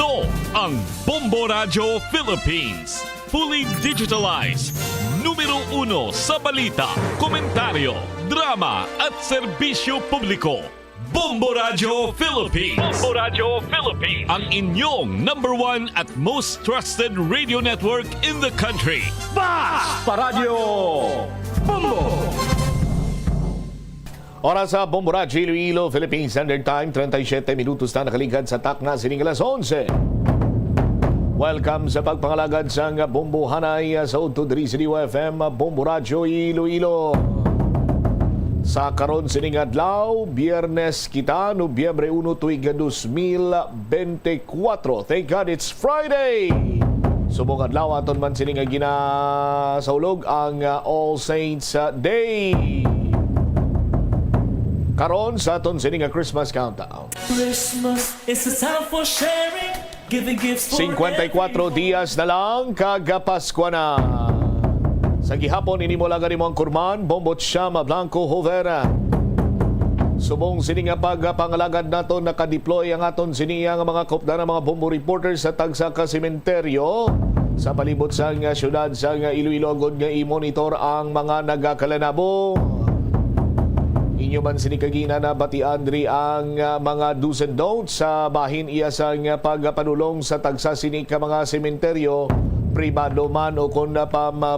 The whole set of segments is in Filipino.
Ito ang Bombo Radio Philippines. Fully digitalized. Numero 1 sa balita, komentaryo, drama at serbisyo publiko. Bombo Radio Philippines. Bombo Radio Philippines. Ang inyong number 1 at most trusted radio network in the country. Basta Radio Bombo! Oras sa Bombo Radio Iloilo, Philippines Standard Time, 37 minutos na nakaligad sa takna sining alas 11. Welcome sa pagpangalagad sa Bombo Hanay sa Udto diri sa FM Bombo Radio Iloilo. Sa karon sining adlaw, Biyernes kita, Nobyembre 1 tuig 2024. Thank God it's Friday. Subong adlaw aton man sining ginasaulog ang All Saints Day. Karon sa aton sining Christmas countdown. Christmas is a time for sharing, giving gifts for 54 dias na lang kagapaskwa na. Sa gihapon inimo lang nimo ang kurman, Bombot Shama Blanco Hovera. Subong sining pagpangalagad naton nakadeploy ang aton sining mga kopda ng mga bombo reporters sa tagsa ka sementeryo sa palibot sa syudad sa Iloilo gud nga i-monitor ang mga nagakalanabo. Inyo man sinikagina na batian diri ang mga do's and don'ts sa bahin iya sa pagpanulong sa tagsa sini ka mga sementeryo, pribado man o kun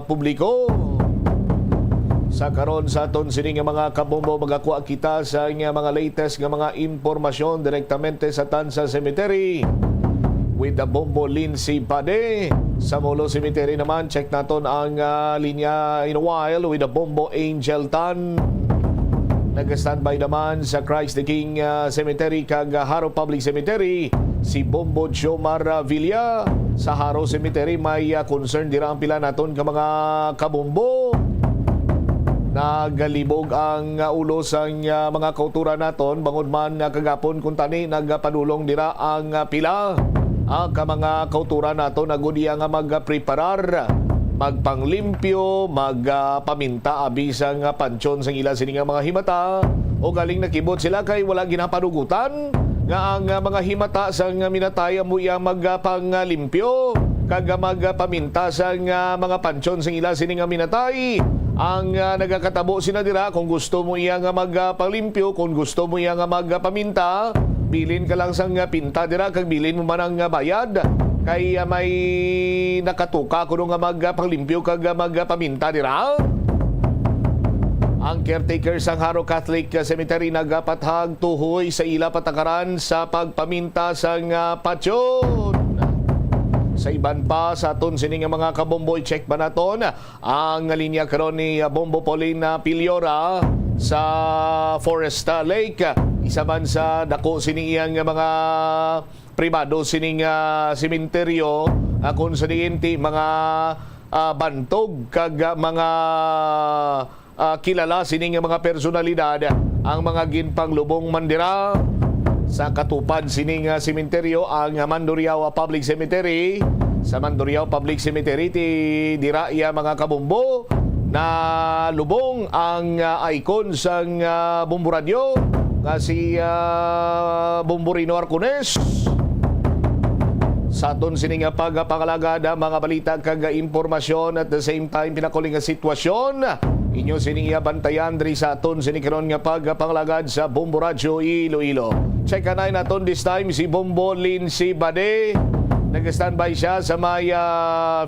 publiko. Sa karon sa aton sini nga mga kabombo magakuha kita sa mga latest nga mga impormasyon direktamente sa Tansa Cemetery with the Bombo Lindsay Pade. Sa Molo Cemetery naman check naton ang linya in a while with the Bombo Angel Tan. Nag-standby naman sa Christ the King Cemetery kag Haro Public Cemetery si Bombo Jomar Villa. Sa Haro Cemetery may concern dira ang pila naton ka mga kabombo. Nagalibog ang ulo sa mga kauturan naton bangod man kagapon kung tani nagpadulong dira ang pila ang mga kauturan naton nagudiya nga magpreparar magpanglimpyo, magpaminta abisang pansyon sa ila sining mga himata o galing nakibot sila kay wala ginapadugutan nga ang mga himata sa minataya mo iya magpanglimpyo kag magpaminta sa mga pansyon sa ila sining minatay ang nagakatabo sina dira kung gusto mo iya nga magpanglimpyo, kung gusto mo iya nga magpaminta, bilin ka lang sang pinta dira kag bilin mo man ang bayad. Kay may nakatuka kuno nga magpanglimpyo kag magpaminta dira. Ang caretaker sang Haro Catholic Cemetery nagapathag tuhoy sa ila patakaran sa pagpaminta sang patyon. Sa iban pa sa aton sining mga kabomboy check ba naton ang linya karon ni Bombo Pauline Piliora sa Forest Lake. Isa man sa dako sining iyang mga pribado sining sementeryo kung sa diinti mga bantog kag mga kilala sining mga personalidad ang mga ginpanglubong mandira sa katupad sining sementeryo ang Mandurriao Public Cemetery. Sa Mandurriao Public Cemetery ti dira iya mga kabombo na lubong ang icon sang Bombo Radio nga si Bombo Rino Arcones. Sa aton sining pagpangalagad mga balita kag impormasyon at the same time pinakuling nga sitwasyon inyo sining bantayan diri sa aton sining karon nga pagpangalagad sa Bombo Radio Iloilo. Check anay naton this time si Bombo Lindsay Bade. Nag-standby siya sa may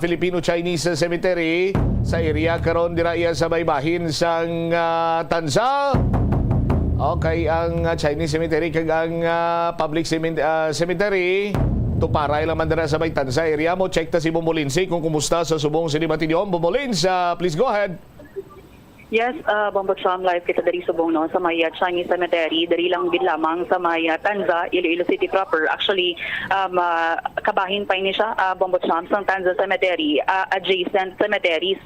Filipino-Chinese Cemetery sa area karon dira iya sa baybahin sang Tansa. Okay, ang Chinese Cemetery kag ang Public Cemetery tuparay lang man dira sa may Tansa area mo. Check ta si Bombo Lindsay kung kumusta sa subong sinimatinyon. Bombo Lindsay, please go ahead. Yes, Bombo Cham, live kita dari subong no sa may Chinese Cemetery, dari lang gid lamang sa may Tanza, Iloilo City proper. Actually, kabahin pa ini siya, Bombo Cham, sa Tanza Cemetery, adjacent cemeteries.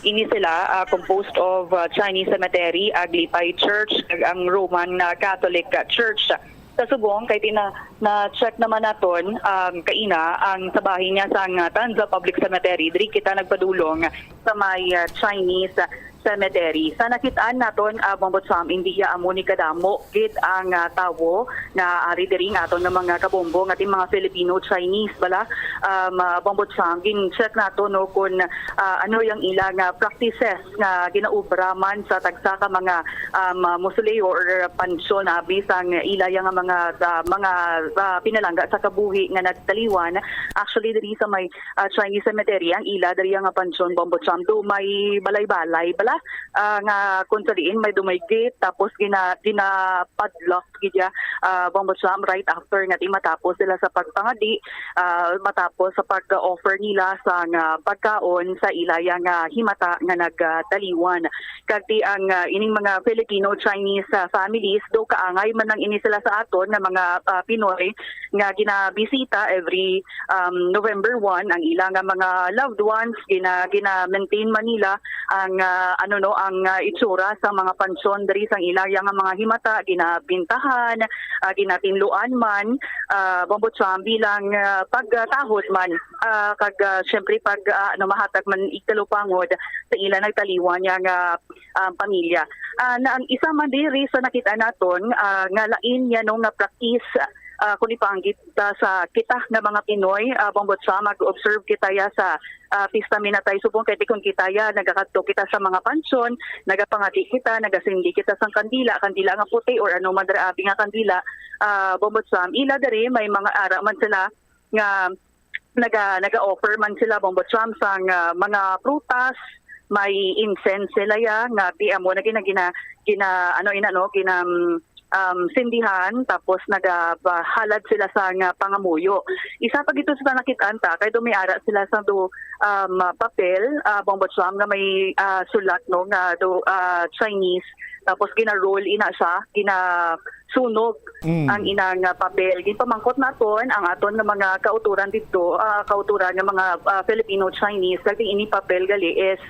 Ini sila composed of Chinese Cemetery, Aglipay Church, ang Roman Catholic Church. Sa subong kay na-check naman naton kaina ang sabahin niya sa Tanza Public Cemetery. Diri kita nagpadulong sa may Chinese Cemetery. Sa nakitaan naton Bombot Sam, hindi ya amo ni kadamo gid ang tawo nga ari diri nga aton nga mga kabombo nga mga Filipino Chinese bala Bombot Sam gin-check nato no kung ano yung ilang practices nga ginaubraman sa tagsa ka mga mausoleo or pansyon bisang ilaya nga mga pinalangga sa kabuhi nga nagtaliwan. Actually diri sa may Chinese cemetery ang ila diri nga pansyon Bombot Sam do may balay-balay bala nga kung sariin may dumay gate tapos gina padlock gidya Bombot Sam right after nga matapos sila sa pagpangadi matapos sa pag-offer nila sa pagkaon sa ilaya nga himata nga nagtaliwan. Kagti ang ining mga Filipino Chinese families do kaangay man nang ini sila sa aton nga mga Pinoy nga ginabisita every November 1 ang ilang mga loved ones gina-maintain Manila ang ang itsura sa mga pansyon diri sang ilaya nga mga himata ginabintahan ginatinluan man Bombot Sam bilang pagtahod man kag syempre pag mahatag man ikalupangod sa ila nagtaliwan nga pamilya na ang isa man diri sa nakita naton nga lain yan nga practice kung ipanggit sa kita nga mga Pinoy Bombot Sam mag-observe kita ya sa pista minatay subong kay kung kita ya nagakadto kita sa mga pansyon nagapangati kita nagasindi kita sang kandila nga puti or ano madraabi nga kandila Bombot Sam ila diri may mga ara man sila nga naga-offer man sila Bombot Sam sang mga prutas may incense sila ya nga di amo na sindihan tapos nagahalad sila sa pangamuyo. Isa pa gito sa nakitaan ta kay do may ara sila sa papel Bombot Sam nga may sulat no nga Chinese tapos gina-roll ina siya sunog ang inang papel. Ginpamangkot naton ang aton nga mga kauturan dito kauturan nga mga Filipino Chinese kay ini papel gali is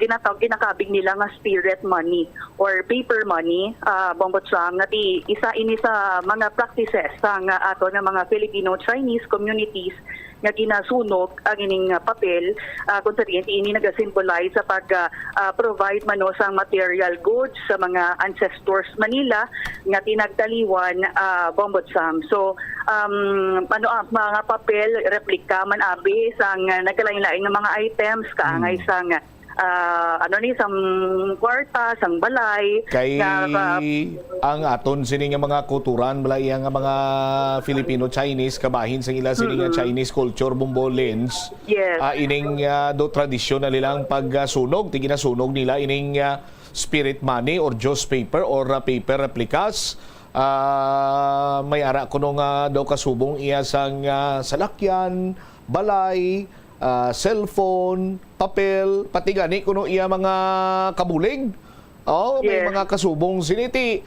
ginakabig nila nga spirit money or paper money Bombot Sam nga isa ini sa mga practices sang ato nga mga Filipino Chinese communities nga ginasunog ang ining papel kung sariin ini nag-symbolize sa pag-provide mano sang material goods sa mga ancestors Manila nga tinagtaliwan Bombot Sam. So mga papel replika man abi sang nagkalain-lain nga mga items kaangay sang sang kwarta, sang balay. Kay ang aton sini nga mga kulturan balay nga mga Filipino-Chinese kabahin sa ila sini nga Chinese culture bombolens. Yes. Ining do tradisyon na nilang pagsunog, ginasunog nila ining spirit money or Diyos paper or paper replicas. May ara kuno nga daw kasubong iya sang salakyan, balay, cellphone, papel, pati gani kuno iya mga kabulig. May mga kasubong siniti.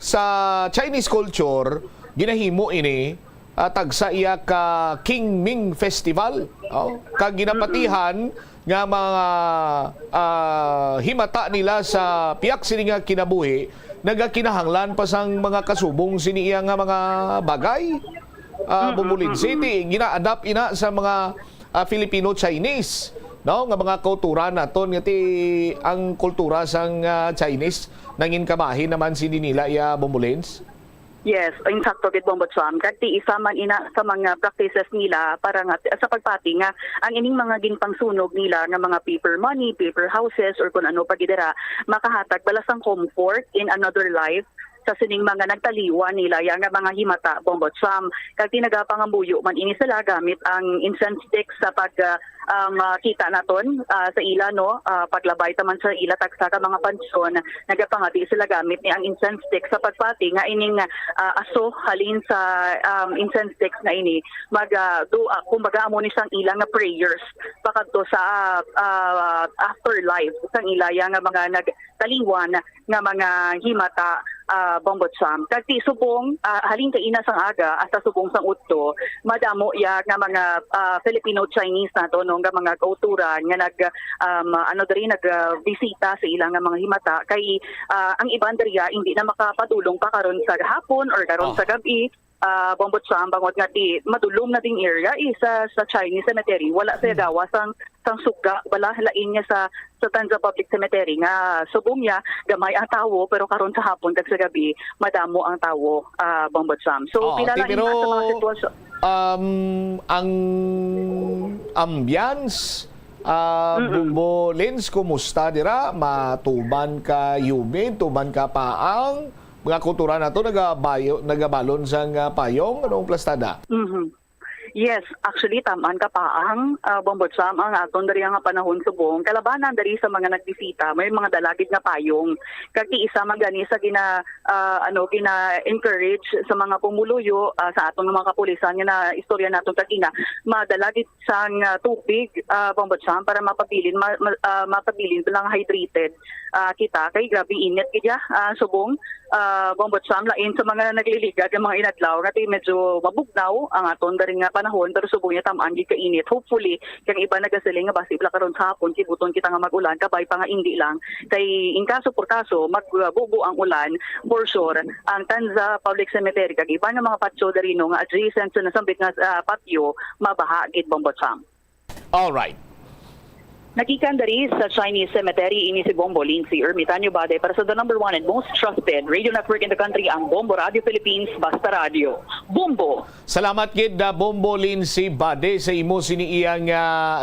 Sa Chinese culture, ginahimo ini tagsa iya ka King Ming Festival. Kag ginapatihan nga mga himata nila sa piyak sini nga kinabuhi, nagakinahanglan pa sang mga kasubong sini iya nga mga bagay. Bumulid City gina-adapt ina sa mga Filipino-Chinese no nga mga kultura naton ngati ang kultura sang Chinese nangin kabahin naman sini nila ya Bumulins. Yes, insakto gid Bombot Sam kati isa man ina sa mga practices nila para nga sa pagpati nga ang ining mga ginpangsunog nila nga mga paper money, paper houses or kun ano pa gidera makahatag balasang comfort in another life sa sining mga nagtaliwan nila yang mga himata Bombot Sam kag tinagapangambuyo man ini sila gamit ang incense stick sa pag kita naton sa ila no paglabay taman sa ila tagsa ka mga pansyon nagapangati sila gamit ni ang incense stick sa pagpati nga ining aso halin sa incense sticks na ini kumbaga amo ni sang ila nga prayers pakadto sa afterlife sang ila nga mga nagtaliwan nga mga himata Bombot Sam. Kagti subong halin kay ina sang aga hasta subong sang utto madamo ya nga mga Filipino-Chinese nato no nga mga kauturan nga nagbisita sa ilang nga mga himata kay ang iban diriya hindi na makapadulong pa karon sa hapon or karon sa gabi Bombot Sam bangot nga ti madulom na ding area isa sa Chinese cemetery wala sa gawas sang suga bala lain niya sa Tanza Public Cemetery nga subong niya gamay ang tawo pero karon sa hapon kag sa gabi madamo ang tawo Bombot Sam. So pinalain pero, sa mga sitwasyon. Ang ambience Bumbo Lins, kumusta dira? Matuban ka Yume, tuban ka paang mga kultura na to nagabalon sa payong anong plastada? Yes, actually tamaan ka pa ang Bombot Sam ang aton dari nga panahon subong kalabanan dari sa mga nagbisita may mga dalagid nga payong kati isa man gani sa gina encourage sa mga pumuluyo sa aton mga kapulisan nga na istorya naton kagina madalagid sang tubig Bombot Sam para mapabilin lang hydrated kita kay grabe init kaya subong Bombot Sam lain sa mga nagliligad ng mga inadlaw nga medyo mabugnaw ang aton dari nga panahon pero subong niya tamaan gi kainit. Hopefully kang iba nagasiling nga basi bla karon sa hapon kibuton kita nga mag-ulan kabay pa nga hindi lang kay in kaso por kaso magbubo ang ulan for sure ang Tanza Public Cemetery kag iba nga mga patio darino nga adjacent sa nasambit nga patio mabaha gid Bombot Sam. All right. Nagikan dari sa Chinese Cemetery ini si Bombo Lindsay Ermitanyo Bade para sa the number 1 and most trusted radio network in the country ang Bombo Radio Philippines Basta Radio. Bombo! Salamat gid Bombo Lindsay Bade sa imo siniiyang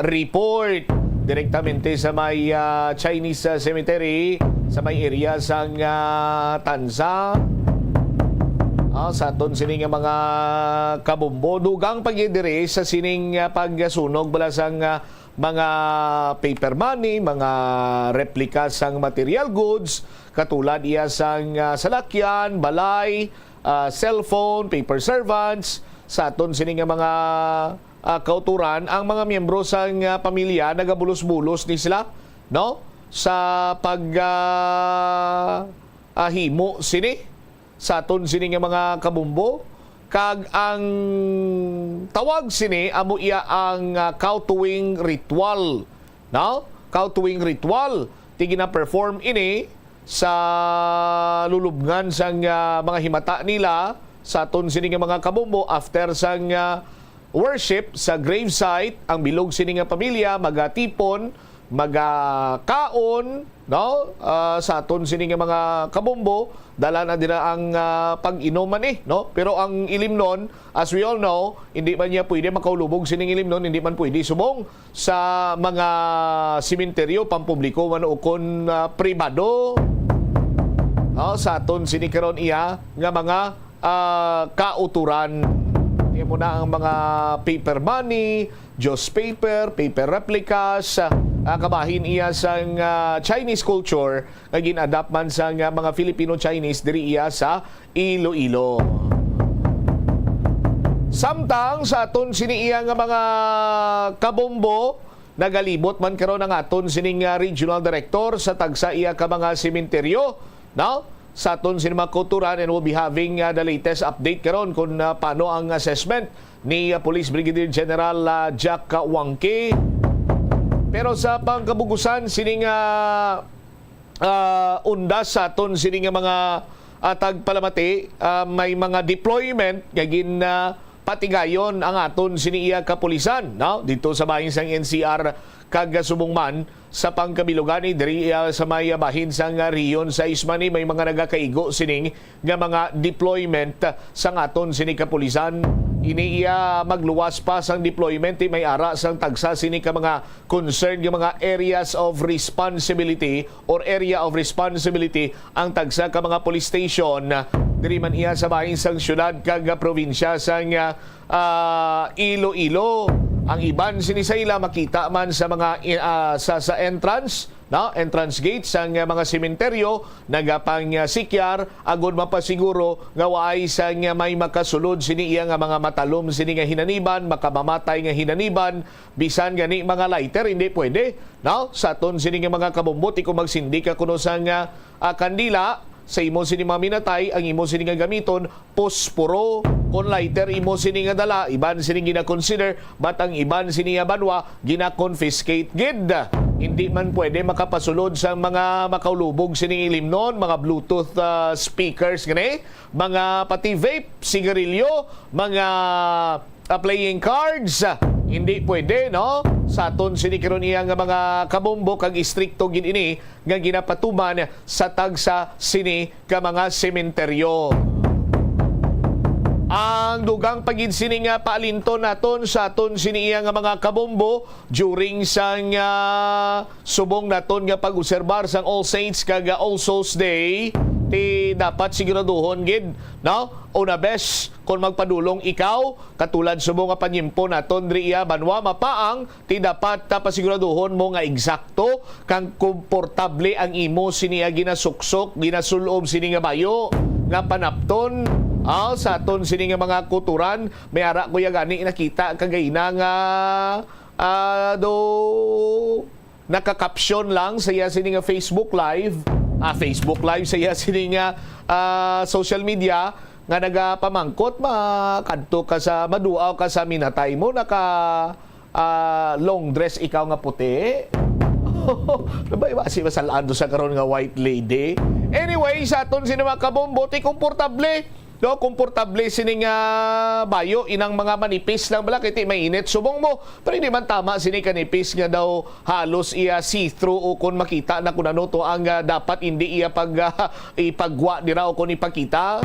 report direktamente sa may Chinese cemetery sa may area sang Tanza. Sa aton sining mga kabumbo dugang pagidiri sa sining pagsunog bala sang mga paper money, mga replika sang material goods, katulad iya sang salakyan, balay, cellphone, paper servants, sa aton sining mga kauturan, ang mga miyembro sang pamilya nagabulos-bulos ni sila, no? Sa himo sini, sa aton sining mga kabumbo, kag ang tawag sini amo iya ang kautuwing ritual, no? Kautuwing ritual ti gina-perform ini sa lulubngan sang mga himata nila sa aton sini nga mga kabumbo after sang worship sa gravesite. Ang bilog sini nga pamilya magatipon, magakaon, no? Sa aton sini nga mga kabumbo dala na dira ang pag-inuman no? Pero ang ilim nun, as we all know, hindi man niya pwede makaulubog sining ilim nun, hindi man pwede subong sa mga simenteryo pampubliko man ukon pribado. No? Sa aton sini karon iya nga mga kauturan. Yan mo na ang mga paper money, Diyos paper, paper replicas, kabahin iya sang Chinese culture nga gin-adapt man sang mga Filipino-Chinese diri iya sa Iloilo. Samtang sa aton sini iya nga mga kabombo nagalibot man karon ang aton sining regional director sa tagsa iya ka mga sementeryo, no? Sa aton sini mga kulturan, and we'll be having the latest update karon kung paano ang assessment ni Police Brigadier General Jack Wangke. Pero sa pangkabugusan sining undas sa aton sining mga tagpalamati, may mga deployment gagin patigayon ang aton siniya kapulisan, no? Dito sa bahin sang NCR kag subong man sa pangkabilogani diri sa may bahin sang riyon sa Ismani may mga nagakaigo sining nga mga deployment sang aton sini kapulisan. Iniiya magluwas pa sang deployment may ara sang tagsa sini ka mga concerned nga mga areas of responsibility or area of responsibility ang tagsa ka mga police station diri man iya sa bahin sang syudad kag probinsya sang Iloilo. Ang iban sinisayla makita man sa mga sa entrance, no? Entrance gate sang mga sementeryo nagapang sikyar agud mapasiguro nga waay sang may makasulod sini iya nga mga matalom sini nga hinaniban, makamamatay nga hinaniban bisan gani mga lighter hindi pwede, no? Sa aton sini nga mga kabumbot iko magsindi ka kuno sang kandila sa imo sini maminatay ang imo sini nga gamiton posporo kon lighter imo sini nga dala iban sini gina-consider but ang iban sini nga banwa gina-confiscate gid. Hindi man pwede makapasulod sa mga makaulubog sining ilimnon, mga Bluetooth speakers gani, mga pati vape, sigarilyo, mga playing cards. Hindi pwede, no? Sa aton sinikiron iya nga mga kabombo kag istrikto gid ini nga ginapatuman sa tagsa sini ka mga sementeryo. Ang dugang pagid sini nga paalinton naton sa aton sini iya nga mga kabombo during sang subong naton nga pag-userbar sang All Saints kag All Souls Day, ti dapat siguraduhon gid, no? Una bes kung magpadulong ikaw katulad subong nga panyimpo naton diri iya banwa mapaang ti dapat pasiguraduhon mo nga eksakto kang komportable ang imo sini ginasuksok ginasulob sini nga bayo nga panapton. Sa aton sini nga mga kuturan may ara ko gani nakita kagayna nga do naka-caption lang sa iya sini nga Facebook Live sa iya sini nga social media nga nagapamangkot makadto ka sa maduaw ka sa minatay mo naka long dress ikaw nga puti. Nabaybasi masalado sa karon nga white lady. Anyway, sa aton sini mga kabombo ti komportable. No, komportable sini nga bayo inang mga manipis lang bala kay mainit subong mo. Pero hindi man tama sini kanipis nga daw halos iya see-through o kun makita na kun ano to ang dapat hindi iya ipagwa dira o kun ipakita.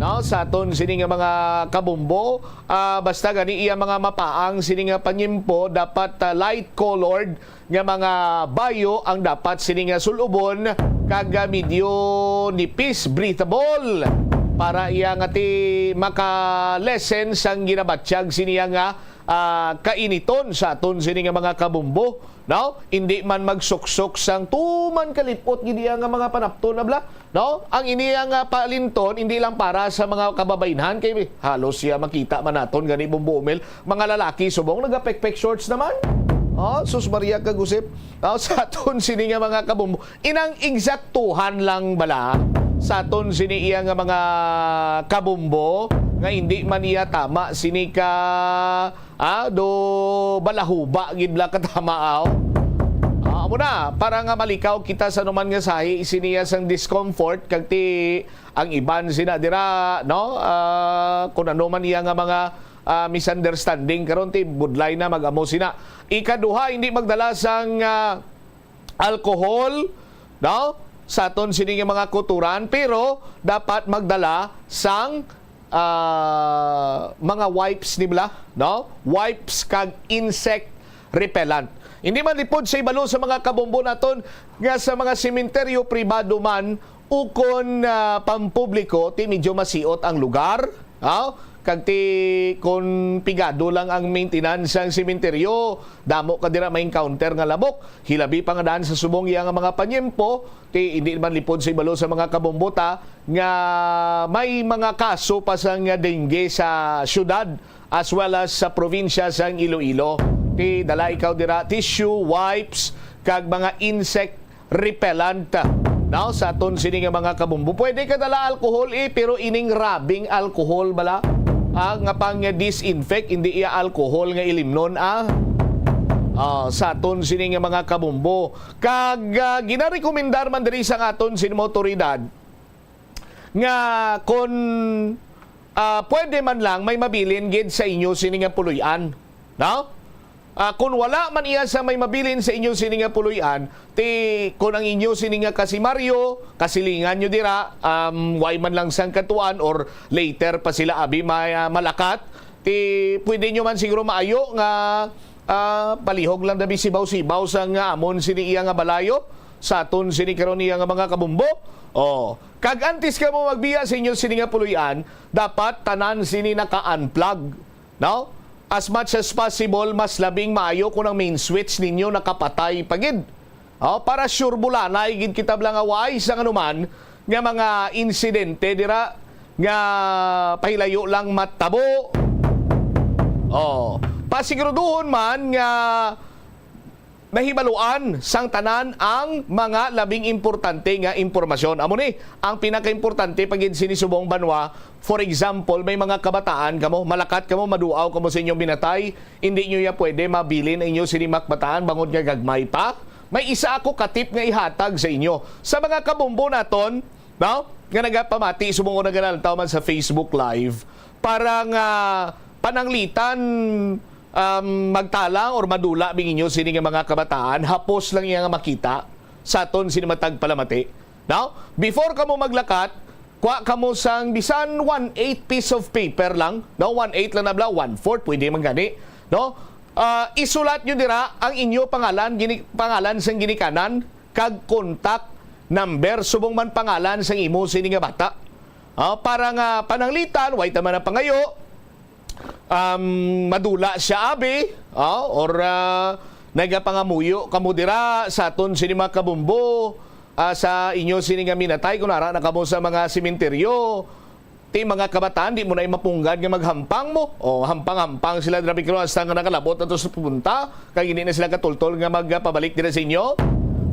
No, sa aton sini nga mga kabombo, basta gani iya mga mapaang sini nga panyimpo dapat light colored nga mga bayo ang dapat sini nga sulubon kag medyo nipis breathable para iya nga ti maka-lessen sang ginabatsyag siniya nga kainiton sa aton sini nga mga kabombo. No? Hindi man magsuksok sang tuman kalipot gid nga mga panapton na bla. No? Ang iniya nga palinton hindi lang para sa mga kababaynhan kay halos siya makita man naton gani bumbumel mga lalaki subong nagapekpek shorts naman. Sus Maria kagusip. Sa aton sini nga mga kabombo inang eksaktuhan lang bala sa aton sini iya nga mga kabombo nga hindi man iya tama sini ka do balahuba gid la katamaaw. Amo na para nga malikaw kita sa numan nga sahi siniya sang discomfort kag ti ang iban sina dira no kun ano man iya nga mga misunderstanding karon ti budlay na mag-amo sina. Ikaduha hindi magdala sang alcohol, no? Sa aton sini nga mga kuturan pero dapat magdala sang mga wipes nila, no? Wipes kag insect repellent. Hindi man lipod sa ibalo sa mga kabombo naton nga sa mga sementeryo pribado man ukon pampubliko ti medyo masiot ang lugar, kag ti kon pigado lang ang maintenance sang sementeryo damo ka dira may encounter nga lamok hilabi pa nga daan sa subong iya nga mga panyempo ti hindi man lipod sa ibalo sa mga kabombota nga may mga kaso pa sang dengue sa syudad as well as sa probinsya sang Iloilo. Ti dala ikaw dira tissue, wipes kag mga insect repellent. Now sa aton sini nga mga kabombo pwede ka dala alcohol pero ining rabing alcohol bala. Nga pang disinfect hindi iya alcohol nga ilimnon sa aton sini nga mga kabombo kag ginarekomendar man diri sa aton sini motoridad nga kon pwede man lang may mabilin gid sa inyo sini nga puluyan, no? Kung wala man iya sa may mabilin sa inyo sini nga puluyan ti kung ang inyo sini nga kasimaryo kasilingan nyo dira way man lang sang katuan or later pa sila abi malakat ti pwede nyo man siguro maayo nga palihog lang dabi sibaw-sibaw sang amon sini iya nga balayo sa aton sini karon iya nga mga kabombo. Kag antes ka mo magbiya sa inyo sini nga puluyan dapat tanan sini naka-unplug, no? As much as possible, mas labing maayo kung ang main switch ninyo nakapatay pagid. Para sure bula, naigid kita lang away sa anuman nga mga insidente dira nga pahilayo lang matabo. Pasiguraduhon man nga nahibaluan sang tanan ang mga labing importante nga impormasyon. Amo ni ang pinaka-importante pagid sinisubong banwa. For example, may mga kabataan kamo, malakat kamo, maduaw kamo sa inyong binatay, hindi nyo ya pwede mabilin ang inyo sinimak bataan bangod nga gagmay pa. May isa ako katip nga ihatag sa inyo. Sa mga kabumbo naton, no? Nga nagapamati, subong ko na ganal man sa Facebook Live, para nga pananglitan magtalang or madula bing inyo sini nga mga kabataan, hapos lang iya nga makita sa aton sinimatag palamati. Now, before kamo maglakat, kuha kamo sang bisan 1/8 piece of paper lang, no? 1/8 lang na bla, 1/4 pwede man gani, no? Isulat nyo dira ang inyo pangalan sang ginikanan kag contact number subong man pangalan sang imo sini nga bata. Para nga pananglitan, way taman na pangayo, madula siya abi, or nagapangamuyo kamo dira sa aton sini mga kabumbo, sa inyo sini nga minatay kunara na kamo sa mga sementeryo. Ti mga kabataan, di mo na mapunggan nga maghampang mo. O hampang-hampang sila grabe kilo hasta nga nakalabot ato sa pupunta, kaya hindi na sila katultol nga magpabalik dira sa inyo.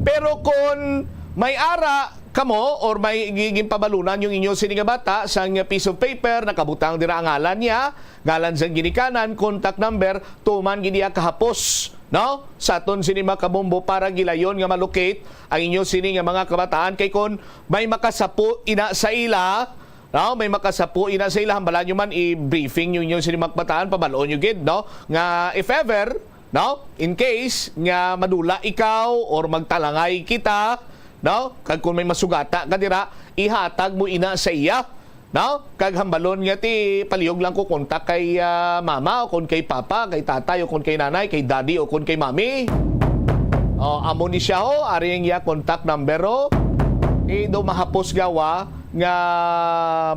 Pero kung may ara kamo or may giging pabalunan yung inyo sini nga bata sa piece of paper, nakabutang dira ang ngalan niya, ngalan sa ginikanan, contact number, tuman gidiya kahapos, no? Sa aton sini mga kabombo para gilayon nga malocate ang inyo sini nga mga kabataan, kay kon may makasapo ina sa ila, no? May makasapo ina sa ila, hambalan nyo man i-briefing yung inyo sini mga kabataan, pabaloon nyo gid, no? Nga if ever, no? In case nga madula ikaw or magtalangay kita, no? Kag kung may masugata ka dira, ihatag mo ina sa iya, no? Kag hambalon nga ti palihog lang ko kontak kay mama o kun kay papa, kay tatay o kun kay nanay, kay daddy o kun kay mami. Amo ni siya ho, ari ang iya contact number ho. Do mahapos gawa nga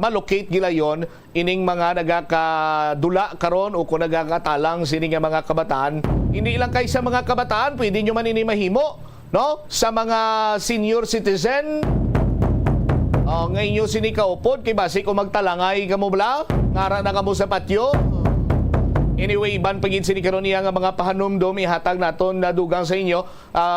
malocate gila yon ining mga nagakadula karon o kung nagakatalang sini nga mga kabataan. Hindi lang kay sa mga kabataan, pwede nyo man ini mahimo, no? Sa mga senior citizen, ngayon nyo sini kaupod, kay basi kung magtalangay ka mo bla, ngara na ka mo sa patyo. Anyway, iban pagin sini karon iya nga mga pahanumdom ihatag naton na dugang sa inyo,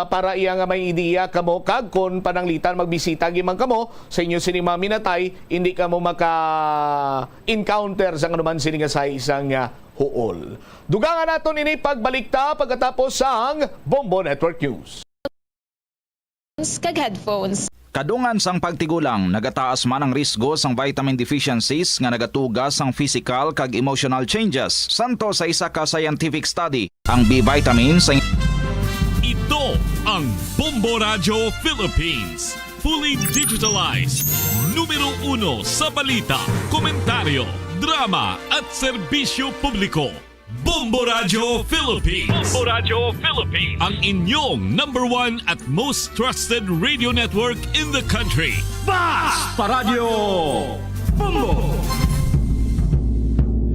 para iya nga may ideya kamo kag kon pananglitan magbisita gimang kamo sa inyo sini mga minatay, hindi kamo maka-encounter sa anuman sini nga sa isang huol. Dugangan naton ini pagbalikta pagkatapos sang Bombo Network News. Kag headphones. Kadungan sang pagtigulang, nagataas man ang risgo sang vitamin deficiencies nga nagatugas sang physical kag emotional changes. Santo sa isa ka scientific study, ang B-vitamin sa Ito ang Bombo Radio Philippines. Fully digitalized. Numero 1 sa balita, komentaryo, drama at serbisyo publiko. Bombo Radio Philippines. Bombo Radio Philippines. Ang inyong #1 at most trusted radio network in the country. Basta Radio Bombo!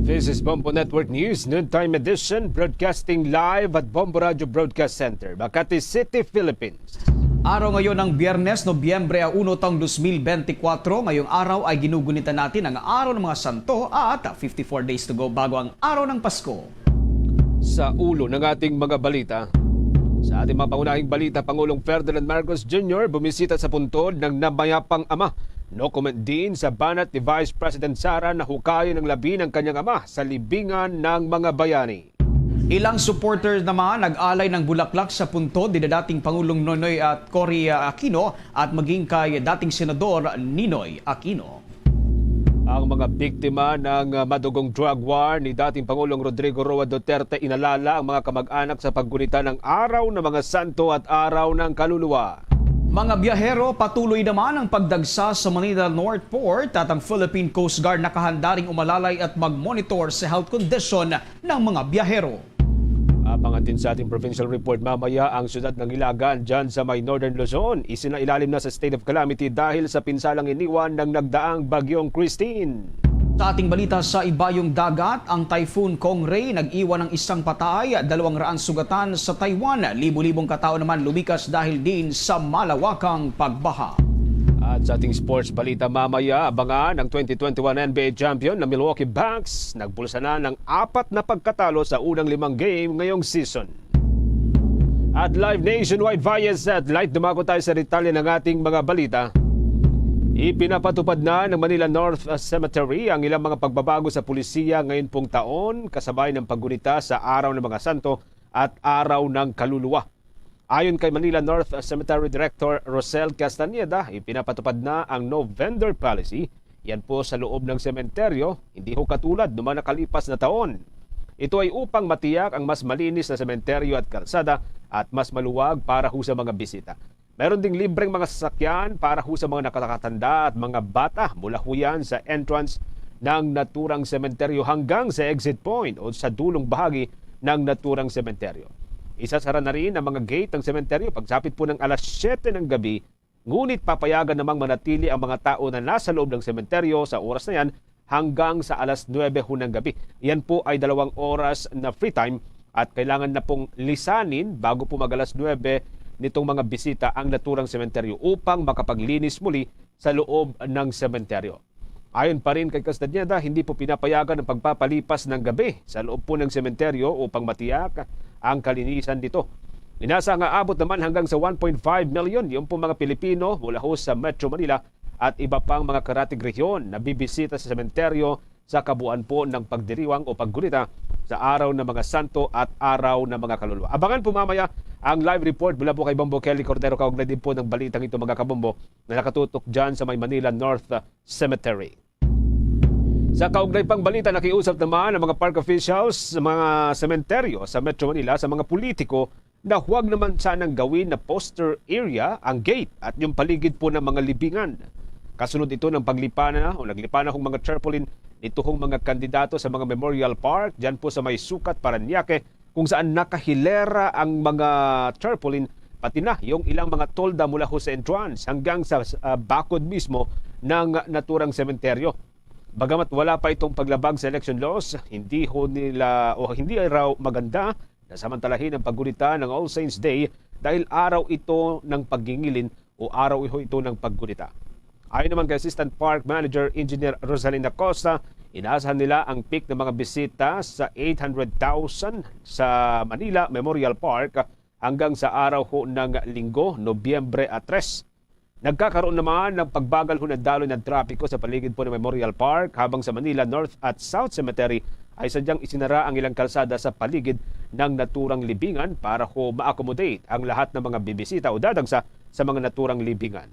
This is Bombo Network News, noontime edition, broadcasting live at Bombo Radio Broadcast Center, Makati City, Philippines. Araw ngayon ng Biyernes, Nobyembre 1, taong 2024. Ngayong araw ay ginugunitan natin ang Araw ng mga Santo at 54 days to go bago ang Araw ng Pasko. Sa ulo ng ating mga balita, sa ating mga pangunahing balita, Pangulong Ferdinand Marcos Jr. bumisita sa puntod ng namayapang ama. No comment din sa banat ni Vice President Sara na hukayin ng labi ng kanyang ama sa libingan ng mga bayani. Ilang supporters naman nag-alay ng bulaklak sa puntod ni dating Pangulong Noynoy at Cory Aquino at maging kay dating Senador Ninoy Aquino. Ang mga biktima ng madugong drug war ni dating Pangulong Rodrigo Roa Duterte inalala ang mga kamag-anak sa paggunita ng Araw ng mga Santo at Araw ng Kaluluwa. Mga biyahero, patuloy naman ang pagdagsa sa Manila North Port at ang Philippine Coast Guard nakahanda ring umalalay at mag-monitor sa health condition ng mga biyahero. Abangan din sa ating provincial report mamaya ang siyudad ng Ilagan dyan sa may Northern Luzon. Isinailalim na sa state of calamity dahil sa pinsalang iniwan ng nagdaang bagyong Christine. Sa ating balita sa ibayong dagat, ang Typhoon Kongray nag-iwan ng isang patay, 200 sugatan sa Taiwan. Libu-libong katao naman lumikas dahil din sa malawakang pagbaha. At sa ating sports balita mamaya, abangan ang 2021 NBA champion na Milwaukee Bucks. Nagbulsa na ng 4 na pagkatalo sa unang 5 game ngayong season. At live nationwide via satellite, dumako tayo sa detalye ng ating mga balita. Ipinapatupad na ng Manila North Cemetery ang ilang mga pagbabago sa pulisiya ngayon pong taon, kasabay ng paggunita sa Araw ng Mga Santo at Araw ng Kaluluwa. Ayon kay Manila North Cemetery Director Rosel Castaneda, ipinapatupad na ang no vendor policy. Yan po sa loob ng sementeryo, hindi ho katulad ng mga nakalipas na taon. Ito ay upang matiyak ang mas malinis na sementeryo at kalsada at mas maluwag para ho sa mga bisita. Meron ding libreng mga sasakyan para ho sa mga nakakatanda at mga bata mula ho yan sa entrance ng naturang sementeryo hanggang sa exit point o sa dulong bahagi ng naturang sementeryo. Isasara na rin ang mga gate ng sementeryo pagsapit po ng alas 7 ng gabi, ngunit papayagan namang manatili ang mga tao na nasa loob ng sementeryo sa oras na yan hanggang sa alas 9 ho ng gabi. Yan po ay 2 oras na free time at kailangan na pong lisanin bago po mag alas 9 nitong mga bisita ang naturang sementeryo upang makapaglinis muli sa loob ng sementeryo. Ayon pa rin kay Castaneda, hindi po pinapayagan ang pagpapalipas ng gabi sa loob po ng sementeryo upang matiyak ang kalinisan dito. Inasa nga abot naman hanggang sa 1.5 million yung po mga Pilipino mula ho sa Metro Manila at iba pang mga karatig rehiyon na bibisita sa sementeryo sa kabuuan po ng pagdiriwang o paggunita sa Araw ng Mga Santo at Araw ng Mga Kaluluwa. Abangan po mamaya ang live report mula po kay Bombo Kelly Cordero, kaugnay din po ng balitang ito mga kabombo na nakatutok dyan sa may Manila North Cemetery. Sa kaugnay pang balita, nakiusap naman ang mga park officials sa mga sementeryo sa Metro Manila sa mga politiko na huwag naman sanang gawin na poster area ang gate at yung paligid po ng mga libingan. Kasunod ito ng paglipana o naglipana ng mga tarpaulin nitong mga kandidato sa mga Memorial Park dyan po sa may Sukat, Parañaque, kung saan nakahilera ang mga tarpaulin pati na yung ilang mga tolda mula ho sa entrance hanggang sa bakod mismo ng naturang sementeryo. Bagamat wala pa itong paglabag sa election laws, hindi raw maganda na samantalahin ang paggunita ng All Saints Day dahil araw ito ng paggingilin o araw ito ng paggunita. Ayon naman kay Assistant Park Manager Engineer Rosalina Costa, inaasahan nila ang peak ng mga bisita sa 800,000 sa Manila Memorial Park hanggang sa araw ho ng Linggo, Nobyembre 3. Nagkakaroon naman ng pagbagal ho ng daloy ng trapiko sa paligid po ng Memorial Park habang sa Manila North at South Cemetery ay sadyang isinara ang ilang kalsada sa paligid ng naturang libingan para ho ma-accommodate ang lahat ng mga bibisita o dadagsa sa mga naturang libingan.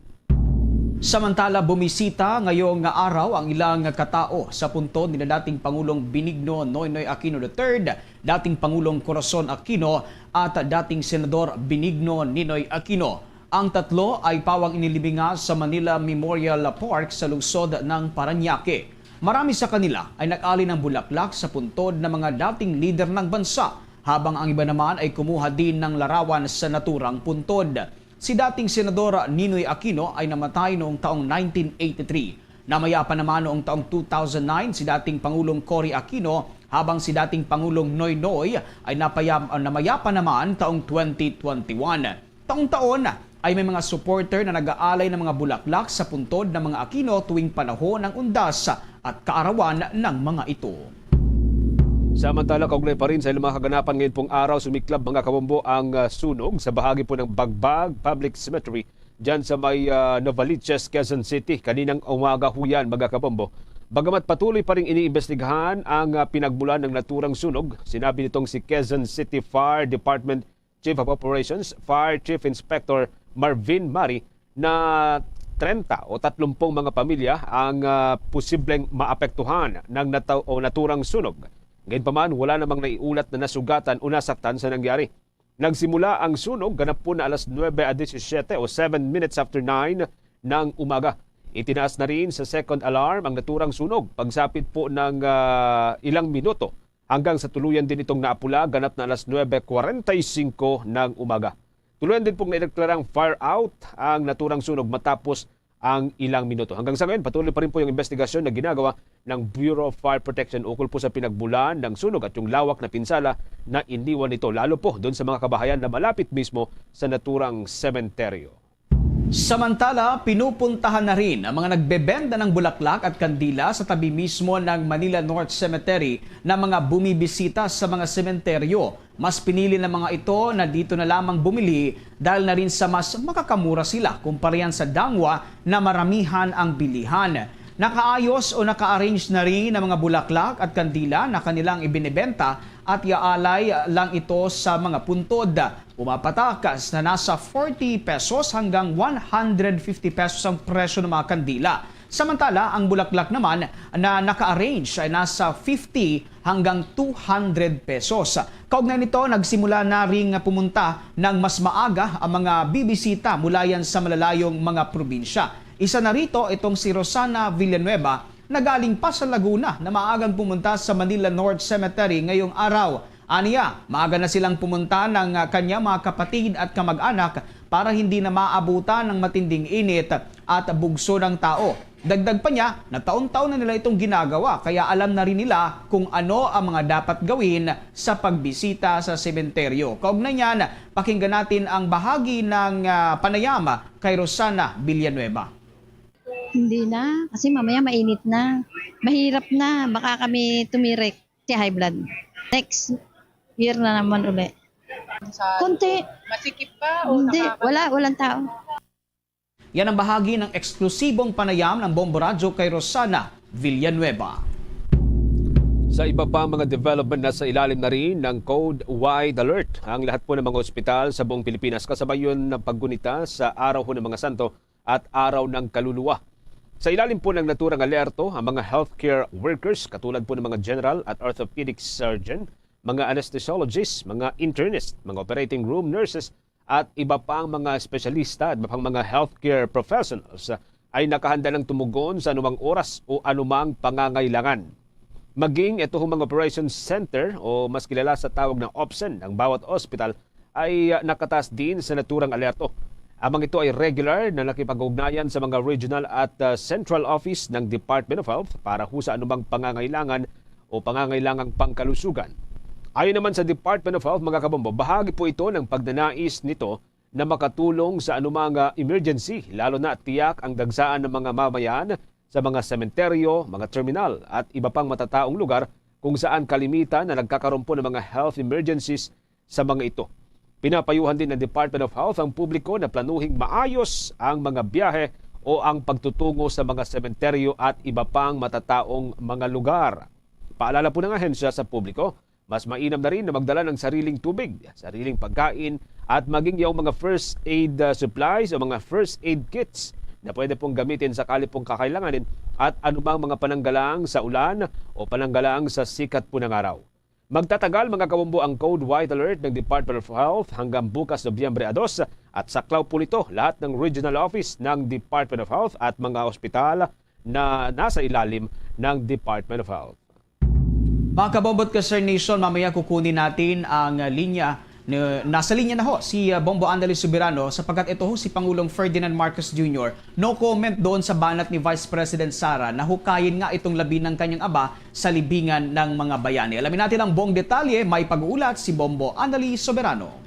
Samantala, bumisita ngayong araw ang ilang katao sa puntod ni dating Pangulong Benigno Noynoy Aquino III, dating Pangulong Corazon Aquino at dating Senador Benigno Ninoy Aquino. Ang tatlo ay pawang inilibinga sa Manila Memorial Park sa lungsod ng Parañaque. Marami sa kanila ay nag-ali ng bulaklak sa puntod ng mga dating lider ng bansa, habang ang iba naman ay kumuha din ng larawan sa naturang puntod. Si dating Senador Ninoy Aquino ay namatay noong taong 1983. Namaya pa naman noong taong 2009 si dating Pangulong Cory Aquino, habang si dating Pangulong Noynoy ay namaya pa naman taong 2021. Taong-taon ay may mga supporter na nag-aalay ng mga bulaklak sa puntod ng mga Aquino tuwing panahon ng undas at kaarawan ng mga ito. Samantala, kaugnay pa rin sa ilang mga kaganapan ngayon pong araw, sumiklab mga kabombo ang sunog sa bahagi po ng Bagbag Public Cemetery dyan sa may Novaliches, Quezon City. Kaninang umaga ho yan mga kabombo. Bagamat patuloy pa rin iniimbestigahan ang pinagmulan ng naturang sunog, sinabi nitong si Quezon City Fire Department Chief of Operations, Fire Chief Inspector Marvin Mari, na 30 o 30 mga pamilya ang posibleng maapektuhan ng naturang sunog. Gayunpaman, wala namang naiulat na nasugatan o nasaktan sa nangyari. Nagsimula ang sunog ganap po na alas 9:17 o 7 minutes after 9 ng umaga. Itinaas na rin sa second alarm ang naturang sunog pagsapit po ng ilang minuto hanggang sa tuluyan din itong naapula ganap na alas 9:45 ng umaga. Tuluyan din pong naideklarang fire out ang naturang sunog matapos ang ilang minuto. Hanggang sa ngayon, patuloy pa rin po yung investigasyon na ginagawa ng Bureau of Fire Protection ukol po sa pinagbulan ng sunog at yung lawak na pinsala na iniwan nito, lalo po doon sa mga kabahayan na malapit mismo sa naturang sementeryo. Samantala, pinupuntahan na rin ang mga nagbebenta ng bulaklak at kandila sa tabi mismo ng Manila North Cemetery na mga bumibisita sa mga sementeryo. Mas pinili ng mga ito na dito na lamang bumili dahil na rin sa mas makakamura sila kumpara yan sa Dangwa na maramihan ang bilihan. Nakaayos o naka-arrange na rin ng mga bulaklak at kandila na kanilang ibinebenta at iaalay lang ito sa mga puntod. Pumapatakas na nasa 40 pesos hanggang 150 pesos ang presyo ng mga kandila. Samantala, ang bulaklak naman na naka-arrange ay nasa 50 hanggang 200 pesos. Kaugnay nito, nagsimula na ring pumunta ng mas maaga ang mga bibisita mula yan sa malalayong mga probinsya. Isa na rito itong si Rosana Villanueva na galing pa sa Laguna na maagang pumunta sa Manila North Cemetery ngayong araw. Aniya, maaga na silang pumunta ng kanya mga kapatid at kamag-anak para hindi na maabutan ng matinding init at bugso ng tao. Dagdag pa niya na taon-taon na nila itong ginagawa kaya alam na rin nila kung ano ang mga dapat gawin sa pagbisita sa sementeryo. Kaugnay niyan, pakinggan natin ang bahagi ng panayam kay Rosana Villanueva. Hindi na, kasi mamaya mainit na. Mahirap na, baka kami tumirek si high blood. Next year na naman uli. Kunti. Masikip pa o Hindi, walang tao. Yan ang bahagi ng eksklusibong panayam ng Bombo Radyo kay Rosana Villanueva. Sa iba pa mga development, nasa ilalim na rin ng Code White Alert ang lahat po ng mga ospital sa buong Pilipinas kasabay yun ng paggunita sa Araw ng mga Santo at Araw ng Kaluluwa. Sa ilalim po ng naturang alerto, ang mga healthcare workers katulad po ng mga general at orthopedic surgeon, mga anesthesiologists, mga internist, mga operating room nurses at iba pang mga espesyalista at iba pang mga healthcare professionals ay nakahanda ng tumugon sa anumang oras o anumang pangangailangan. Maging ito mga operations center o mas kilala sa tawag na OPSEN ng bawat ospital ay nakataas din sa naturang alerto. Amang ito ay regular na nakipag-ugnayan sa mga regional at central office ng Department of Health para sa anumang pangangailangan o pangangailangang pangkalusugan. Ayon naman sa Department of Health, mga kabombo, bahagi po ito ng pagnanais nito na makatulong sa anumang emergency, lalo na at tiyak ang dagsaan ng mga mamayan sa mga sementeryo, mga terminal at iba pang matataong lugar kung saan kalimitan na nagkakaroon po ng mga health emergencies sa mga ito. Pinapayuhan din ng Department of Health ang publiko na planuhing maayos ang mga biyahe o ang pagtutungo sa mga sementeryo at iba pang matataong mga lugar. Paalala po ng ahensya sa publiko, mas mainam na rin na magdala ng sariling tubig, sariling pagkain at maging yung mga first aid supplies o mga first aid kits na pwede pong gamitin sakali pong kakailanganin at anumang mga pananggalang sa ulan o pananggalang sa sikat po ng araw. Magtatagal mga kabombo ang Code White Alert ng Department of Health hanggang bukas Nobyembre 2 at saklaw po nito lahat ng regional office ng Department of Health at mga ospital na nasa ilalim ng Department of Health. Mga kabombo at ka-Sir Nation, mamaya kukunin natin ang linya. Nasa linya na ho si Bombo Andali Soberano sapagkat ito ho si Pangulong Ferdinand Marcos Jr. No comment doon sa banat ni Vice President Sara na hukayin nga itong labi ng kanyang aba sa libingan ng mga bayani. Alamin natin ang buong detalye, may pag-uulat si Bombo Andali Soberano.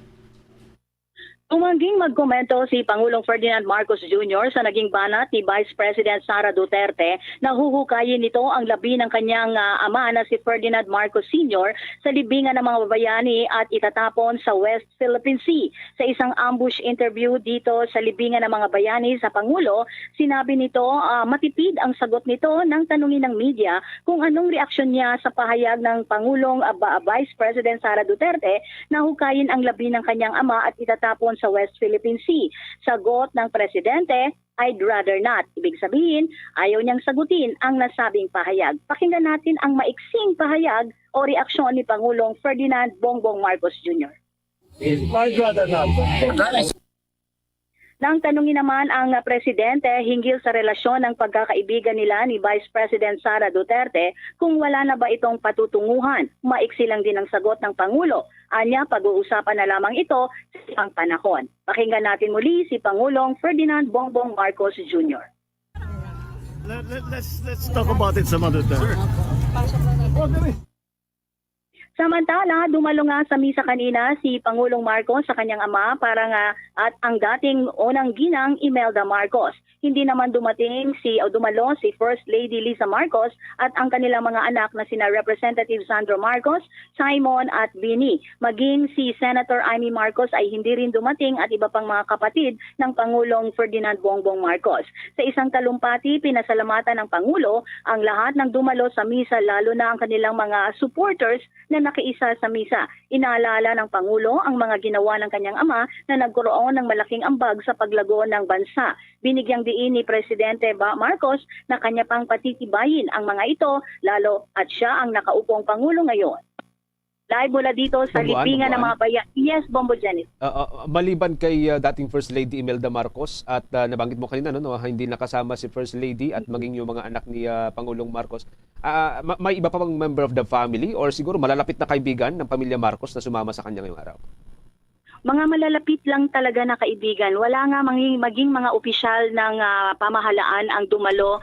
Tumanging magkomento si Pangulong Ferdinand Marcos Jr. sa naging banat ni Vice President Sara Duterte na huhukayin nito ang labi ng kanyang ama na si Ferdinand Marcos Sr. sa libingan ng mga babayani at itatapon sa West Philippine Sea. Sa isang ambush interview dito sa libingan ng mga bayani sa Pangulo, sinabi nito matipid ang sagot nito nang tanungin ng media kung anong reaksyon niya sa pahayag ng Pangulong Vice President Sara Duterte na hukayin ang labi ng kanyang ama at itatapon sa West Philippine Sea. Sagot ng presidente, I'd rather not. Ibig sabihin, ayaw niyang sagutin ang nasabing pahayag. Pakinggan natin ang maiksing pahayag o reaksyon ni Pangulong Ferdinand Bongbong Marcos Jr. I'd rather not. Nang tanungin naman ang presidente hinggil sa relasyon ng pagkakaibigan nila ni Vice President Sara Duterte kung wala na ba itong patutunguhan. Maiksi lang din ang sagot ng Pangulo. Anya, pag-uusapan na lamang ito sa isang panahon. Pakinggan natin muli si Pangulong Ferdinand Bongbong Marcos Jr. Let's talk about it some other time. Sa Samantala, dumalo nga sa misa kanina si Pangulong Marcos sa kanyang ama para nga at ang dating unang ginang Imelda Marcos. Hindi naman dumalo si First Lady Lisa Marcos at ang kanilang mga anak na sina Representative Sandro Marcos, Simon at Vinnie. Maging si Senator Amy Marcos ay hindi rin dumating at iba pang mga kapatid ng Pangulong Ferdinand Bongbong Marcos. Sa isang talumpati, pinasalamatan ng Pangulo ang lahat ng dumalo sa misa, lalo na ang kanilang mga supporters na nakiisa sa misa. Inaalala ng Pangulo ang mga ginawa ng kanyang ama na nagkaroon ng malaking ambag sa paglago ng bansa. Binigyang diin ni Presidente Marcos na kanya pang patitibayin ang mga ito, lalo at siya ang nakaupong Pangulo ngayon. Live mula dito sa libingan ng mga bayan. Yes, Bombo Janice. Maliban kay dating First Lady Imelda Marcos at nabanggit mo kanina hindi nakasama si First Lady at maging yung mga anak ni Pangulong Marcos, may iba pa bang member of the family or siguro malalapit na kaibigan ng pamilya Marcos na sumama sa kanya ngayong araw? Mga malalapit lang talaga na kaibigan. Wala nga maging mga opisyal ng pamahalaan ang dumalo,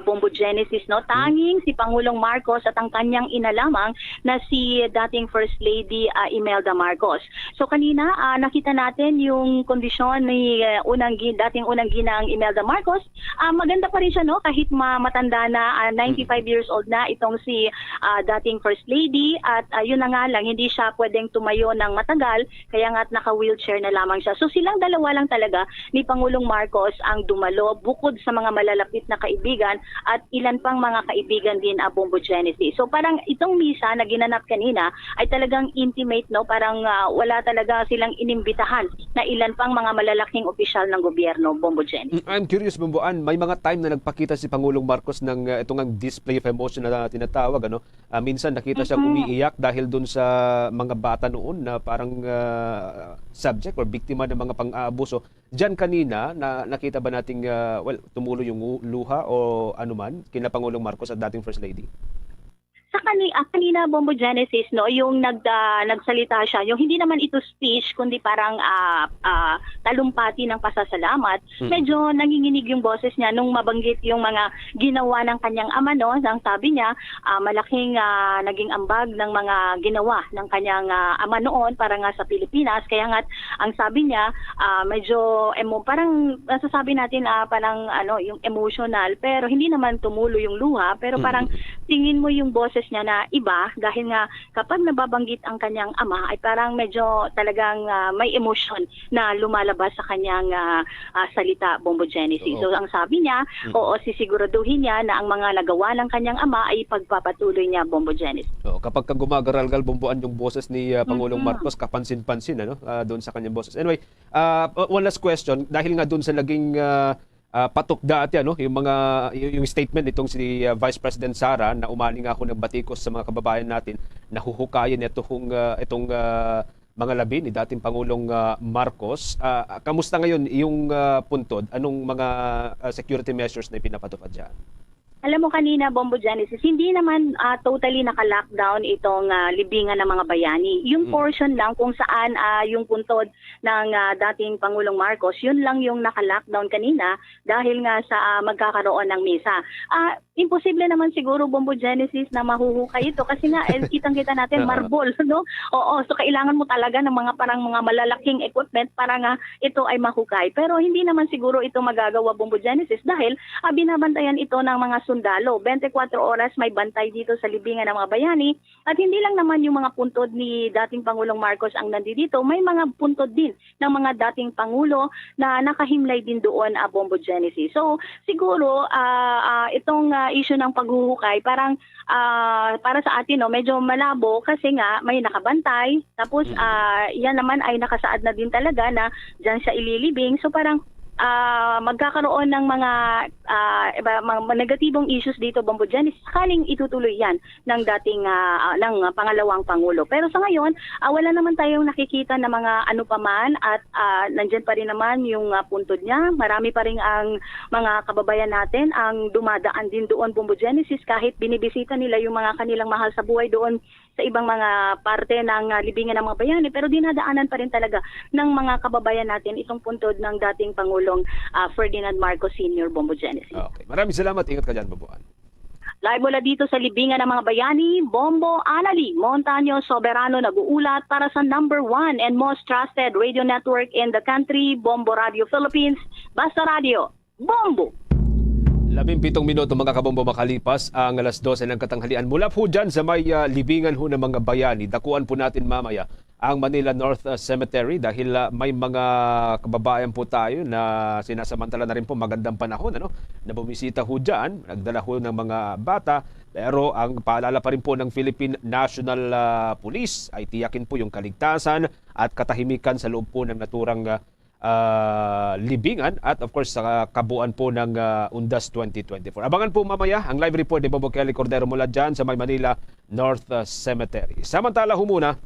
Bombo Genesis. No? Tanging si Pangulong Marcos at ang kanyang ina lamang na si dating First Lady Imelda Marcos. So kanina nakita natin yung kondisyon ni dating unang ginang Imelda Marcos. Maganda pa rin siya, no? Kahit matanda na, 95 years old na itong si dating First Lady at yun na nga lang, hindi siya pwedeng tumayo ng matagal, kaya nga naka-wheelchair na lamang siya. So silang dalawa lang talaga ni Pangulong Marcos ang dumalo bukod sa mga malalapit na kaibigan at ilan pang mga kaibigan din Bombo Genesis. So parang itong misa na ginanap kanina ay talagang intimate, no? Parang wala talaga silang inimbitahan na ilan pang mga malalaking opisyal ng gobyerno, Bombo Genesis. I'm curious, Bomboan, may mga time na nagpakita si Pangulong Marcos ng itong ang display of emotion na tinatawag, ano? Minsan nakita siya umiiyak dahil dun sa mga bata noon na parang subject or biktima ng mga pang-aabuso. Diyan kanina, nakita ba nating tumulo yung luha o anuman kina Pangulong Marcos at dating First Lady? Sa kanina, Bombo Genesis, no, yung nagsalita siya, yung hindi naman ito speech, kundi parang talumpati ng pasasalamat. Medyo nanginginig yung boses niya nung mabanggit yung mga ginawa ng kanyang ama, no. Ang sabi niya, malaking naging ambag ng mga ginawa ng kanyang ama noon para nga sa Pilipinas. Kaya nga, ang sabi niya, medyo parang nasasabi natin parang yung emotional, pero hindi naman tumulo yung luha, pero parang tingin mo yung boses niya na iba dahil nga kapag nababanggit ang kanyang ama ay parang medyo talagang may emosyon na lumalabas sa kanyang salita, Bombo Genesis. So ang sabi niya, oo, sisiguraduhin niya na ang mga nagawa ng kanyang ama ay pagpapatuloy niya, Bombo Genesis. Kapag gumagaral-gal, Bomboan, yung boses ni Pangulong Marcos, kapansin-pansin doon sa kanyang boses. Anyway, one last question, dahil nga doon sa naging patok dati yung statement nitong si Vice President Sara na umali nga ako ng batikos sa mga kababayan natin na huhukayin itong mga labi ni dating Pangulong Marcos. Kamusta ngayon yung puntod? Anong mga security measures na ipinapatupad dyan? Alam mo kanina, Bombo Genesis, hindi naman totally naka-lockdown itong libingan ng mga bayani. Yung portion lang kung saan yung puntod ng dating Pangulong Marcos, yun lang yung naka-lockdown kanina dahil nga sa magkakaroon ng misa. Imposible naman siguro, Bombo Genesis, na mahuhukay ito kasi nga kitang-kita natin marble, no? Oo, so kailangan mo talaga ng mga malalaking equipment para nga ito ay mahukay. Pero hindi naman siguro ito magagawa, Bombo Genesis, dahil binabantayan ito ng mga sundalo. 24 oras may bantay dito sa libingan ng mga bayani at hindi lang naman yung mga puntod ni dating Pangulong Marcos ang nandito, may mga puntod din ng mga dating Pangulo na nakahimlay din doon, Bombo Genesis. So siguro itong issue ng paghuhukay parang para sa atin medyo malabo kasi nga may nakabantay tapos yan naman ay nakasaad na din talaga na diyan siya ililibing. So parang magkakaroon ng mga negatibong issues dito, Bombo Genesis, sakaling itutuloy yan ng dating ng pangalawang Pangulo. Pero sa ngayon, wala naman tayong nakikita na mga ano pa man at nandyan pa rin naman yung puntod niya. Marami pa rin ang mga kababayan natin ang dumadaan din doon, Bombo Genesis, kahit binibisita nila yung mga kanilang mahal sa buhay doon sa ibang mga parte ng libingan ng mga bayani, pero dinadaanan pa rin talaga ng mga kababayan natin itong puntod ng dating Pangulong Ferdinand Marcos Sr., Bombo Genesis. Okay. Maraming salamat. Ingat ka dyan, Bomboan. Live mula dito sa libingan ng mga bayani, Bombo Anali Montaño Soberano nag-uulat para sa number 1 and most trusted radio network in the country, Bombo Radio Philippines, Basta Radio, Bombo! 17 minuto mga kabombo makalipas ang alas 12 ng katanghalian. Mula po dyan sa may libingan ho ng mga bayani, dakuan po natin mamaya ang Manila North Cemetery dahil may mga kababayan po tayo na sinasamantala na rin po magandang panahon na bumisita ho dyan, nagdala ho ng mga bata, pero ang paalala pa rin po ng Philippine National Police ay tiyakin po yung kaligtasan at katahimikan sa loob po ng naturang libingan at of course sa kabuuan po ng Undas 2024. Abangan po mamaya ang live report ni Bobo Kelly Cordero mula dyan sa may Manila North Cemetery. Samantala ho muna,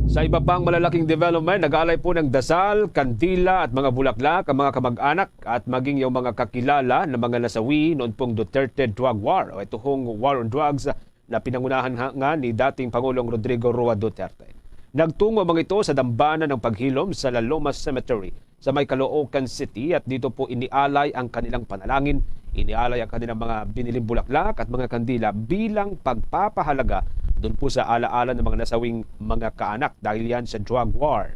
sa iba pang malalaking development, nag-aalay po ng dasal, kandila at mga bulaklak ang mga kamag-anak at maging yung mga kakilala ng mga nasawi noon pong Duterte Drug War o ito hong War on Drugs na pinangunahan nga ni dating Pangulong Rodrigo Roa Duterte. Nagtungo mga ito sa dambana ng paghilom sa La Loma Cemetery sa may Caloocan City at dito po inialay ang kanilang panalangin, inialay ang kanilang mga biniling bulaklak at mga kandila bilang pagpapahalaga doon po sa alaala ng mga nasawing mga kaanak dahil yan sa drug war.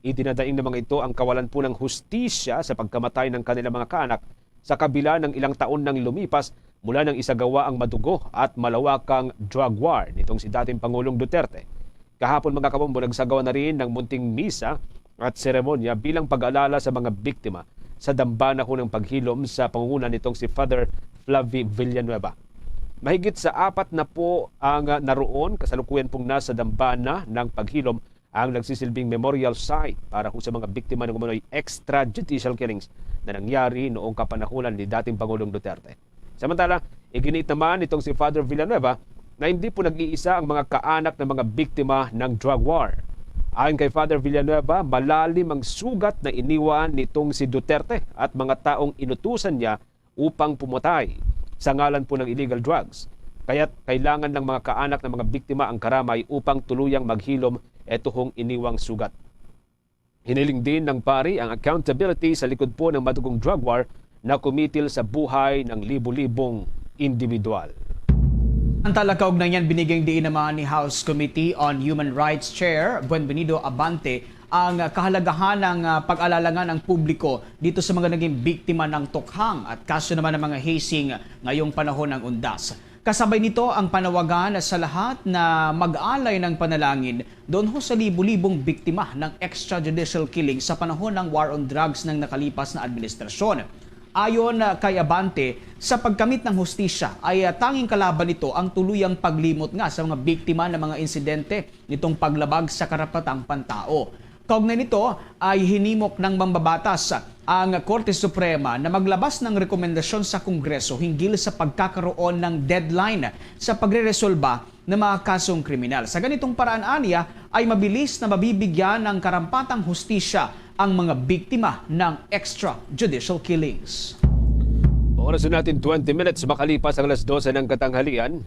Idinadaing ng mga ito ang kawalan po ng hustisya sa pagkamatay ng kanilang mga kaanak sa kabila ng ilang taon nang lumipas mula nang isagawa ang madugo at malawakang drug war nitong si dating Pangulong Duterte. Kahapon mga kabombo, nagsagawa na rin ng munting misa at seremonya bilang pag-alala sa mga biktima sa dambana ho ng paghilom sa pangunguna nitong si Father Flavie Villanueva. Mahigit sa 4 na po ang naroon, kasalukuyan pong nasa dambana ng paghilom ang nagsisilbing memorial site para ho sa mga biktima ng umano'y extrajudicial killings na nangyari noong kapanahunan ni dating Pangulong Duterte. Samantala, iginiit naman itong si Father Villanueva na hindi po nag-iisa ang mga kaanak ng mga biktima ng drug war. Ayon kay Father Villanueva, malalim ang sugat na iniwan nitong si Duterte at mga taong inutusan niya upang pumatay sa ngalan po ng illegal drugs. Kaya't kailangan ng mga kaanak ng mga biktima ang karamay upang tuluyang maghilom etuhong iniwang sugat. Hiniling din ng pari ang accountability sa likod po ng madugong drug war na kumitil sa buhay ng libu-libong individual. Ang talakaw na yan, binigyang diin naman ni House Committee on Human Rights Chair Buenvenido Abante ang kahalagahan ng pag-alala nga ng publiko dito sa mga naging biktima ng tukhang at kaso naman ng mga hazing ngayong panahon ng undas. Kasabay nito ang panawagan sa lahat na mag-alay ng panalangin doon ho sa libu-libong biktima ng extrajudicial killing sa panahon ng war on drugs ng nakalipas na administrasyon. Ayon kay Abante, sa pagkamit ng hustisya ay tanging kalaban nito ang tuluyang paglimot nga sa mga biktima ng mga insidente nitong paglabag sa karapatang pantao. Kaugnay nito ay hinimok ng mambabatas ang Korte Suprema na maglabas ng rekomendasyon sa Kongreso hinggil sa pagkakaroon ng deadline sa pagreresolba ng mga kasong kriminal. Sa ganitong paraan aniya ay mabilis na mabibigyan ng karampatang hustisya ang mga biktima ng extrajudicial killings. Oras natin 20 minutes makalipas ang alas 12 ng katanghalian.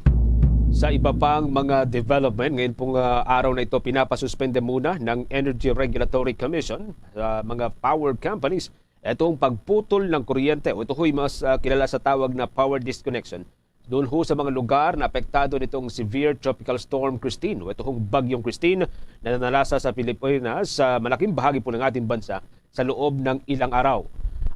Sa iba pang mga development, ngayon pong araw na ito pinapasuspende muna ng Energy Regulatory Commission sa mga power companies itong pagputol ng kuryente o ito ho'y mas kilala sa tawag na power disconnection doon ho sa mga lugar na apektado nitong severe tropical storm Christine o ito hong bagyong Christine na nanalasa sa Pilipinas sa malaking bahagi po ng ating bansa sa loob ng ilang araw.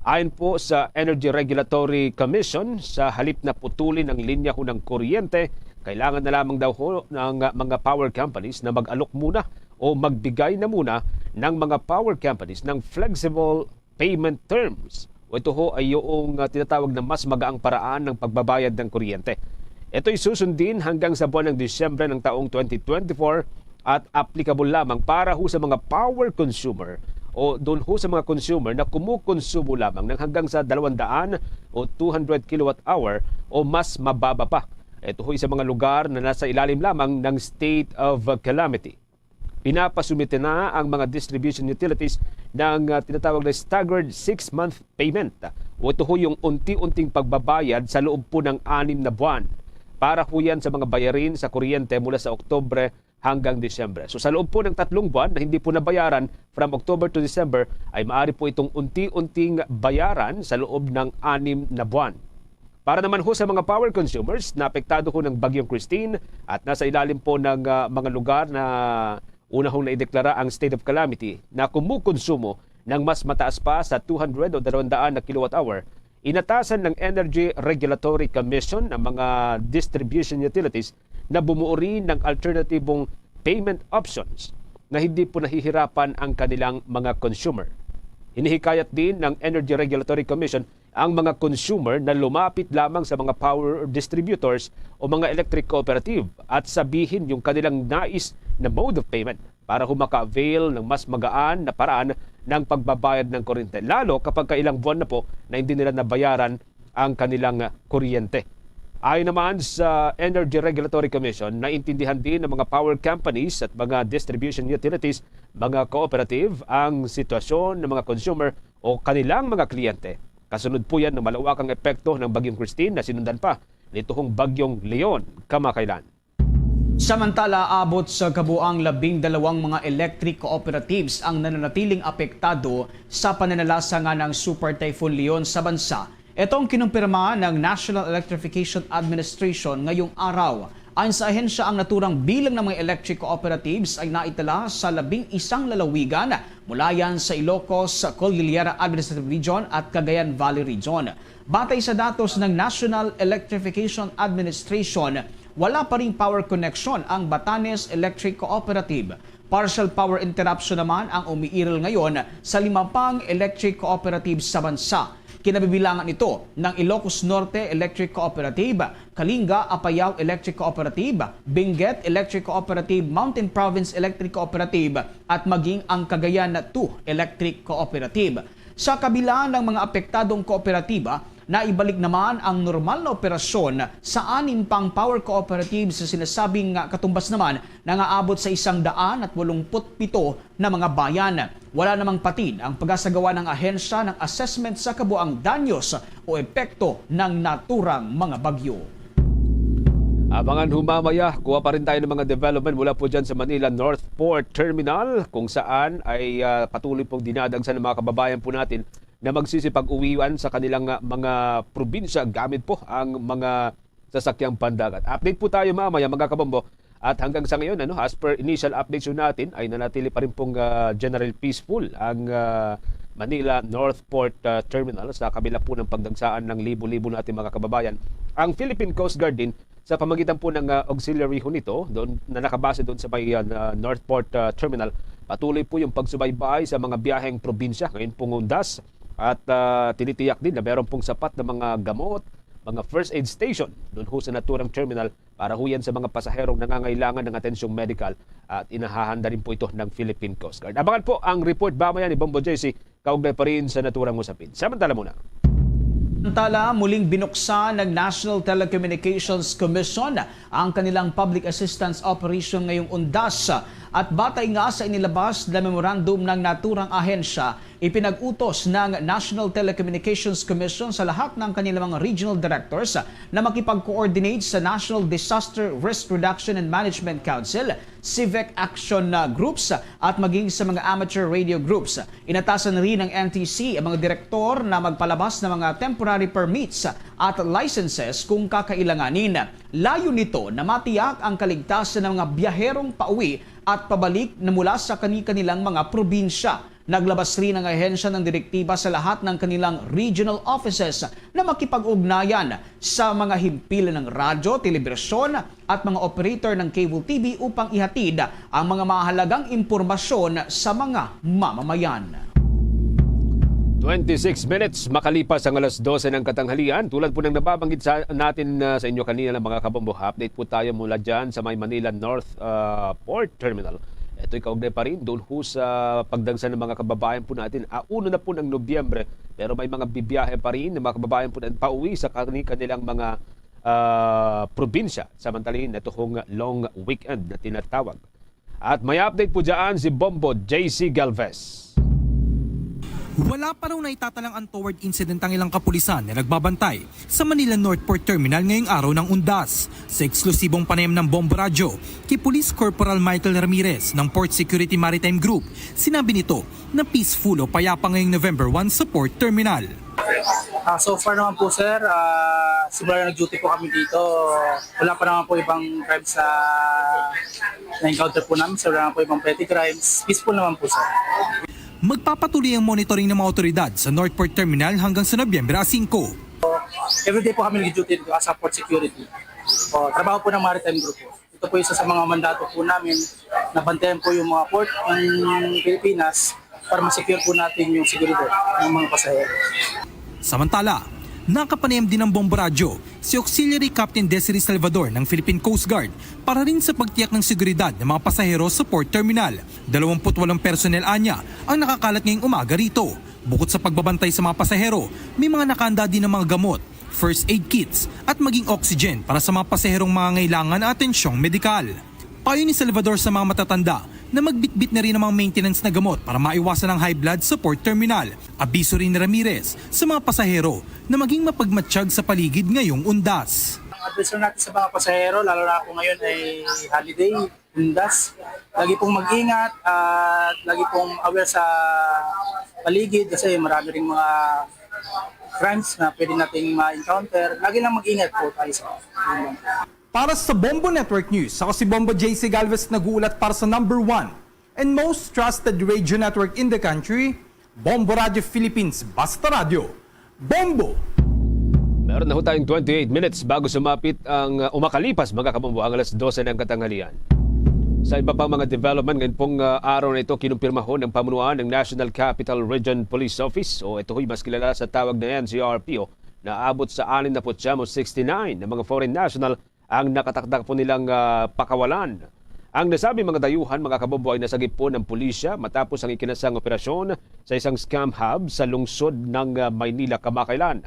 Ayon po sa Energy Regulatory Commission, sa halip na putulin ang linya ho ng kuryente, kailangan na lamang daw ho ng mga power companies na mag-alok muna o magbigay na muna ng mga power companies ng flexible payment terms. O ito ho ay yung tinatawag na mas magaang paraan ng pagbabayad ng kuryente. Ito'y susundin hanggang sa buwan ng Disyembre ng taong 2024 at applicable lamang para ho sa mga power consumer o doon ho sa mga consumer na kumukonsumo lamang ng hanggang sa 200 o 200 kilowatt-hour o mas mababa pa. Ito ho sa mga lugar na nasa ilalim lamang ng state of calamity. Pinapasumite na ang mga distribution utilities ng tinatawag na staggered 6-month payment. O ito ho yung unti-unting pagbabayad sa loob po ng 6 na buwan. Para ho yan sa mga bayarin sa kuryente mula sa Oktubre hanggang Disyembre. So sa loob po ng 3 buwan na hindi po nabayaran from October to December ay maaari po itong unti-unting bayaran sa loob ng 6 na buwan. Para naman ho sa mga power consumers na apektado ho ng Bagyong Christine at nasa ilalim po ng mga lugar na una hong naideklara ang state of calamity na kumukonsumo ng mas mataas pa sa 200 o 200 na kilowatt-hour, inatasan ng Energy Regulatory Commission ang mga distribution utilities na bumuo rin ng alternatibong payment options na hindi po nahihirapan ang kanilang mga consumer. Hinihikayat din ng Energy Regulatory Commission ang mga consumer na lumapit lamang sa mga power distributors o mga electric cooperative at sabihin yung kanilang nais na mode of payment para humaka-avail ng mas magaan na paraan ng pagbabayad ng kuryente. Lalo kapag kailang buwan na po na hindi nila nabayaran ang kanilang kuryente. Ayon naman sa Energy Regulatory Commission, naintindihan din ng mga power companies at mga distribution utilities, mga cooperative, ang sitwasyon ng mga consumer o kanilang mga kliyente. Kasunod po yan ng malawakang epekto ng Bagyong Christine na sinundan pa nitong Bagyong Leon kamakailan. Samantala, abot sa kabuang 12 mga electric cooperatives ang nananatiling apektado sa pananalasa nga ng Super Typhoon Leon sa bansa. Ito ang kinumpirma ng National Electrification Administration ngayong araw. Ayon sa ahensya, ang naturang bilang ng mga electric cooperatives ay naitala sa 11 lalawigan mula yan sa Ilocos, Cordillera Administrative Region at Cagayan Valley Region. Batay sa datos ng National Electrification Administration, wala pa ring power connection ang Batanes Electric Cooperative. Partial power interruption naman ang umiiral ngayon sa 5 pang electric cooperatives sa bansa. Kinabibilangan ito ng Ilocos Norte Electric Cooperative, Kalinga Apayao Electric Cooperative, Benguet Electric Cooperative, Mountain Province Electric Cooperative at maging ang Cagayan 2 Electric Cooperative. Sa kabila ng mga apektadong kooperatiba, naibalik naman ang normal na operasyon sa 6 pang power cooperatives sa sinasabing katumbas naman na aabot sa 187 na mga bayan. Wala namang patid ang pag-asagawa ng ahensya ng assessment sa kabuang danyos o epekto ng naturang mga bagyo. Abangan humamaya, kuha pa rin tayo ng mga development mula po dyan sa Manila North Port Terminal kung saan ay patuloy pong dinadagsan ng mga kababayan po natin na magsisipag-uwian sa kanilang mga probinsya gamit po ang mga sasakyang pandagat. Update po tayo mamaya mga kabombo. At hanggang sa ngayon, as per initial updates natin, ay nanatili pa rin pong general peaceful ang Manila North Port Terminal sa kabila po ng pagdagsaan ng libo-libo natin mga kababayan. Ang Philippine Coast Guard din sa pamagitan po ng auxiliary ho nito doon, na nakabase doon sa may North Port Terminal, patuloy po yung pagsubaybay sa mga biyaheng probinsya ngayon pong undas at tinitiyak din na meron pong sapat na mga gamot, mga first aid station doon ho sa naturang terminal para ho yan sa mga pasaherong nangangailangan ng atensyong medical at inahahanda rin po ito ng Philippine Coast Guard. Abangan po ang report mamaya ni Bombo JC kaugnay pa rin sa naturang usapin. Samantala muna. Samantala, muling binuksan ng National Telecommunications Commission ang kanilang public assistance operation ngayong undas at batay nga sa inilabas na memorandum ng naturang ahensya, ipinag-utos ng National Telecommunications Commission sa lahat ng kanilang mga regional directors na makipag-coordinate sa National Disaster Risk Reduction and Management Council, civic action groups at maging sa mga amateur radio groups. Inatasan rin ng NTC ang mga direktor na magpalabas ng mga temporary permits at licenses kung kakailanganin. Layo nito na matiyak ang kaligtasan ng mga biyaherong pauwi at pabalik na mula sa kanilang mga probinsya. Naglabas rin ang ahensya ng direktiba sa lahat ng kanilang regional offices na makipag-ugnayan sa mga himpilan ng radyo, telebisyon at mga operator ng cable TV upang ihatid ang mga mahalagang impormasyon sa mga mamamayan. 26 minutes makalipas ang alas 12 ng katanghalian. Tulad po ng nababanggit natin sa inyo kanina ng mga kabombo, update po tayo mula dyan sa may Manila North Port Terminal. Ito'y kaugnay pa rin doon ho sa pagdagsa ng mga kababayan po natin. Uno na po ng Nobyembre, pero may mga bibiyahe pa rin ng mga kababayan po natin pauwi sa kanilang mga probinsya. Samantalin, ito hong long weekend na tinatawag. At may update po dyan si Bombo JC Galvez. Wala pa raw na itatalang untoward incident ang ilang kapulisan na nagbabantay sa Manila North Port Terminal ngayong araw ng undas. Sa eksklusibong panayam ng Bombo Radio, kay Police Corporal Michael Ramirez ng Port Security Maritime Group, sinabi nito na peaceful o payapa ngayong November 1 sa Port Terminal. So far naman po sir, simula nag-duty po kami dito, wala pa naman po ibang crimes na encounter po namin, so wala naman po ibang petty crimes. Peaceful naman po sir. Magpapatuloy ang monitoring ng mga otoridad sa Northport Terminal hanggang sa Nobyembre 5. Everyday po kami nag-duty dito as a port security. Trabaho po ng Maritime Group po. Ito po isa sa mga mandato po namin na bantayan po yung mga port ng Pilipinas para masecure po natin yung seguridad ng mga pasahero. Samantala, nakapanayam din ng bomboradyo si Auxiliary Captain Desiree Salvador ng Philippine Coast Guard para rin sa pagtiyak ng seguridad ng mga pasahero sa port terminal. 28 personnel anya ang nakakalat ngayong umaga rito. Bukod sa pagbabantay sa mga pasahero, may mga nakahanda din ng mga gamot, first aid kits at maging oxygen para sa mga pasaherong mangangailangan ng atensyong medikal. Payo ni Salvador sa mga matatanda na magbitbit na rin ng mga maintenance na gamot para maiwasan ang high blood sa port terminal. Abiso rin ni Ramirez sa mga pasahero na maging mapagmatsyag sa paligid ngayong undas. Ang advice natin sa mga pasahero, lalo na po ngayon ay holiday, undas, lagi pong mag-ingat at lagi pong aware sa paligid kasi marami ring mga crimes na pwede nating ma-encounter. Lagi lang mag-ingat po tayo sa Para sa Bombo Network News, ako si Bombo JC Galvez nag-uulat para sa number 1 and most trusted radio network in the country, Bombo Radio Philippines, Basta Radio. Bombo! Meron na ho tayong 28 minutes bago sumapit ang umakalipas mga kabombo ang alas 12 ng katanghalian. Sa iba pang mga development, ngayon pong araw na ito kinumpirma ho ng pamunuan ng National Capital Region Police Office o ito ho'y mas kilala sa tawag na NCRPO na abot sa 69 na mga foreign national ang nakatakdak po nilang pakawalan. Ang nasabi mga dayuhan, mga kabombo ay nasagip po ng pulisya matapos ang ikinasang operasyon sa isang scam hub sa lungsod ng Maynila kamakailan.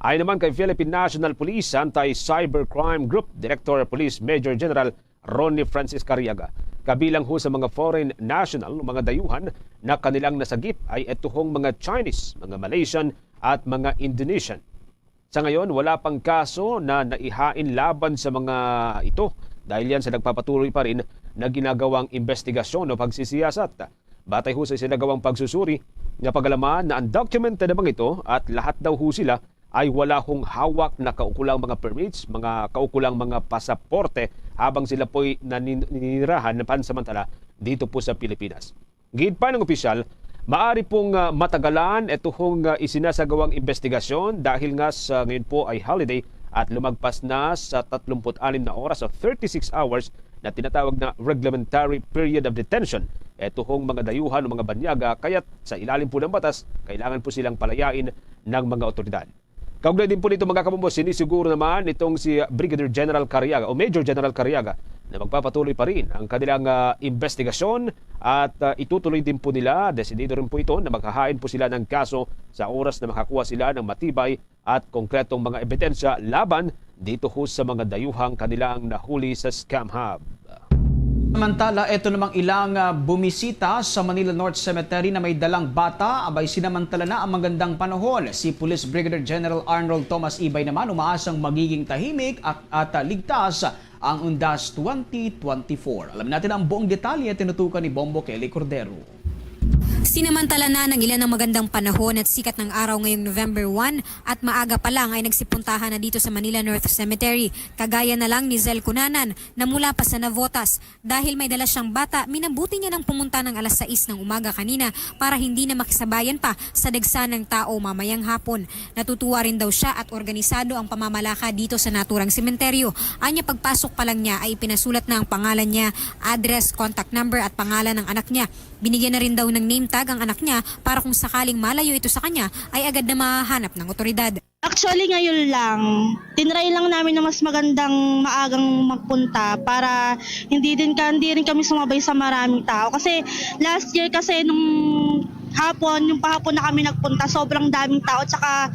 Ayon naman kay Philippine National Police Anti-Cybercrime Group Director Police Major General Ronnie Francis Cariaga, kabilang ho sa mga foreign national, mga dayuhan na kanilang nasagip ay etuhong mga Chinese, mga Malaysian at mga Indonesian. Sa ngayon, wala pang kaso na naihain laban sa mga ito dahil yan sa nagpapatuloy pa rin na ginagawang investigasyon o pagsisiyasat. Batay ho sa sinagawang pagsusuri, napagalaman na undocumented naman ito at lahat daw ho sila ay wala hong hawak na kaukulang mga permits, mga kaukulang mga pasaporte habang sila po'y naninirahan na pansamantala dito po sa Pilipinas. Gid pa ng opisyal, maari pong matagalan itong isinasagawang investigasyon dahil nga sa ngayon po ay holiday at lumagpas na sa 36 na oras o 36 hours na tinatawag na reglementary period of detention. Itong mga dayuhan o mga banyaga kaya't sa ilalim po ng batas, kailangan po silang palayain ng mga otoridad. Kaugnay din po nito mga kabombo, sinisiguro naman itong si Brigadier General Cariaga o Major General Cariaga na magpapatuloy pa rin ang kanilang investigasyon at itutuloy din po nila, desidido rin po ito na maghahain po sila ng kaso sa oras na makakuha sila ng matibay at konkretong mga ebidensya laban dito ho sa mga dayuhang kanilang nahuli sa scam hub. Samantala, ito namang ilang bumisita sa Manila North Cemetery na may dalang bata, abay sinamantala na ang magandang panahon. Si Police Brigadier General Arnold Thomas Ibay naman umaasang magiging tahimik at ligtas ang Undas 2024. Alam natin ang buong detalye tinutukan ni Bombo Kelly Cordero. Sinamantala na ng ilan ng magandang panahon at sikat ng araw ngayong November 1 at maaga pa lang ay nagsipuntahan na dito sa Manila North Cemetery. Kagaya na lang ni Zel Cunanan na mula pa sa Navotas. Dahil may dala siyang bata, minabuti niya nang pumunta ng alas 6 ng umaga kanina para hindi na makisabayan pa sa dagsa ng tao mamayang hapon. Natutuwa rin daw siya at organisado ang pamamalaka dito sa naturang sementeryo. Anya pagpasok pa lang niya ay pinasulat na ang pangalan niya, address, contact number at pangalan ng anak niya. Binigyan na rin daw ng name tag ang anak niya para kung sakaling malayo ito sa kanya ay agad na mahanap ng otoridad. Actually ngayon lang, tinry lang namin na mas magandang maagang magpunta para hindi rin kami sumabay sa maraming tao. Kasi last year kasi nung hapon, yung pahapon na kami nagpunta, sobrang daming tao tsaka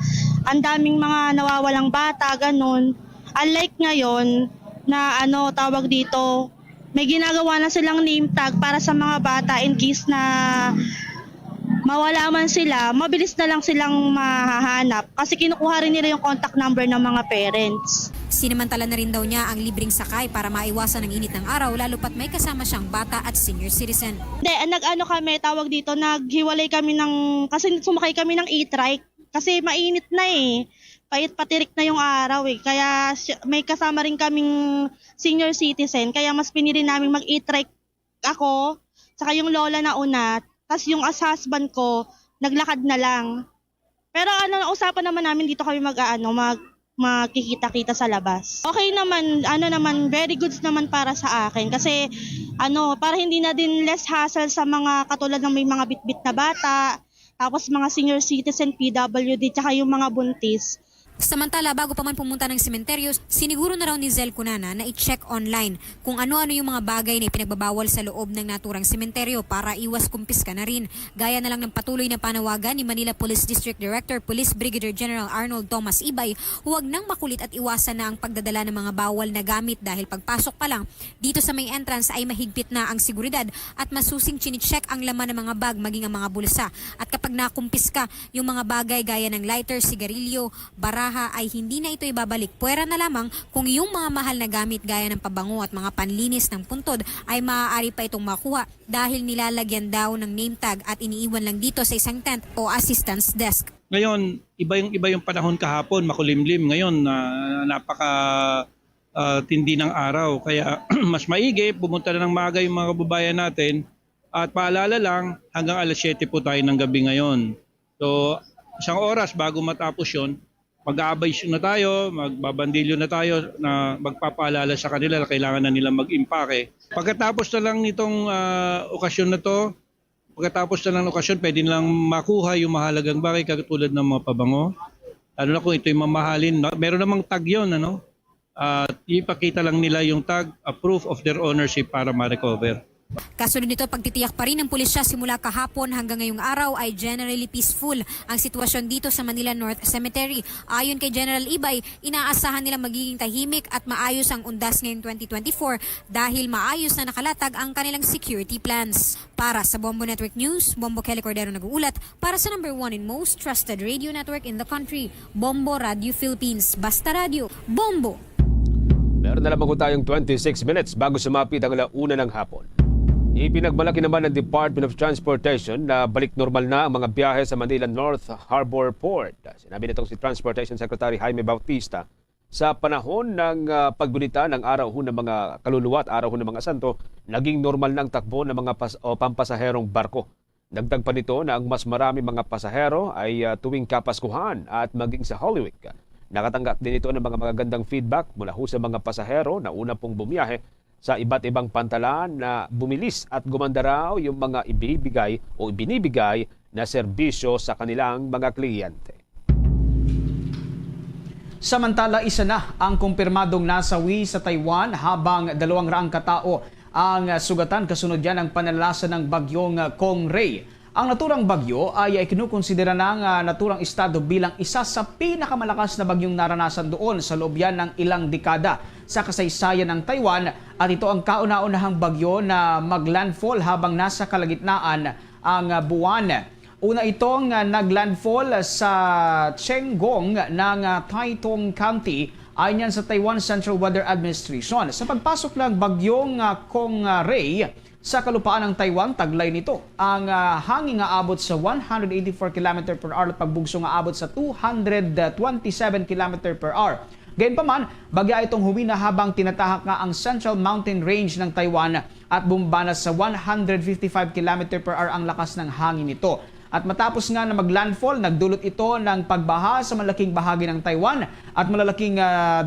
ang daming mga nawawalang bata, ganun. Unlike ngayon na tawag dito, may ginagawa na silang name tag para sa mga bata in case na mawala man sila, mabilis na lang silang mahahanap kasi kinukuha rin nila yung contact number ng mga parents. Sinamantala na rin daw niya ang libreng sakay para maiwasan ang init ng araw lalo pat may kasama siyang bata at senior citizen. Hindi, naghiwalay kami kasi sumakay kami ng e-trike. Kasi mainit na eh. Patirik na yung araw eh. Kaya may kasama rin kaming senior citizen. Kaya mas pinili namin mag-e-trike ako, saka yung lola na una. Tapos yung as-husband ko, naglakad na lang. Pero usapan naman namin dito kami magkikita-kita sa labas. Okay naman, very good naman para sa akin. Kasi para hindi na din less hassle sa mga katulad ng may mga bitbit na bata, tapos mga senior citizen, PWD, tsaka yung mga buntis. Samantala, bago pa man pumunta ng sementeryo, siniguro na raw ni Zel Cunana na i-check online kung ano-ano yung mga bagay na ipinagbabawal sa loob ng naturang sementeryo para iwas kumpiska na rin. Gaya na lang ng patuloy na panawagan ni Manila Police District Director Police Brigadier General Arnold Thomas Ibay, huwag nang makulit at iwasan na ang pagdadala ng mga bawal na gamit dahil pagpasok pa lang dito sa may entrance ay mahigpit na ang seguridad at masusing chine-check ang laman ng mga bag maging ang mga bulsa. At kapag nakumpiska yung mga bagay gaya ng lighter, sigarilyo, baraha ay hindi na ito ibabalik. Puwera na lamang kung yung mga mahal na gamit gaya ng pabango at mga panlinis ng puntod ay maaari pa itong makuha dahil nilalagyan daw ng name tag at iniiwan lang dito sa isang tent o assistance desk. Ngayon, iba yung panahon kahapon, makulimlim. Ngayon, napaka tindi ng araw. Kaya mas maigi, pumunta na ng maaga yung mga kababayan natin. At paalala lang, hanggang alas 7 po tayo ng gabi ngayon. So, isang oras bago matapos yon, mag-aabay na tayo, magbabandilyo na tayo na magpapaalala sa kanila na kailangan na nila mag-impake. Pagkatapos na lang nitong okasyon na to, pwede nilang makuha yung mahalagang bagay katulad ng mga pabango. Lalo na kung ito'y mamahalin. Meron namang tag yun, at ipakita lang nila yung tag, a proof of their ownership para ma-recover. Kasunod nito, pagtitiyak pa rin ng pulisya simula kahapon hanggang ngayong araw ay generally peaceful ang sitwasyon dito sa Manila North Cemetery. Ayon kay General Ibay, inaasahan nila magiging tahimik at maayos ang undas ngayong 2024 dahil maayos na nakalatag ang kanilang security plans. Para sa Bombo Network News, Bombo Kelly Cordero nag-uulat para sa #1 and most trusted radio network in the country, Bombo Radio Philippines. Basta Radio, Bombo! Meron na lamang tayong 26 minutes bago sumapit ang 1 ng hapon. Ipinagmalaki naman ng Department of Transportation na balik normal na ang mga biyahe sa Manila North Harbor Port. Sinabi nitong si Transportation Secretary Jaime Bautista sa panahon ng pagbunita ng araw ng mga kaluluwa at araw ng mga santo, naging normal na ang takbo ng mga pampasaherong barko. Dagdag pa nito na ang mas marami mga pasahero ay tuwing Kapaskuhan at maging sa Holy Week. Nakatanggap din ito ng mga magagandang feedback mula sa mga pasahero na una pong bumiyahe sa iba't ibang pantalan na bumilis at gumanda raw yung mga ibinibigay na serbisyo sa kanilang mga kliyente. Samantala, isa na ang kumpirmadong nasawi sa Taiwan habang 200 katao ang sugatan kasunod yan ng panalasa ng bagyong Kongray. Ang naturang bagyo ay kinukonsidera ng naturang estado bilang isa sa pinakamalakas na bagyong naranasan doon sa loob yan ng ilang dekada sa kasaysayan ng Taiwan at ito ang kauna-unahang bagyo na maglandfall habang nasa kalagitnaan ang buwan. Una itong naglandfall sa Chenggong ng Taitung County ayon yan sa Taiwan Central Weather Administration. Sa pagpasok ng bagyong Kongray sa kalupaan ng Taiwan, taglay nito ang hangin nga abot sa 184 km per hour at pagbugso nga abot sa 227 km per hour. Gayunpaman, bagya itong humina habang tinatahak nga ang Central Mountain Range ng Taiwan at bumbanas sa 155 km per hour ang lakas ng hangin nito. At matapos nga na maglandfall, nagdulot ito ng pagbaha sa malaking bahagi ng Taiwan at malalaking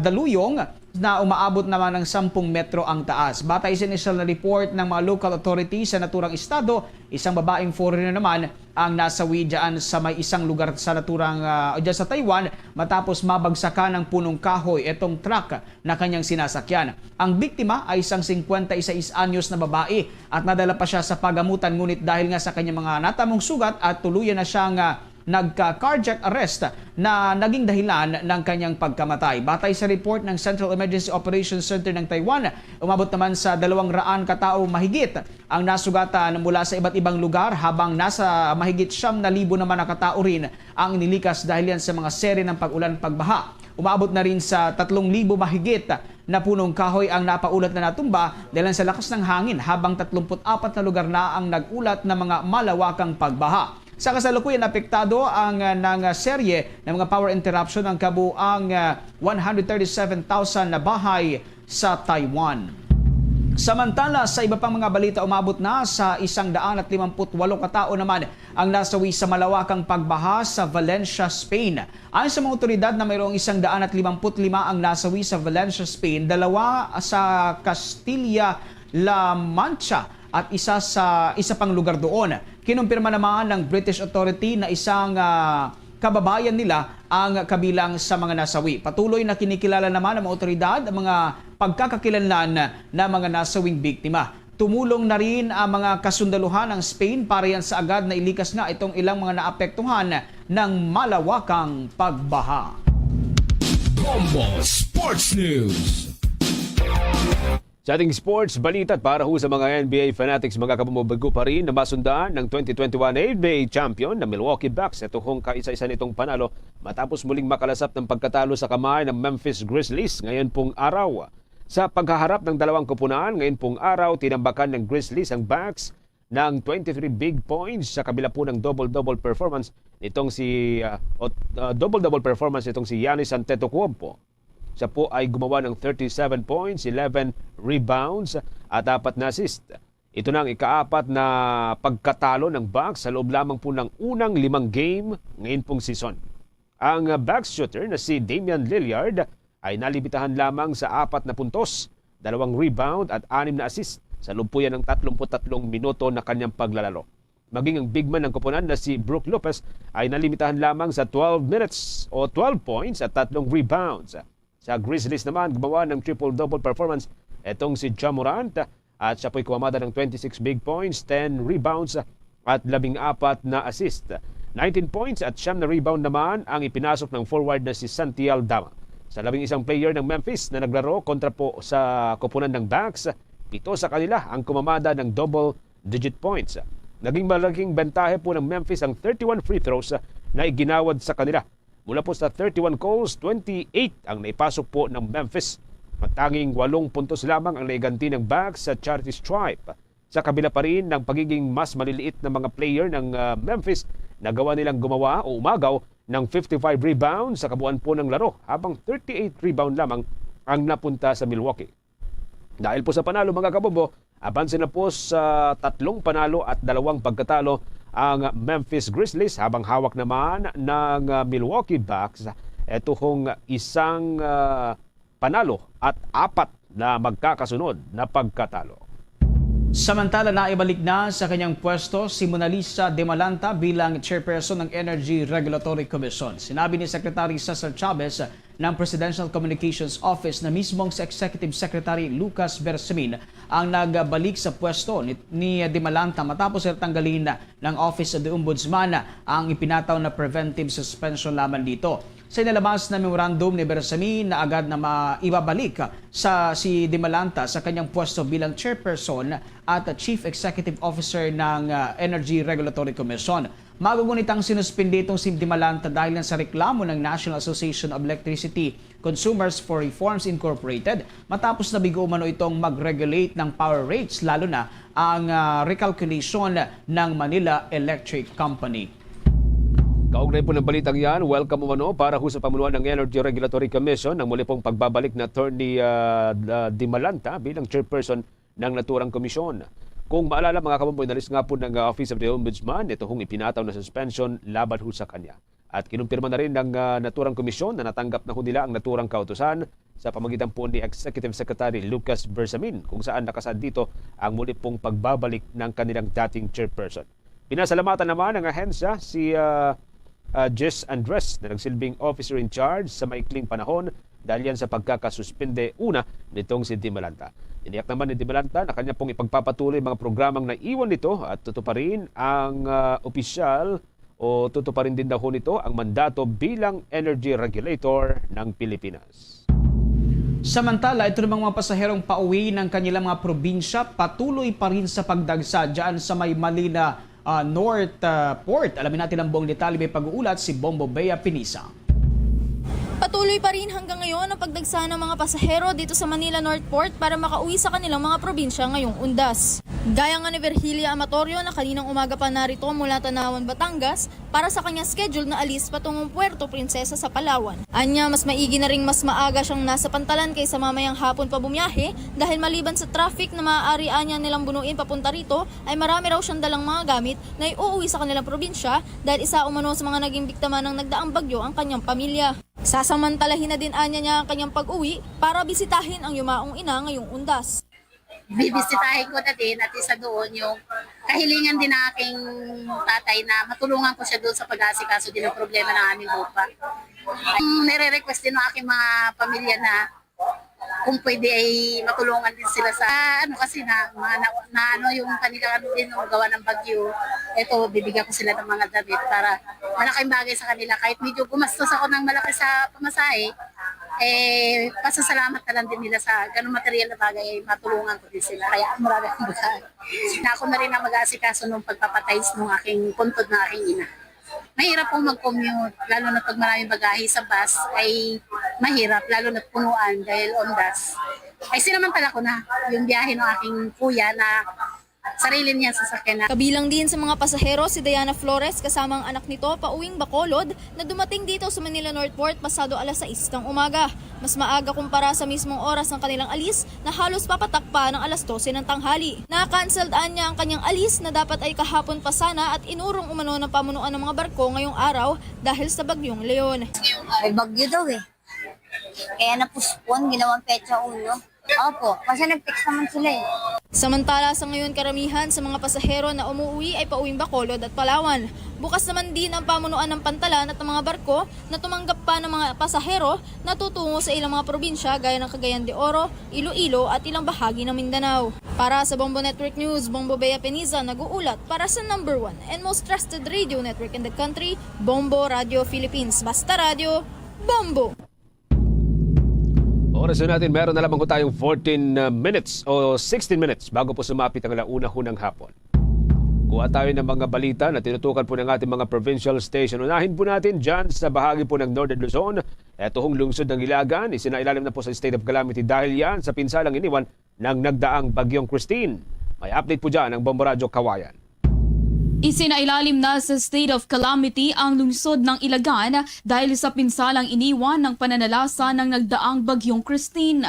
daluyong na umaabot naman ng 10 metro ang taas. Batay sa initial na report ng mga local authorities sa naturang estado, isang babaeng foreigner naman ang nasawi dyan sa may isang lugar sa naturang dyan sa Taiwan matapos mabagsakan ng punong kahoy itong truck na kanyang sinasakyan. Ang biktima ay isang 56 anyos na babae at nadala pa siya sa pagamutan ngunit dahil nga sa kanyang mga natamong sugat at tuluyan na siyang nagka-cardiac arrest na naging dahilan ng kanyang pagkamatay. Batay sa report ng Central Emergency Operations Center ng Taiwan, umabot naman sa 200 katao mahigit ang nasugatan mula sa iba't ibang lugar habang nasa mahigit 9,000 naman na katao rin ang inilikas dahil yan sa mga seri ng pag-ulan at pagbaha. Umabot na rin sa 3,000 mahigit na punong kahoy ang napaulat na natumba dahil sa lakas ng hangin habang 34 na lugar na ang nagulat na mga malawakang pagbaha. Sa kasalukuyan, apektado ang ng serye ng mga power interruption ng kabuang 137,000 na bahay sa Taiwan. Samantala, sa iba pang mga balita, umabot na sa 158 katao naman ang nasawi sa malawakang pagbaha sa Valencia, Spain. Ayon sa mga otoridad na mayroong 155 ang nasawi sa Valencia, Spain, 2 sa Castilla-La Mancha at isa pang lugar doon. Kinumpirma naman ng British Authority na isang kababayan nila ang kabilang sa mga nasawi. Patuloy na kinikilala naman ng mga otoridad ang mga pagkakakilanlan na mga nasawing biktima. Tumulong na rin ang mga kasundaluhan ng Spain para yan sa agad na ilikas nga itong ilang mga naapektuhan ng malawakang pagbaha. Bombo Sports News. Sa ating sports balita, para ho sa mga NBA fanatics, mga kabumabago pa rin na masundaan ng 2021 NBA champion na Milwaukee Bucks. Ito hong kaisa-isa nitong panalo matapos muling makalasap ng pagkatalo sa kamay ng Memphis Grizzlies ngayon pong araw. Sa paghaharap ng dalawang koponan, ngayon pong araw, tinambakan ng Grizzlies ang Bucks ng 23 big points sa kabila po ng double-double performance nitong si Giannis Antetokounmpo. Siya po ay gumawa ng 37 points, 11 rebounds at 4 na assist. Ito na ang ikaapat na pagkatalo ng Bucks sa loob lamang po ng unang 5 game ngayon pong season. Ang Bucks shooter na si Damian Lillard ay nalibitahan lamang sa 4 na puntos, 2 rebound at 6 na assist sa loob po yan ng 33 minuto na kanyang paglalaro. Maging ang big man ng koponan na si Brook Lopez ay nalimitahan lamang sa 12 minutes o 12 points at 3 rebounds. Sa Grizzlies naman, gumawa ng triple-double performance itong si Ja Morant at siya po'y kumamada ng 26 big points, 10 rebounds at 14 na assist. 19 points at 9 na rebound naman ang ipinasok ng forward na si Santi Aldama. Sa 11 player ng Memphis na naglaro kontra po sa koponan ng Bucks, 7 sa kanila ang kumamada ng double-digit points. Naging malaking bentahe po ng Memphis ang 31 free throws na iginawad sa kanila. Mula po sa 31 calls, 28 ang naipasok po ng Memphis. Matanging 8 puntos lamang ang naiganti ng Bucks sa charity stripe. Sa kabila pa rin ng pagiging mas maliliit na mga player ng Memphis, nagawa nilang gumawa o umagaw ng 55 rebounds sa kabuuan po ng laro, habang 38 rebound lamang ang napunta sa Milwaukee. Dahil po sa panalo, mga kabobo, abanse na po sa 3 panalo at 2 pagkatalo ang Memphis Grizzlies, habang hawak naman ng Milwaukee Bucks ito hong isang panalo at 4 na magkakasunod na pagkatalo. Samantala, naibalik na sa kanyang pwesto si Mona Lisa de Malanta bilang chairperson ng Energy Regulatory Commission. Sinabi ni Secretary Cesar Chavez ng Presidential Communications Office na mismong si Executive Secretary Lucas Bersamin ang nagbalik sa pwesto ni de Malanta matapos tanggalin ng Office of the Ombudsman ang ipinataw na preventive suspension lamang dito. Sa inilabas na memorandum ni Bersamin na agad na maibabalik si de Malanta sa kanyang pwesto bilang chairperson at Chief Executive Officer ng Energy Regulatory Commission. Magugunitang sinuspindi itong si de Malanta dahil sa reklamo ng National Association of Electricity Consumers for Reforms Incorporated matapos na bigo umano itong mag-regulate ng power rates, lalo na ang recalculation ng Manila Electric Company. Kaugnay po ng balitang yan, welcome umano para sa pamunuan ng Energy Regulatory Commission ng muli pong pagbabalik na Attorney de Malanta bilang chairperson ng naturang komisyon. Kung maalala, mga kabomboy, inalis nga po ng Office of the Ombudsman ito hong ipinataw na suspension laban ho sa kanya. At kinumpirma na rin ng naturang komisyon na natanggap na ho nila ang naturang kautusan sa pamagitan po ni Executive Secretary Lucas Bersamin, kung saan nakasad dito ang muli pong pagbabalik ng kanilang dating chairperson. Pinasalamatan naman ng ahensya si Jess Andres na nagsilbing officer in charge sa maikling panahon dahil yan sa pagkakasuspinde una nitong si de Malanta. Iniyak naman ni de Malanta na kanya pong ipagpapatuloy mga programang naiwan nito at tutuparin ang opisyal o tutuparin din daw nito ang mandato bilang energy regulator ng Pilipinas. Samantala, ito namang mga pasaherong pauwi ng kanilang mga probinsya patuloy pa rin sa pagdagsa dyan sa may Manila North Port. Alamin natin ang buong detalye, may pag-uulat si Bombo Bea Pinisa. Patuloy pa rin hanggang ngayon ang pagdagsa ng mga pasahero dito sa Manila North Port para makauwi sa kanilang mga probinsya ngayong undas. Gaya nga ni Virgilia Amatorio na kaninang umaga pa narito mula Tanawan, Batangas para sa kanyang schedule na alis patungong Puerto Princesa sa Palawan. Anya, mas maigi na ring mas maaga siyang nasa Pantalan kaysa mamayang hapon pa bumiyahe dahil maliban sa traffic na maaari anya nilang bunuin papunta rito ay marami raw siyang dalang mga gamit na iuuwi sa kanilang probinsya dahil isa umano sa mga naging biktima ng nagdaang bagyo ang kanyang pamilya. Sasamantalahin na din anya niya ang kanyang pag-uwi para bisitahin ang yumaong ina ngayong undas. Bibisitahin ko na din at isa doon yung kahilingan din ng aking tatay na matulungan ko siya doon sa pag-aasikaso din ng problema ng aming lupa. Nire-request din ng aking mga pamilya na kung pwede ay matulungan din sila sa kasi na yung kanilang din ng gawa ng bagyo. Ito, bibigyan ko sila ng mga damit para malaking bagay sa kanila. Kahit medyo gumastos ako ng malaki sa pamasahe, pasasalamat na lang din nila sa ganung material na bagay, matulungan ko din sila. Kaya marami akong bagay. Ako na rin ang mag-aasikaso nung pagpapatiles ng aking puntod ng aking ina. Mahirap pong mag-commute, lalo na pag maraming bagahe sa bus ay mahirap, lalo na punuan dahil ondas. Ay sinamantala ko na yung biyahe ng aking kuya na sarili niya sasakyan na. Kabilang din sa mga pasahero si Diana Flores kasama ang anak nito pauwing Bacolod na dumating dito sa Manila North Port pasado alas 6 ng umaga. Mas maaga kumpara sa mismong oras ng kanilang alis na halos papatak pa ng alas 12 ng tanghali. Na-cancelled niya ang kanyang alis na dapat ay kahapon pa sana at inurong umano ng pamunuan ng mga barko ngayong araw dahil sa bagyong Leon. May bagyo daw eh. Kaya napuspon, ginawang petsa 1. Opo, kasi nag-text naman sila eh. Samantala sa ngayon karamihan sa mga pasahero na umuwi ay pauwing Bacolod at Palawan. Bukas naman din ang pamunuan ng Pantalan at ng mga barko na tumanggap pa ng mga pasahero na tutungo sa ilang mga probinsya gaya ng Cagayan de Oro, Iloilo at ilang bahagi ng Mindanao. Para sa Bombo Network News, Bombo Bea Peniza nag-uulat para sa number 1 and most trusted radio network in the country, Bombo Radio Philippines. Basta Radio, Bombo! Oras na natin, meron na lamang ko tayong 14 minutes o 16 minutes bago po sumapit ang alauna ng hapon. Kuha tayo ng mga balita na tinutukan po ng ating mga provincial station. Unahin po natin dyan sa bahagi po ng Northern Luzon. Ito hong lungsod ng Ilagan, isinailalim na po sa state of calamity dahil yan sa pinsalang iniwan ng nagdaang bagyong Christine. May update po dyan ang Bombo Radyo Kawayan. Isinailalim na sa state of calamity ang lungsod ng Ilagan dahil sa pinsalang iniwan ng pananalasa ng nagdaang bagyong Christine.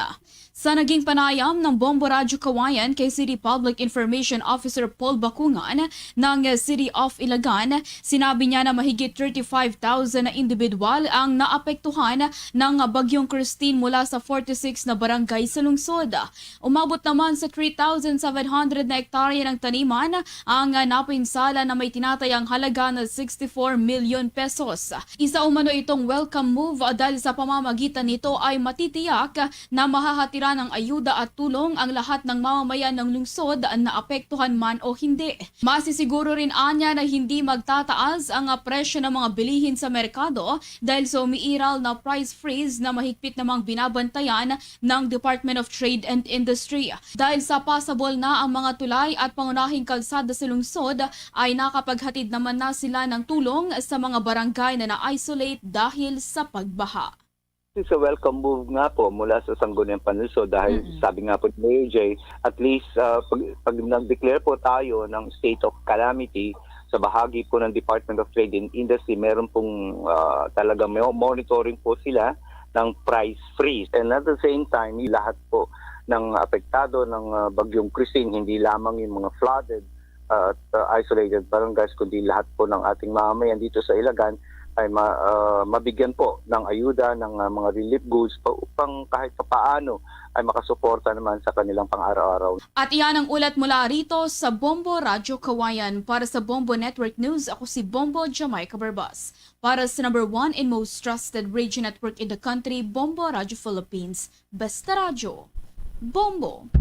Sa naging panayam ng Bombo Radyo Kawayan kay City Public Information Officer Paul Bakungan ng City of Ilagan, sinabi niya na mahigit 35,000 na individual ang naapektuhan ng bagyong Christine mula sa 46 na barangay sa lungsod. Umabot naman sa 3,700 na hektarya ng taniman ang napinsala na may tinatayang halaga na 64 million pesos. Isa umano itong welcome move dahil sa pamamagitan nito ay matitiyak na mahahatira ng ayuda at tulong ang lahat ng mamamayan ng lungsod na apektuhan man o hindi. Masisiguro rin anya na hindi magtataas ang presyo ng mga bilihin sa merkado dahil sa umiiral na price freeze na mahigpit namang binabantayan ng Department of Trade and Industry. Dahil sa passable na ang mga tulay at pangunahing kalsada sa lungsod ay nakapaghatid naman na sila ng tulong sa mga barangay na na-isolate dahil sa pagbaha. It's a welcome move nga po mula sa Sangguniang Panluso dahil sabi nga po ni Mayor Jay, at least pag nag-declare po tayo ng state of calamity sa bahagi po ng Department of Trade and Industry, meron pong talaga monitoring po sila ng price freeze. And at the same time, lahat po ng apektado ng bagyong Christine, hindi lamang yung mga flooded at isolated barangays, kundi lahat po ng ating mamamayan dito sa Ilagan ay mabigyan po ng ayuda ng mga relief goods upang kahit papaano ay makasuporta naman sa kanilang pang-araw-araw. At iyan ang ulat mula rito sa Bombo Radyo Kawayan. Para sa Bombo Network News, ako si Bombo Jamaica Barbas. Para sa number 1 and most trusted radio network in the country, Bombo Radyo Philippines. Basta Radyo, Bombo.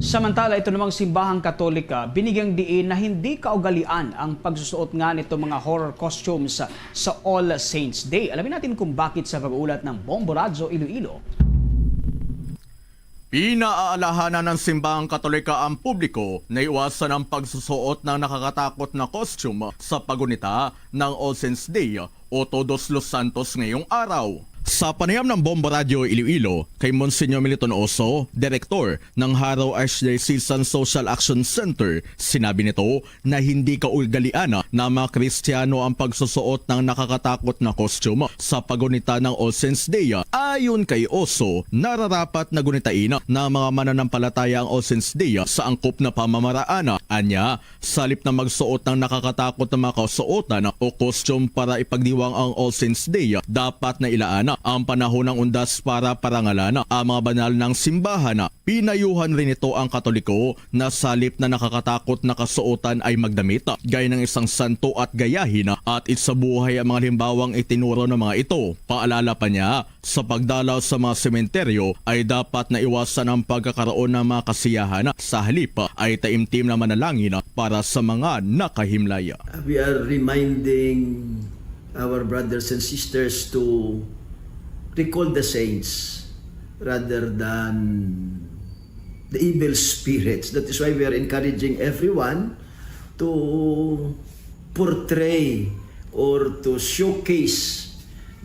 Samantala, ito namang simbahang Katolika, binigyang diin na hindi kaugalian ang pagsusuot nga nito mga horror costumes sa All Saints Day. Alamin natin kung bakit sa pag-uulat ng Bombo Radyo Iloilo. Pinaalalahanan ng simbahang Katolika ang publiko na iwasan ang pagsusuot ng nakakatakot na costume sa pagunita ng All Saints Day o Todos los Santos ngayong araw. Sa panayam ng Bombo Radio Iloilo kay Monsignor Militon Oso, Direktor ng Haro Archdiocesan Social Action Center, sinabi nito na hindi kaugalian na mga Kristiyano ang pagsusuot ng nakakatakot na costume sa pagunita ng All Saints Day. Ayon kay Oso, nararapat na gunitain ng mga mananampalataya ang All Saints Day sa angkop na pamamaraan. Anya, salip na magsuot ng nakakatakot na mga kasuotan o costume para ipagdiwang ang All Saints Day, dapat na ilaan ang panahon ng undas para parangalan ang mga banal ng simbahan. Pinayuhan rin ito ang Katoliko na salip na nakakatakot na kasuotan ay magdamit gaya ng isang santo at gayahin at isabuhay ang mga limbawang itinuro ng mga ito. Paalala pa niya, sa pagdalaw sa mga sementeryo ay dapat na iwasan ang pagkakaroon ng mga kasiyahan, sa halip ay taimtim na manalangin para sa mga nakahimlay. We are reminding our brothers and sisters to recall the saints rather than the evil spirits. That is why we are encouraging everyone to portray or to showcase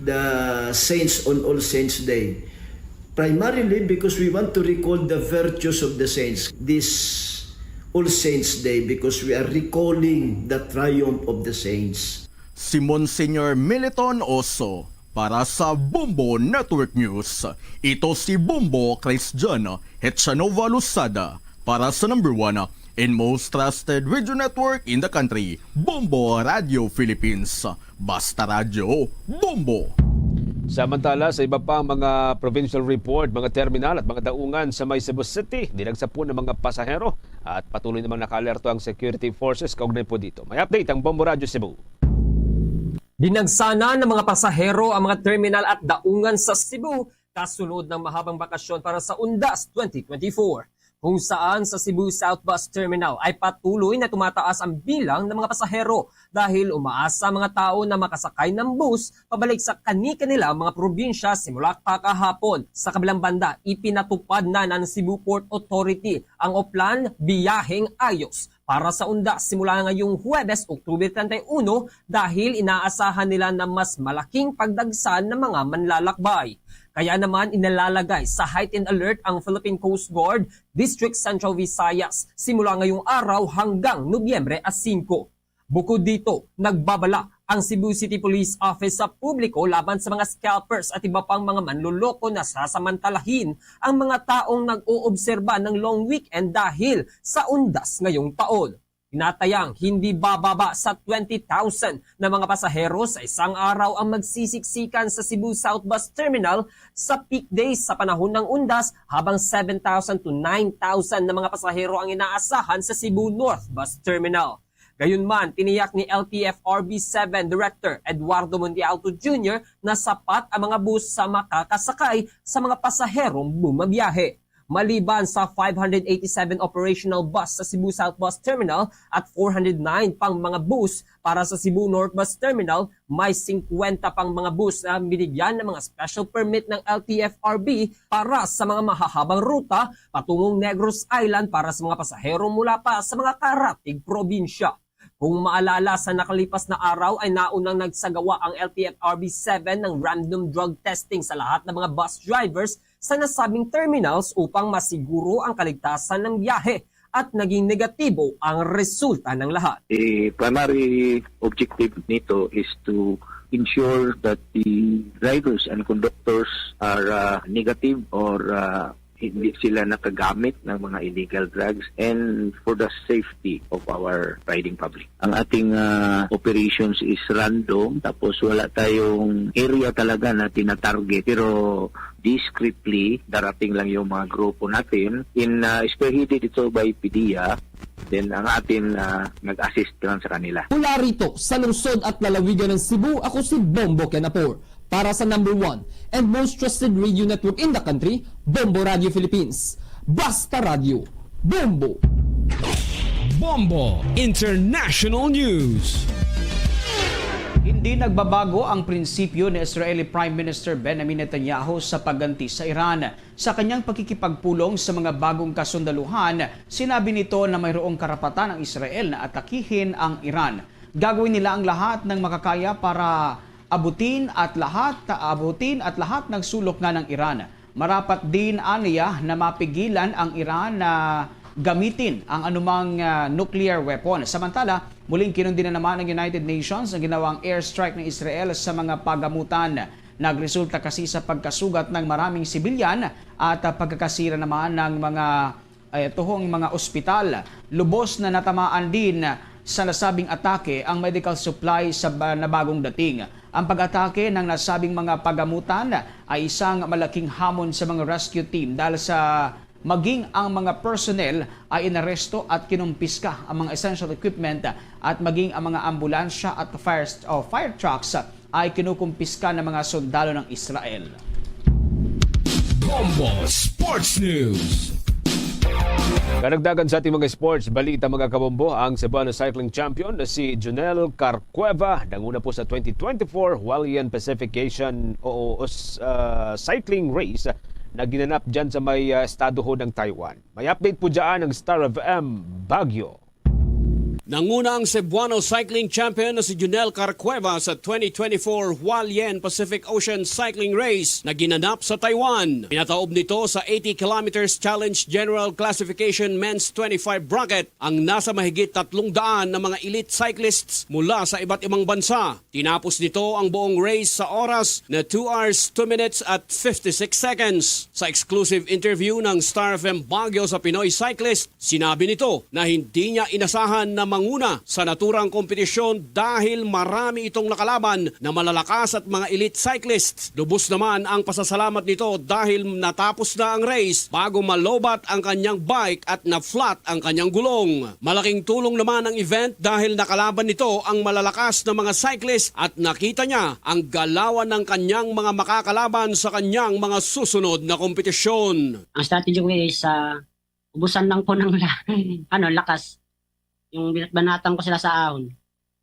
the saints on All Saints Day. Primarily because we want to recall the virtues of the saints this All Saints Day, because we are recalling the triumph of the saints. Si Monsignor Militon Oso para sa Bombo Network News. Ito si Bombo Christian Hetchanova Lusada para sa number 1 and most trusted radio network in the country, Bombo Radio Philippines. Basta Radio, Bombo! Samantala, sa iba pang mga provincial report, mga terminal at mga daungan sa may Cebu City, dinagsapo ng mga pasahero at patuloy namang naka-alerto ang security forces kaugnay po dito. May update ang Bombo Radio Cebu. Dinagsana ng mga pasahero ang mga terminal at daungan sa Cebu kasunod ng mahabang bakasyon para sa Undas 2024. Kung saan sa Cebu South Bus Terminal ay patuloy na tumataas ang bilang ng mga pasahero dahil umaasa mga tao na makasakay ng bus pabalik sa kani-kanilang mga probinsya simula kakahapon. Sa kabilang banda, ipinatupad na ng Cebu Port Authority ang Oplan Biyaheng Ayos para sa Undas simula ngayong Huwebes, Oktubre 31 dahil inaasahan nila na mas malaking pagdagsan ng mga manlalakbay. Kaya naman inalalagay sa heightened alert ang Philippine Coast Guard District Central Visayas simula ngayong araw hanggang Nobyembre 5. Bukod dito, nagbabala ang Cebu City Police Office sa publiko laban sa mga scalpers at iba pang mga manloloko na sasamantalahin ang mga taong nag-oobserba ng long weekend dahil sa Undas ngayong taon. Tinatayang hindi bababa sa 20,000 na mga pasahero sa isang araw ang magsisiksikan sa Cebu South Bus Terminal sa peak days sa panahon ng Undas, habang 7,000 to 9,000 na mga pasahero ang inaasahan sa Cebu North Bus Terminal. Gayunman, tiniyak ni LTFRB 7 Director Eduardo Montialto Jr. na sapat ang mga bus sa makakasakay sa mga pasaherong bumabiyahe. Maliban sa 587 operational bus sa Cebu South Bus Terminal at 409 pang mga bus para sa Cebu North Bus Terminal, may 50 pang mga bus na binigyan ng mga special permit ng LTFRB para sa mga mahahabang ruta patungong Negros Island para sa mga pasahero mula pa sa mga karatig probinsya. Kung maalala, sa nakalipas na araw ay naunang nagsagawa ang LTFRB 7 ng random drug testing sa lahat ng mga bus drivers sa nasabing terminals upang masiguro ang kaligtasan ng biyahe at naging negatibo ang resulta ng lahat. The primary objective nito is to ensure that the drivers and conductors are negative or hindi sila nakagamit ng mga illegal drugs, and for the safety of our riding public. Ang ating operations is random, tapos wala tayong area talaga na tinatarget, pero discreetly darating lang yung mga grupo natin. Spearheaded ito by PDEA, then ang atin nag-assist lang sa kanila. Mula rito sa lungsod at lalawigan ng Cebu, ako si Bombo Kenapor para sa number 1 and most trusted radio network in the country, Bombo Radio Philippines. Basta Radio, Bombo! Bombo International News. Hindi nagbabago ang prinsipyo ni Israeli Prime Minister Benjamin Netanyahu sa pagganti sa Iran. Sa kanyang pakikipagpulong sa mga bagong kasundaluhan, sinabi nito na mayroong karapatan ang Israel na atakihin ang Iran. Gagawin nila ang lahat ng makakaya para abutin at lahat ng sulok nga ng Iran. Marapat din aniya na mapigilan ang Iran na gamitin ang anumang nuclear weapon. Samantala, muling kinundi na naman ng United Nations ang ginawang airstrike ng Israel sa mga pagamutan. Nagresulta kasi sa pagkasugat ng maraming sibilyan at pagkakasira naman ng mga ospital. Lubos na natamaan din sa nasabing atake ang medical supply na bagong dating. Ang pag-atake ng nasabing mga pagamutan ay isang malaking hamon sa mga rescue team dahil sa maging ang mga personnel ay inaresto at kinumpiska ang mga essential equipment at maging ang mga ambulansya at fire trucks ay kinukumpiska ng mga sundalo ng Israel. Bombo Sports News. Karagdagan sa ating mga sports, balita mga kabombo, ang Cebuano cycling champion na si Jonel Carcueva nanguna po sa 2024 Hualien Pacification cycling race na ginanap dyan sa may estado ho ng Taiwan. May update po dyan ng Star of M Baguio. Nanguna ang Cebuano cycling champion na si Jonel Carcueva sa 2024 Hualien Pacific Ocean Cycling Race na ginanap sa Taiwan. Pinataob nito sa 80 kilometers Challenge General Classification Men's 25 bracket ang nasa mahigit 300 na mga elite cyclists mula sa iba't ibang bansa. Tinapos nito ang buong race sa oras na 2 hours, 2 minutes at 56 seconds. Sa exclusive interview ng Star FM Baguio sa Pinoy Cyclist, sinabi nito na hindi niya inasahan na manguna sa naturang kompetisyon dahil marami itong nakalaban na malalakas at mga elite cyclists. Lubos naman ang pasasalamat nito dahil natapos na ang race bago malobat ang kanyang bike at na-flat ang kanyang gulong. Malaking tulong naman ang event dahil nakalaban nito ang malalakas na mga cyclists at nakita niya ang galawan ng kanyang mga makakalaban sa kanyang mga susunod na kompetisyon. Ang strategy ko is ubusan lang po ng lakas. Yung banatan ko sila sa ahon.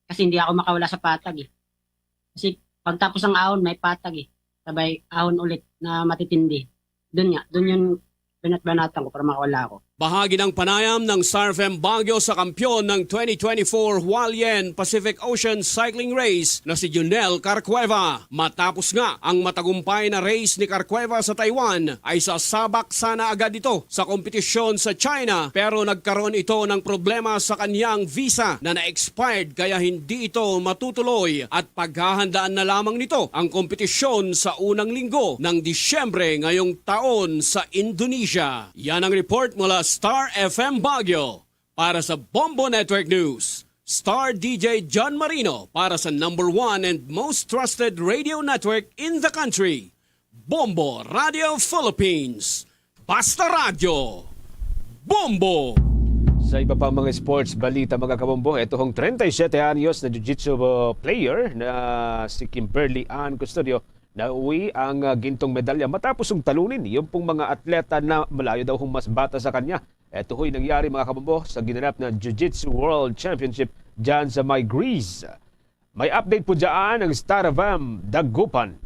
Kasi hindi ako makawala sa patag eh. Kasi pagtapos ng ahon, may patag eh. Sabay ahon ulit na matitindi. Doon yung banatan ko para makawala ako. Bahagi ng panayam ng Star FM Baguio sa kampiyon ng 2024 Hualien Pacific Ocean Cycling Race na si Jonel Carcueva. Matapos nga ang matagumpay na race ni Carcueva sa Taiwan ay sasabak sana agad ito sa kompetisyon sa China pero nagkaroon ito ng problema sa kanyang visa na na-expired kaya hindi ito matutuloy at paghahandaan na lamang nito ang kompetisyon sa unang linggo ng Disyembre ngayong taon sa Indonesia. Yan ang report mula Star FM Baguio. Para sa Bombo Network News, Star DJ John Marino para sa #1 and most trusted radio network in the country, Bombo Radio Philippines. Basta Radio, Bombo! Sa iba pang mga sports balita mga kabombo, ito hong 37 anyos na jiu-jitsu player na si Kimberly Ann Custodio na uwi ang gintong medalya matapos ang talunin yung pong mga atleta na malayo daw hong mas bata sa kanya. Ito ho'y nangyari mga kabombo sa ginanap na Jiu-Jitsu World Championship dyan sa may Greece. May update po dyan ang Star of M Dagupan.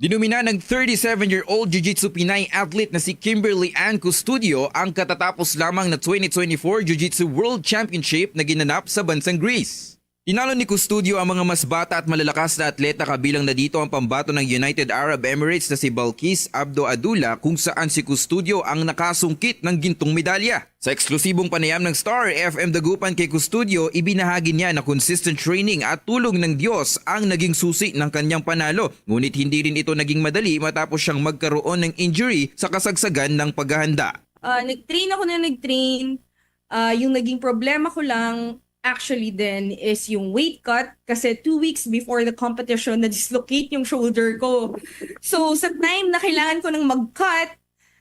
Dinumina ng 37-year-old Jiu-Jitsu Pinay athlete na si Kimberly Ann Custodio ang katatapos lamang na 2024 Jiu-Jitsu World Championship na ginanap sa bansang Greece. Tinalo ni Custodio ang mga mas bata at malalakas na atleta kabilang na dito ang pambato ng United Arab Emirates na si Balkis Abdo Adula kung saan si Custodio ang nakasungkit ng gintong medalya. Sa eksklusibong panayam ng Star FM Dagupan kay Custodio, ibinahagi niya na consistent training at tulong ng Diyos ang naging susi ng kanyang panalo. Ngunit hindi rin ito naging madali matapos siyang magkaroon ng injury sa kasagsagan ng paghahanda. Nag-train. Yung naging problema ko lang actually then is yung weight cut kasi 2 weeks before the competition na-dislocate yung shoulder ko. So sa time na kailangan ko ng mag-cut,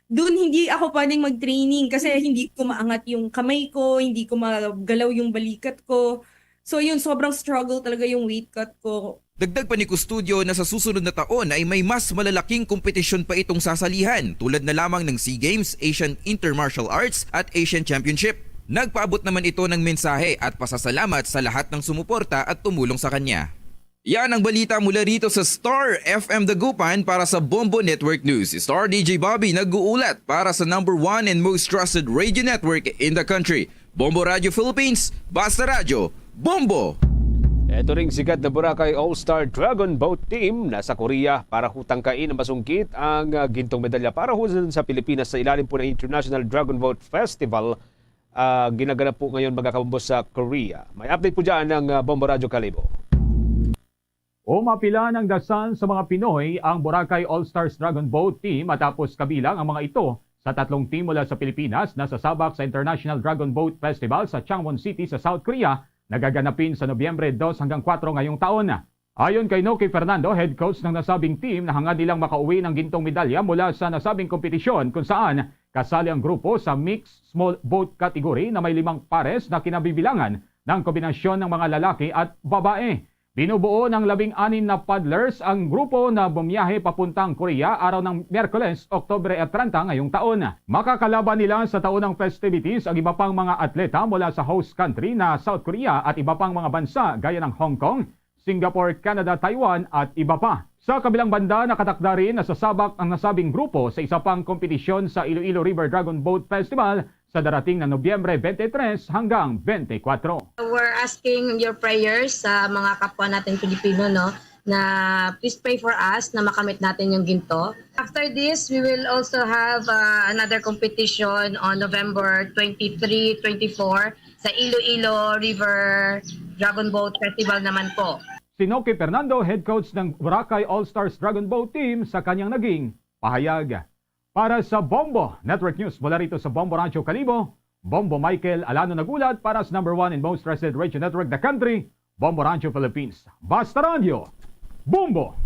dun hindi ako pwedeng mag-training kasi hindi ko maangat yung kamay ko, hindi ko magalaw yung balikat ko. So yun, sobrang struggle talaga yung weight cut ko. Dagdag pa ni Custodio na sa susunod na taon ay may mas malalaking kompetisyon pa itong sasalihan tulad na lamang ng SEA Games, Asian Intermartial Arts at Asian Championship. Nagpaabot naman ito ng mensahe at pasasalamat sa lahat ng sumuporta at tumulong sa kanya. Yan ang balita mula rito sa Star FM Dagupan para sa Bombo Network News. Star DJ Bobby nag-uulat para sa #1 and most trusted radio network in the country. Bombo Radio Philippines, Basta Radio, Bombo! Ito ring sikat na Boracay All-Star Dragon Boat Team nasa Korea para hutangkain ang masungkit ang gintong medalya para sa Pilipinas sa ilalim po ng International Dragon Boat Festival. Ginaganap po ngayon mga kabumbos sa Korea. May update po dyan ng Bombo Radyo Kalibo. Umapila ng dasan sa mga Pinoy ang Boracay All-Stars Dragon Boat Team matapos kabilang ang mga ito sa 3 team mula sa Pilipinas na sasabak sa International Dragon Boat Festival sa Changwon City sa South Korea na gaganapin sa Nobyembre 2 hanggang 4 ngayong taon. Ayon kay Noki Fernando, head coach ng nasabing team, na hangad nilang makauwi ng gintong medalya mula sa nasabing kompetisyon kung saan kasali ang grupo sa mixed small boat category na may 5 pares na kinabibilangan ng kombinasyon ng mga lalaki at babae. Binubuo ng 16 na paddlers ang grupo na bumiyahe papuntang Korea araw ng Miyerkules, Oktubre 30 ngayong taon. Makakalaban nila sa taunang festivities ang iba pang mga atleta mula sa host country na South Korea at iba pang mga bansa gaya ng Hong Kong, Singapore, Canada, Taiwan at iba pa. Sa kabilang banda, nakatakda rin na sasabak ang nasabing grupo sa isa pang kompetisyon sa Iloilo River Dragon Boat Festival sa darating na Nobyembre 23 hanggang 24. We're asking your prayers sa mga kapwa natin Pilipino, no, na please pray for us na makamit natin yung ginto. After this, we will also have another competition on November 23, 24 sa Iloilo River Dragon Boat Festival naman po. Si Noki Fernando, head coach ng Boracay All-Stars Dragon Boat Team, sa kanyang naging pahayag. Para sa Bombo Network News mula rito sa Bombo Rancho Kalibo, Bombo Michael Alano nagulat para sa #1 and most trusted radio network the country, Bombo Rancho Philippines. Basta Radio, Bombo!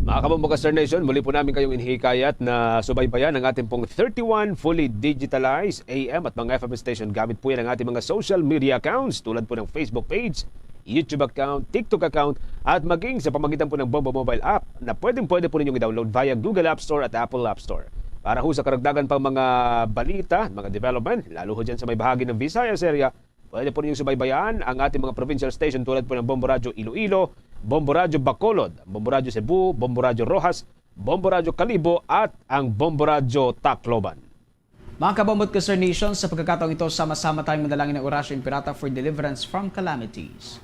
Mga kabombo ka Star Nation, muli po namin kayong inihikayat na subaybayan ang ating pong 31 fully digitalized AM at mga FM station. Gamit po yan ang ating mga social media accounts tulad po ng Facebook page, YouTube account, TikTok account at maging sa pamagitan po ng Bombo Mobile app na pwede po ninyong i-download via Google App Store at Apple App Store. Para ho sa karagdagan pang mga balita, mga development, lalo ho dyan sa may bahagi ng Visayas area, pwede po ninyong subaybayan ang ating mga provincial station tulad po ng Bombo Radyo Iloilo, Bombo Radyo Bacolod, Bombo Radyo Cebu, Bombo Radyo Rojas, Bombo Radyo Kalibo at ang Bombo Radyo Tacloban. Mga kabombot ka Star Nation, sa pagkakataong ito, sama-sama tayong madalangin ng Orasyo Impirata for deliverance from calamities.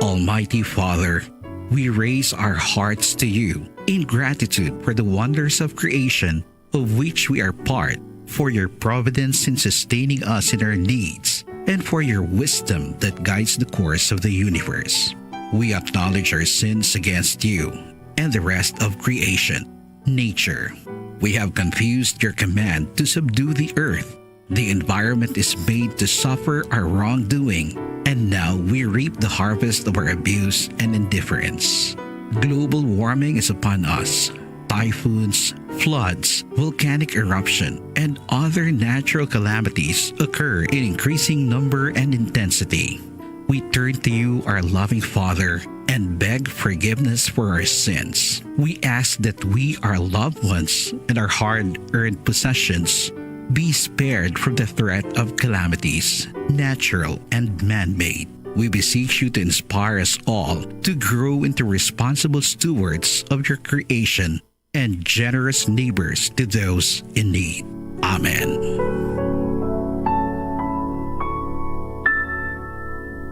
Almighty Father, we raise our hearts to you in gratitude for the wonders of creation of which we are part, for your providence in sustaining us in our needs, and for your wisdom that guides the course of the universe. We acknowledge our sins against you and the rest of creation, nature. We have confused your command to subdue the earth. The environment is made to suffer our wrongdoing, and now we reap the harvest of our abuse and indifference. Global warming is upon us. Typhoons, floods, volcanic eruption, and other natural calamities occur in increasing number and intensity. We turn to you, our loving Father, and beg forgiveness for our sins. We ask that we, our loved ones, and our hard-earned possessions be spared from the threat of calamities, natural and man-made. We beseech you to inspire us all to grow into responsible stewards of your creation and generous neighbors to those in need. Amen.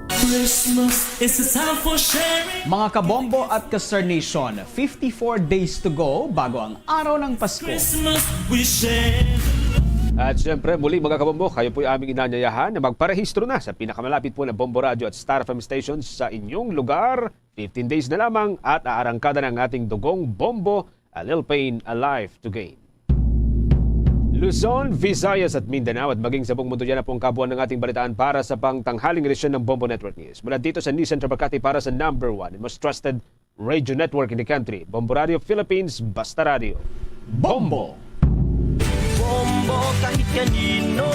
Christmas is a time for sharing. Mga kabombo at ka-Star Nation, 54 days to go bago ang araw ng Pasko. Christmas we share. At syempre, muli mga kabombo, kayo po yung aming inanyayahan na magparehistro na sa pinakamalapit po na Bombo Radio at Star FM stations sa inyong lugar. 15 days na lamang at aarangkada ng ating dugong Bombo, A Little Pain, A Life to Gain. Luzon, Visayas at Mindanao at maging sa buong mundo yan na pong kabuuan ng ating balitaan para sa pangtanghaling edisyon ng Bombo Network News. Mula dito sa Nissan Trabacati para sa #1 and most trusted radio network in the country, Bombo Radio Philippines, Basta Radio. Bombo! Bombo kahit kanino,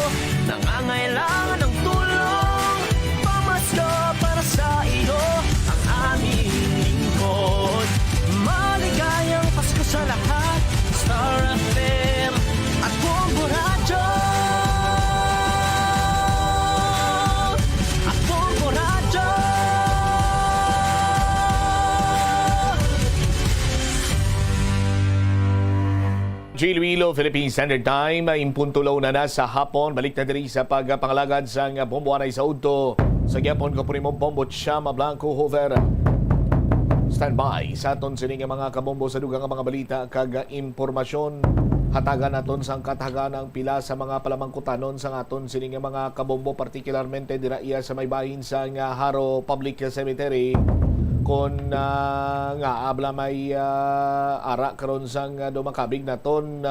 nangangailangan ng tulong. Pamasko para sa iyo, ang aming lingkod. Maligayang Pasko sa lahat, Star FM at Bombo Radio. At Bombo Radio. Radyo Iloilo, Philippine Standard Time, impuntulaw na sa hapon. Balik na diri sa pagpangalagad sa bombo anay sa udto. Sa gyapon ko mo bombo Chama Blanco Hover. Standby sa aton sining mga kabombo sa dugang mga balita kag impormasyon. Hatagan naton sang katagan ang pila sa mga palamangkutanon sa aton sining mga kabombo, partikularmente dira iya sa may bahin sa Haro Public Cemetery. Kon nga abla may ara karon sang dumakabig naton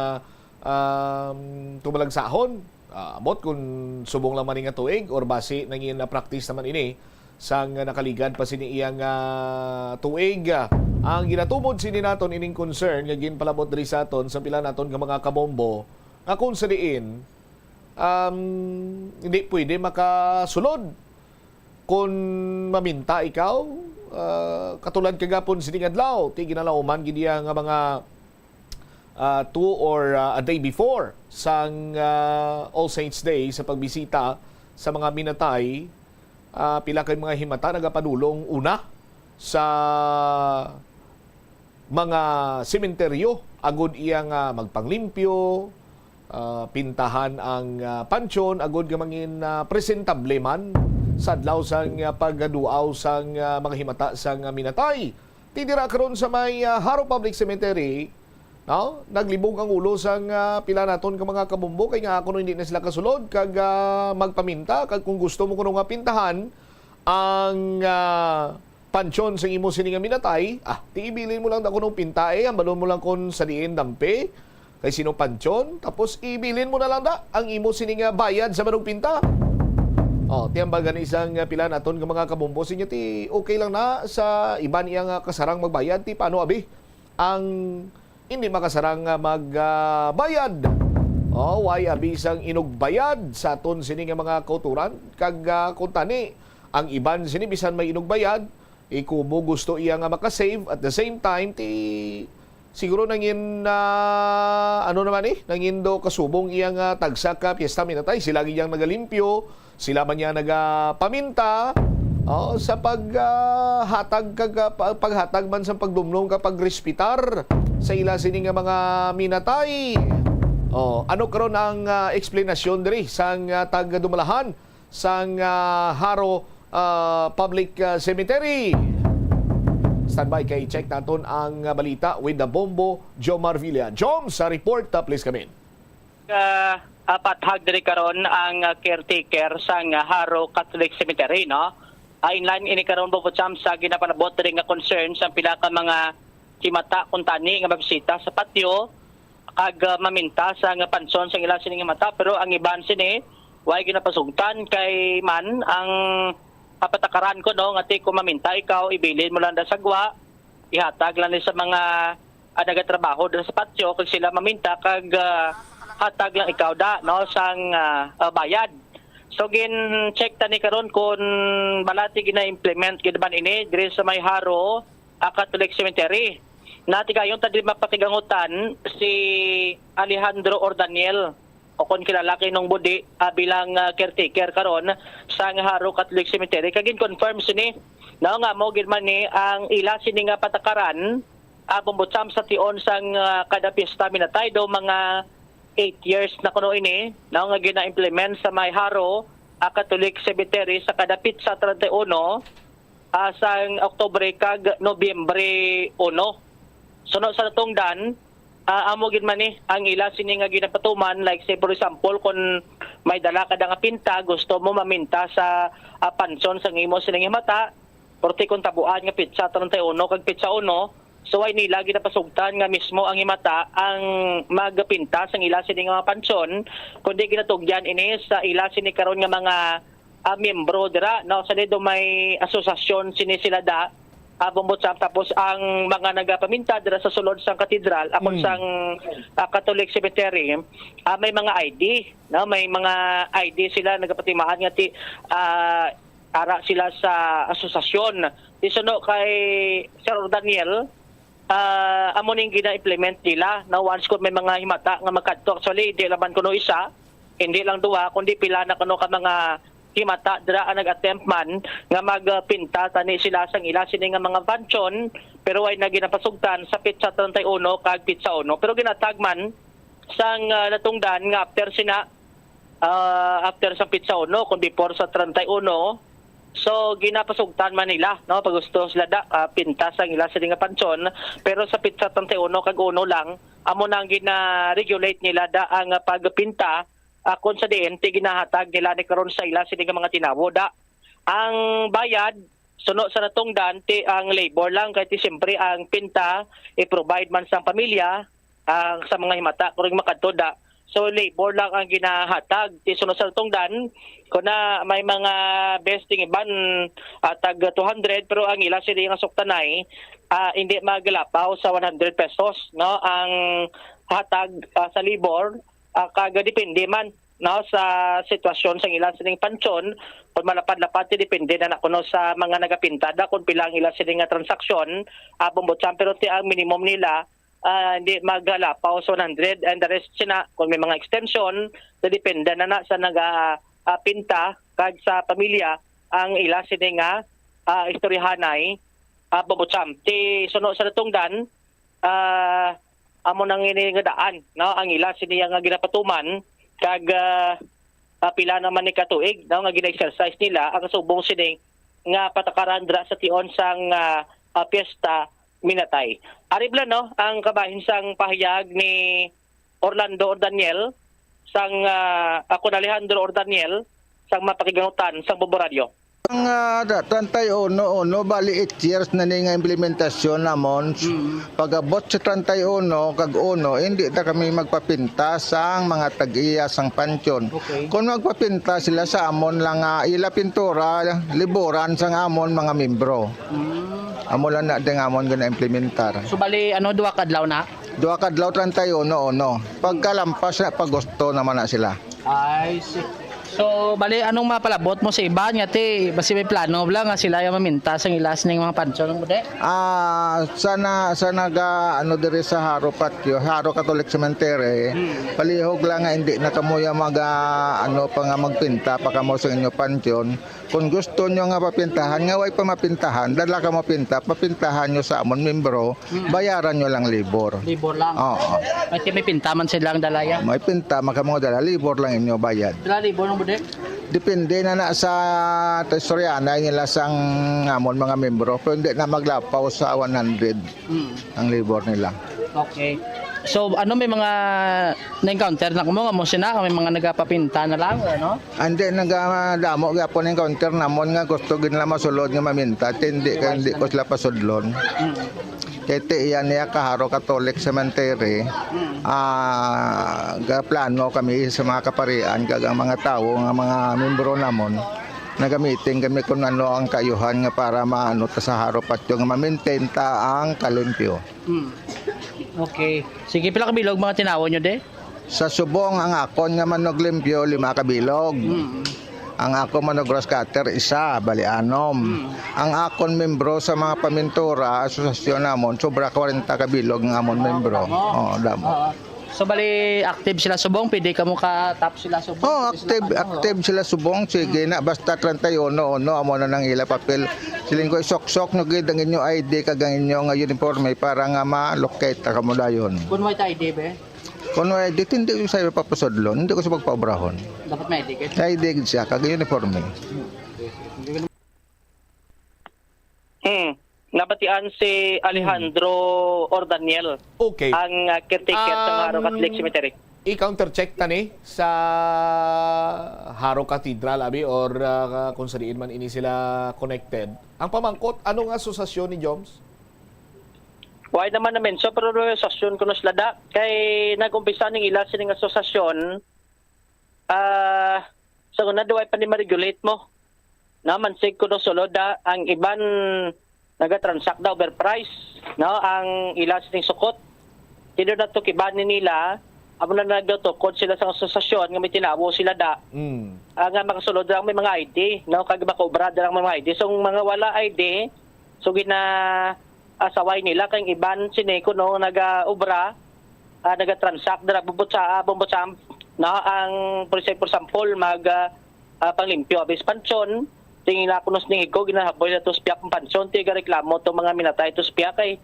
tumalagsahon amot kung subong lang maning nga tuig or base nangin na practice naman ini sang nakaligan pa sini iyang tuig. Ang ginatumod sini naton ining concern nga ginpalabot diri sa aton sa pila naton nga mga kabombo nga kung sa diin hindi pwede makasulod kung maminta ikaw. Katulad kagapon sining adlaw ti ginalauman gid nga mga 2 or a day before sang All Saints Day sa pagbisita sa mga minatay. Pila kay mga himata nagapadulong una sa mga sementeryo agud iyang magpanglimpyo, pintahan ang pansyon agud nga mangin presentable man sa adlaw sang pagduaw sang mga himata sang minatay. Tidira karon sa may Haro Public Cemetery, no? Naglibog ang ulo sang pila naton ka mga kabombo kay nga kuno hindi na sila kasulod kag magpaminta kag kung gusto mo kuno nga pintahan ang pansyon sang imo sini nga minatay, tiibilin mo lang da kuno pintae, ambalon mo lang kon sa diin dampe kay sino pansyon, tapos ibilin mo na lang da ang imo sini nga bayad sa manong pinta. Tiambagan isang pila naton nga mga kabombo sinya ti okay lang na sa iban iyang kasarang magbayad ti paano abi ang hindi makasarang magbayad. Why abi sang inugbayad sa aton sini nga mga kauturan kag kuntani ang iban sini bisan may inugbayad ikumo gusto iya nga makasave at the same time ti siguro nangin ano naman nangin do kasubong iyang tagsa ka piyesta minatay sila giyang nagalimpyo. Sila man niya nagapaminta sa paghatag paghatag man sa pagdumlong kapag respitar sa ila sini nga mga minatay. Ano karon ang explanation diri sang taga-dumalahan sang Haro Public Cemetery? Standby kay check naton ang balita with the Bombo Jomar Villa. Jom sa report, please come in. Pathag diri karon ang caretaker sang Haro Catholic Cemetery, no? Inline ini karon Bobo Cham sa ginapalabot diri nga concern sa pila ka mga himata kuntani nga magbisita sa patio kag maminta sa nga panson sang ila sini nga mata, pero ang iban sini way ginapasugtan kay man ang patakaran ko, no, nga ti kung maminta ikaw ibilin mo lang da sagwa, ihatag lang sa mga nagatrabaho da sa patio kag sila maminta kag hatag lang ikaw da, no, sang bayad. So gin check tani karon kung balati gina-implement gid ban ini diri sa may Haro Catholic Cemetery. Nati kayon tadi mapatigangutan si Alejandro Ordaniel o kon kilala kay nung budi bilang caretaker karon sa Haro Catholic Cemetery. Kagin confirm sini no nga mo gid man ni ang ila sini nga patakaran pumbutsam sa tion sang kada piyesta minatay do mga 8 years na kuno ini na nga gina-implement sa may Haro Catholic Cemetery sa kadapit sa 31 sang Oktubre kag Nobyembre 1. Sunod sa natungdan amo gid man ni ang ila sini nga ginapatuman, like say for example kung may dala ka nga pinta gusto mo maminta sa panson sang imo sining mata porti kun tabuan nga pitsa 31 kag pitsa 1. So ay nila ginapasugtan nga mismo ang himata ang magpinta sang ila sini nga pansyon kundi ginatugyan ini sa ila sini karon nga mga miyembro dira, no, sa do may asosasyon sini sila da bumbutsam, tapos ang mga nagapaminta dira sa sulod sang katedral akon sang Catholic Cemetery may mga ID, no, may mga ID sila nagapatimaan nga ti ara sila sa asosasyon. Isuno kay Sir Daniel amo ning gina-implement nila na once kung may mga himata nga magkadto, actually di laban kuno isa, hindi lang duha kundi pila na kuno ka mga himata dira ang nag-attempt man nga magpinta tani sila sang ila sini nga mga pansyon, pero ay naginapasugtan sa pitsa 31 kag pitsa 1, pero ginatag man sang natungdan nga after sa pizza 1 kun before sa 31. So ginapasugtan man nila no pag gusto sila pinta sang ila sa nga pansyon, pero sa pizza 31 kag 1 lang amo nang gina-regulate nila ang pagpinta kung sa diin ti ginahatag nila ni karon sa ila sini nga mga tinawo ang bayad suno sa natungdan ti ang labor lang kay ti siyempre ang pinta i-provide man sa pamilya sa mga himata kuring makadto so labor lang ang ginahatag ti suno sa natungdan kung na may mga besting iban tag 200 pero ang ila sila nga suktanay hindi maglapaw sa 100 pesos no ang hatag sa labor kaga depende man no sa sitwasyon sa ilang sining pansyon kung malapad-lapad ti depende na kuno sa mga nagapintada kung pilang ilang sining nga transaksyon bumbotsan pero ti ang minimum nila hindi maglapaw sa 100 and the rest sina kung may mga extension depende na sa pinta kag sa pamilya ang ila sini nga istoryahanay bumbotsan ti suno sa natungdan amo nang ini nga daan no ang ila sini nga ginapatuman kag pila naman ni katuig no nga gina-exercise nila ang subong sini nga patakaran dra sa tion sang piyesta minatay. Aribla no ang kabahin sang pahayag ni Orlando Ordaniel sang ako Alejandro Ordaniel sang mapakiganutan sang Bombo Radio. Ang 31 bali 8 years na ni nga implementasyon namon. Pagabot sa 31 kag 1 hindi ta kami magpapinta sang mga tag-iya sang pansyon. Kung magpapinta sila sa amon lang ila pintura liburan sang amon mga membro. Amo lang na ding amon gina implementar. So bali duha kadlaw na? Duha kadlaw 31 Pagkalampas na pag gusto naman na sila. I see. So, bali, anong mapalabot mo sa iba nga, te? Basi may plano lang nga sila yung maminta sa ilas ng mga pansyon ng bude? Sana diri sa Haro Patio, Haro Catholic Cemetery, palihog lang nga hindi na kamuya magpinta pa kamo sa inyo pansyon. Kung gusto nyo nga papintahan, nga way pa mapintahan, dala ka mapinta, papintahan nyo sa amon membro, bayaran nyo lang libor. Libor lang? Oo. May pinta man silang dalaya? May pinta, makamong dala, libor lang inyo bayad. Dala libor ng bude? Depende na sa tesoryana nila sang amon mga membro, pero hindi na maglapaw sa 100 ang libor nila. Okay. So, may mga na-encounter na kumo nga mo sina, may mga nagapapinta na lang, ano? Hindi, nagadamo gapon ng encounter namon nga gusto ginla masulod nga maminta, hindi ko sila pasudlon. Kaya iyan niya Haro Catholic Cemetery, plano kami sa mga kaparian, kag ang mga tao, ang mga membro namon, nagamitin kami kung ano ang kayuhan nga para maano ta sa Haro Patio nga ma-maintain ta ang kalimpyo. Okay. Sige, pila ka bilog mga tinawo nyo de? Sa subong ang akon nga manog limpyo 5 ka bilog. Ang ako manog grass cutter 1, bali 6. Ang akon membro sa mga pamintura asosasyon namon sobra 40 ka bilog ng amon membro. Damo. So bali active sila subong, pwede ka mo ka-tap sila subong? Active sila subong. Sige na, basta 31 amo na nang ila papel. Siling ko isok-sok no gid ang inyo ID kag ang inyo nga uniforme para nga ma-locate ka mo dayon. Kung may ID be? Kung may ID hindi ko sa papasodlon, hindi ko sa pagpaobrahon. Dapat may ID gid? ID gid siya kag uniforme. Nabatian si Alejandro Ordaniel. Okay. Ang caretaker sa Haro Catholic Cemetery. I-countercheck tani sa Haro Cathedral abi or kung sa diin man ini sila connected. Ang pamangkot, anong asosasyon ni Joms? Why naman namin. So, pero asosasyon ko na sila kay nag-umpisa ng ila sining asosasyon sa una duway pa ni ma-regulate mo. Namansig ko no sulod ang iban naga-transact daw overprice, no? Ang ila sining sukot. Tino na to kibanin nila, amo na nagdotukod sila sa asosasyon nga may tinawo sila nga makasulod lang may mga ID, no? Kag makobra lang mga ID. So mga wala ID, so asaway nila kay iban sineko no naga-obra, naga-transact dira bumbutsa no? Ang for example panglimpyo abis pansyon tingin na kunos ning iko ginahaboy na to spiak ng pansyon tiga reklamo to mga minatay to spiak kay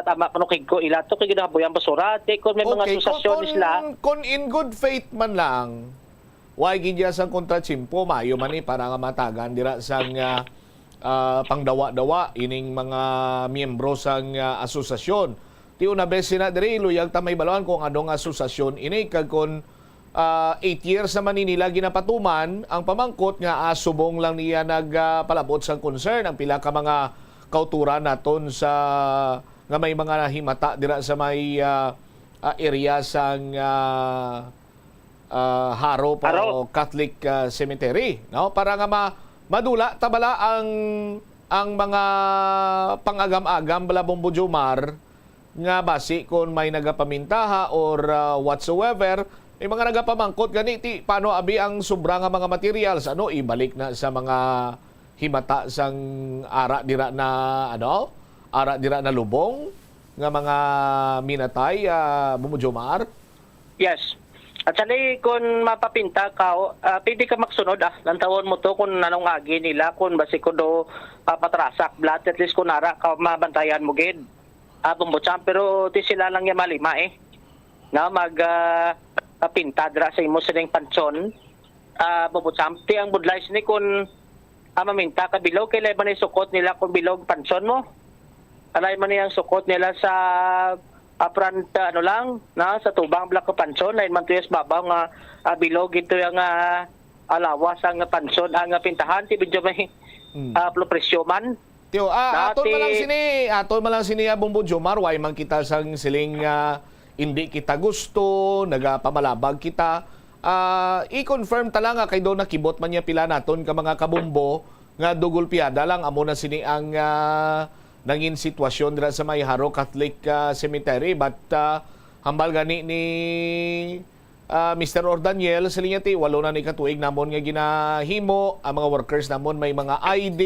tama panukig ko ila to kay ginabuyan basura ti kon may mga asosasyon sila. Kung in good faith man lang, why gidya sang kontratsimpo, mayo man para nga matagan dira sang pangdawa-dawa ining mga miyembro sang asosasyon. Ti una beses na diri luyag ta may balawan kung anong asosasyon ini kag kon 8 years naman ni nila ginapatuman ang pamangkot nga subong lang niya nagpalabot sang concern ang pila ka mga kauturan naton sa nga may mga himata dira sa may area sang Haro o Catholic Cemetery, no, para nga madula tabala ang mga pangagam-agam bala Bombo Jomar nga basi kung may nagapamintaha or whatsoever. May mga nagapamangkot ganiti paano abi ang sobra nga mga materials ibalik na sa mga himata sang ara dira na lubong nga mga minatay Bumujomar. Yes. At sali kung mapapinta ka, pwede ka magsunod lantawon mo to kung anong agi nila kung basi ko do patrasak blat at least kung ara ka mabantayan mo gid. Bumbutsam pero ti sila lang ya malima na pinta dira sa imo sining pansyon. Bumbutsam ti ang budlays ni kung maminta ka bilog kay man ni sukot nila kung bilog pansyon mo. Alay man niyang sukot nila sa front lang na sa tubang black ka pansyon lain man tuyas babaw nga bilog ito yung alawas ang pansyon ang pintahan ti medyo may presyo man. Tiyo, atol man lang sini Bombo Jomar, why man kita sang siling hindi kita gusto, nagapamalabag kita. I-confirm tala nga kay do nakibot man niya pila naton ka mga kabumbo nga dugulpiada lang amo na sini ang nangin sitwasyon dira sa may Haro Catholic Cemetery, but hambal gani ni Mr. Ordaniel sa linya ti walo na ni katuig namon nga ginahimo ang mga workers namon may mga ID,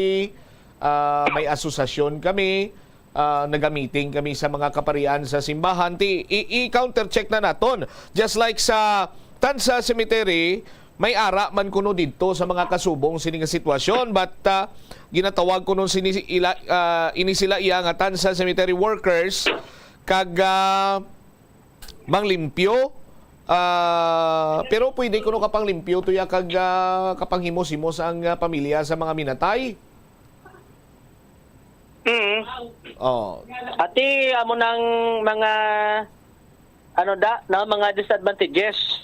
may asosasyon kami, nagamiting kami sa mga kaparian sa simbahan. I-counter check na naton. Just like sa Tansa Cemetery, may ara man kuno dito sa mga kasubong sini nga sitwasyon, but ginatawag kuno ini sila iya nga Tansa Cemetery workers kag manglimpyo. Pero pwede kuno kapang limpyo tuya kag kapang himos-himos ang pamilya sa mga minatay. Ati amo nang mga mga disadvantages.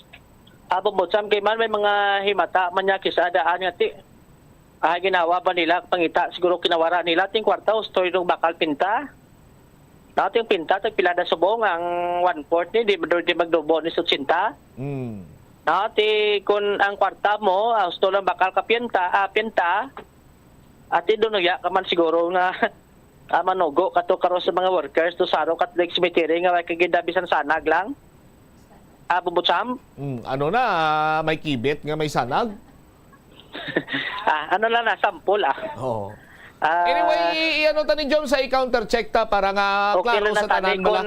Bumbutsam kay man may mga himata man niya kisadaan nga ti. Ginawa ba nila pangita siguro kinawara nila ting kwarta o story ng bakal pinta. Nating pinta tag pilada subong ang 1/4 ni di magdubo ni sutsinta. Nati kun ang kwarta mo ang story ng bakal ka pinta ati doon ya kaman siguro nga manugo kato karo sa mga workers to Haro Catholic Cemetery nga may kagidabisan sanag lang. Bumbutsam? May kibit nga may sanag? Sample Anyway, tani Jom sa i-counter check ta para nga klaro sa tanan bala.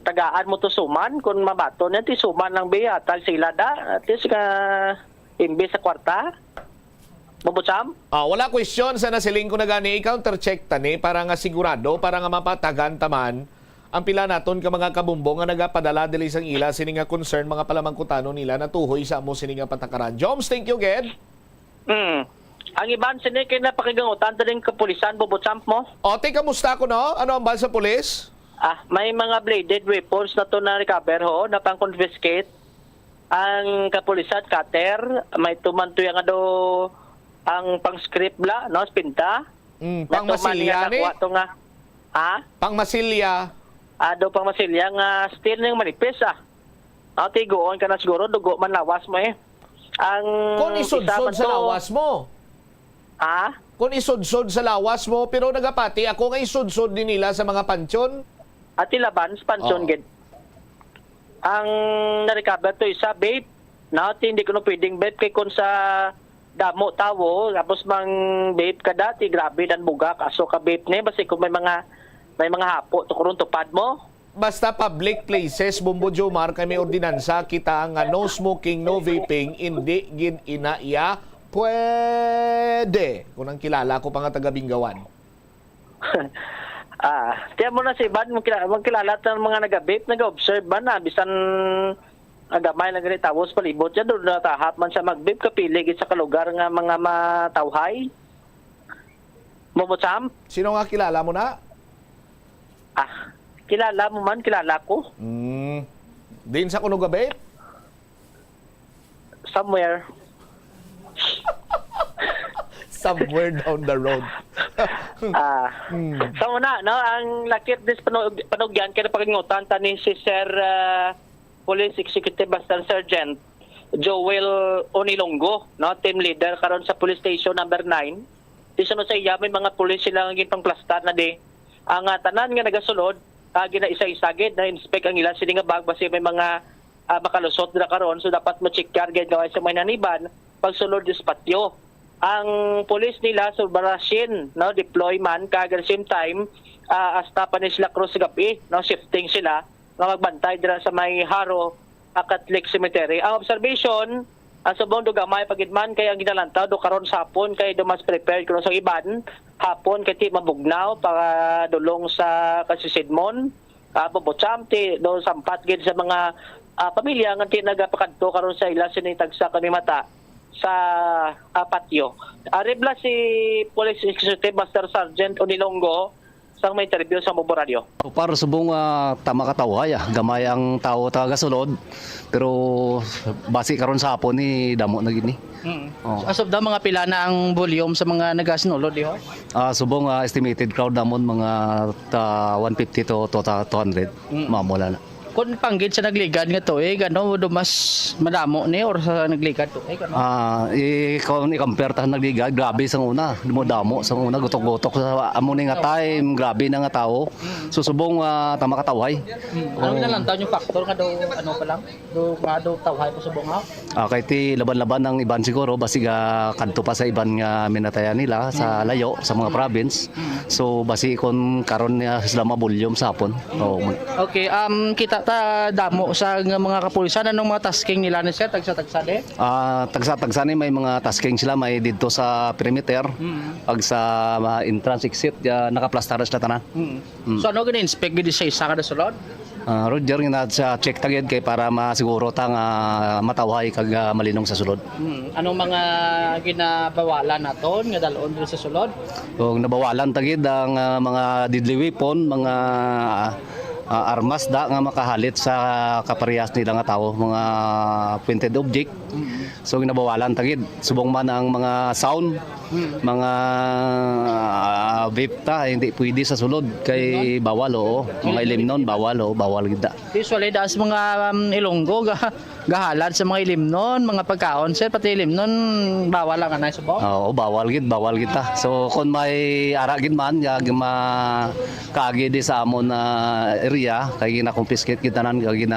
Tagaan mo to suman kung mabato na ti suman lang biya tal sila at least ka imbes sa kwarta. Bumbutsam? Wala question sa nasiling ko na gani i-counter check tani para nga sigurado, para nga mapatagan taman ang pila naton ka mga kabumbo nga nagapadala dili sang ila sini nga concern mga palamangkutano nila natuhoy sa amo sini nga patakaran. Joms, thank you, Ged. Ang iban sini kay napakigangutan taling kapulisan Bumbutsam mo. Kamusta ko no? Ano ang bal sa pulis? May mga bladed weapons na to na recover na pang-confiscate. Ang kapulisan cutter, may tumantoy nga do ang pang-script bla, no, pinta. Pang-masilya ni? Pang-masilya. Do pang-masilya nga steel ng manipis tigoon ka na siguro, dugo man lawas mo Kung isudsod sa lawas mo. Kung isudsod sa lawas mo, pero nagapati, ako nga isudsod din nila sa mga pansyon. At ilaban sa pansyon, gid. Ang na-recover to isa, vape. Hindi ko na pwedeng vape kay kung sa damo tawo, tapos mang vape ka dati, grabe dan buga, kaso ka vape ni, basi kung may mga hapo, tukurong tupad mo. Basta public places, Bombo Jomar, kami ordinansa, kita nga no smoking, no vaping, hindi gid inaiya, pwede. Kung ang kilala ko pa nga taga Bingawan. Tiyan mo na si Iban, magkilala ng mga nag-vape, nag-observe ba na, bisan agamay na ganit tawos palibot siya, doon natahat man siya mag-vape, kapilig sa kalugar nga mga matawhay. Momotsam? Sino nga kilala mo na? Kilala mo man, kilala ko. Din sa kuno gabi? Somewhere. Somewhere down the road. So una, no, ang lakit dis panugyan kaya pagingutan tani si Sir Police Executive Master Sergeant Joel Onilongo, no, team leader karon sa Police Station number 9. Di sa sa iya may mga pulis sila nga ginpangplastar na di. Ang tanan nga nagasulod, gina isa-isagid na inspect ang ila sila nga bag basi may mga makalusot na karon, so dapat ma-check gid gaway sa may naniban pagsulod sa patio. Ang pulis nila sa Barasin, no, deployment kag at the same time hasta pa ni sila cross gabi, no, shifting sila nga magbantay dira sa may Haro Catholic Cemetery. Ang observation sa buong dugamay pagidman kay ang ginalantaw do karon sa hapon kay do mas prepared kuno sa iban hapon kay ti mabugnaw para dulong sa kasisidmon Bobotsam ti do sampat gid sa mga pamilya nga ti nagapakadto karon sa ila sinitag sa kami mata sa patio. Aribla si Police Executive Master Sergeant Onilongo sang may interview sa Bombo Radio. Para subong tama katawhay, gamay ang tao taga sulod pero basi karon sa hapon ni damo na gid ni. As of the mga pila na ang volume sa mga nagasinulod di ho? Subong estimated crowd namon mga 150 to 200 mamula na. Kung panggid sa nagligad nga to gano do mas madamo ni or sa nagligad to gano? Kung i-compare ta nagligad, grabe sang una, damo sang una gutok-gutok sa amo ni nga time, grabe na nga tao. Susubong tama katawhay. Ano nalantaw yung factor nga do ano pa lang? Do tawhay po subong ha? Kay ti laban-laban ng iban siguro basig kadto pa sa iban nga minatayan nila sa layo sa mga province. So basi kon karon sila mabulyom sa hapon. Okay, kita ta damo sa mga kapulisan anong mga tasking nila ni sir tagsa-tagsa de? Tagsa-tagsa ni may mga tasking sila may dito sa perimeter. Pag sa entrance exit nakaplastar sila tanan. So ano gina-inspect gid sa isa kada sulod? Roger nga sa check tagid kay para masiguro ta nga matawhay kag malinong sa sulod. Anong mga ginabawalan naton nga dalon dito sa sulod? Kung nabawalan tagid ang mga deadly weapon, mga armas nga makahalit sa kaparehas nila nga tao, mga pointed object. So ginabawalan tagid. Subong man ang mga sound, mga vape ta hindi pwede sa sulod kay bawal mga ilimnon bawal gid. Usually da sa mga Ilonggo gahalad sa mga ilimnon, mga pagkaon sir pati ilimnon bawal lang anay subong. Bawal gid ta. So kung may ara gid man kaagi di sa amon area kay gina-confiscate gid tanan kay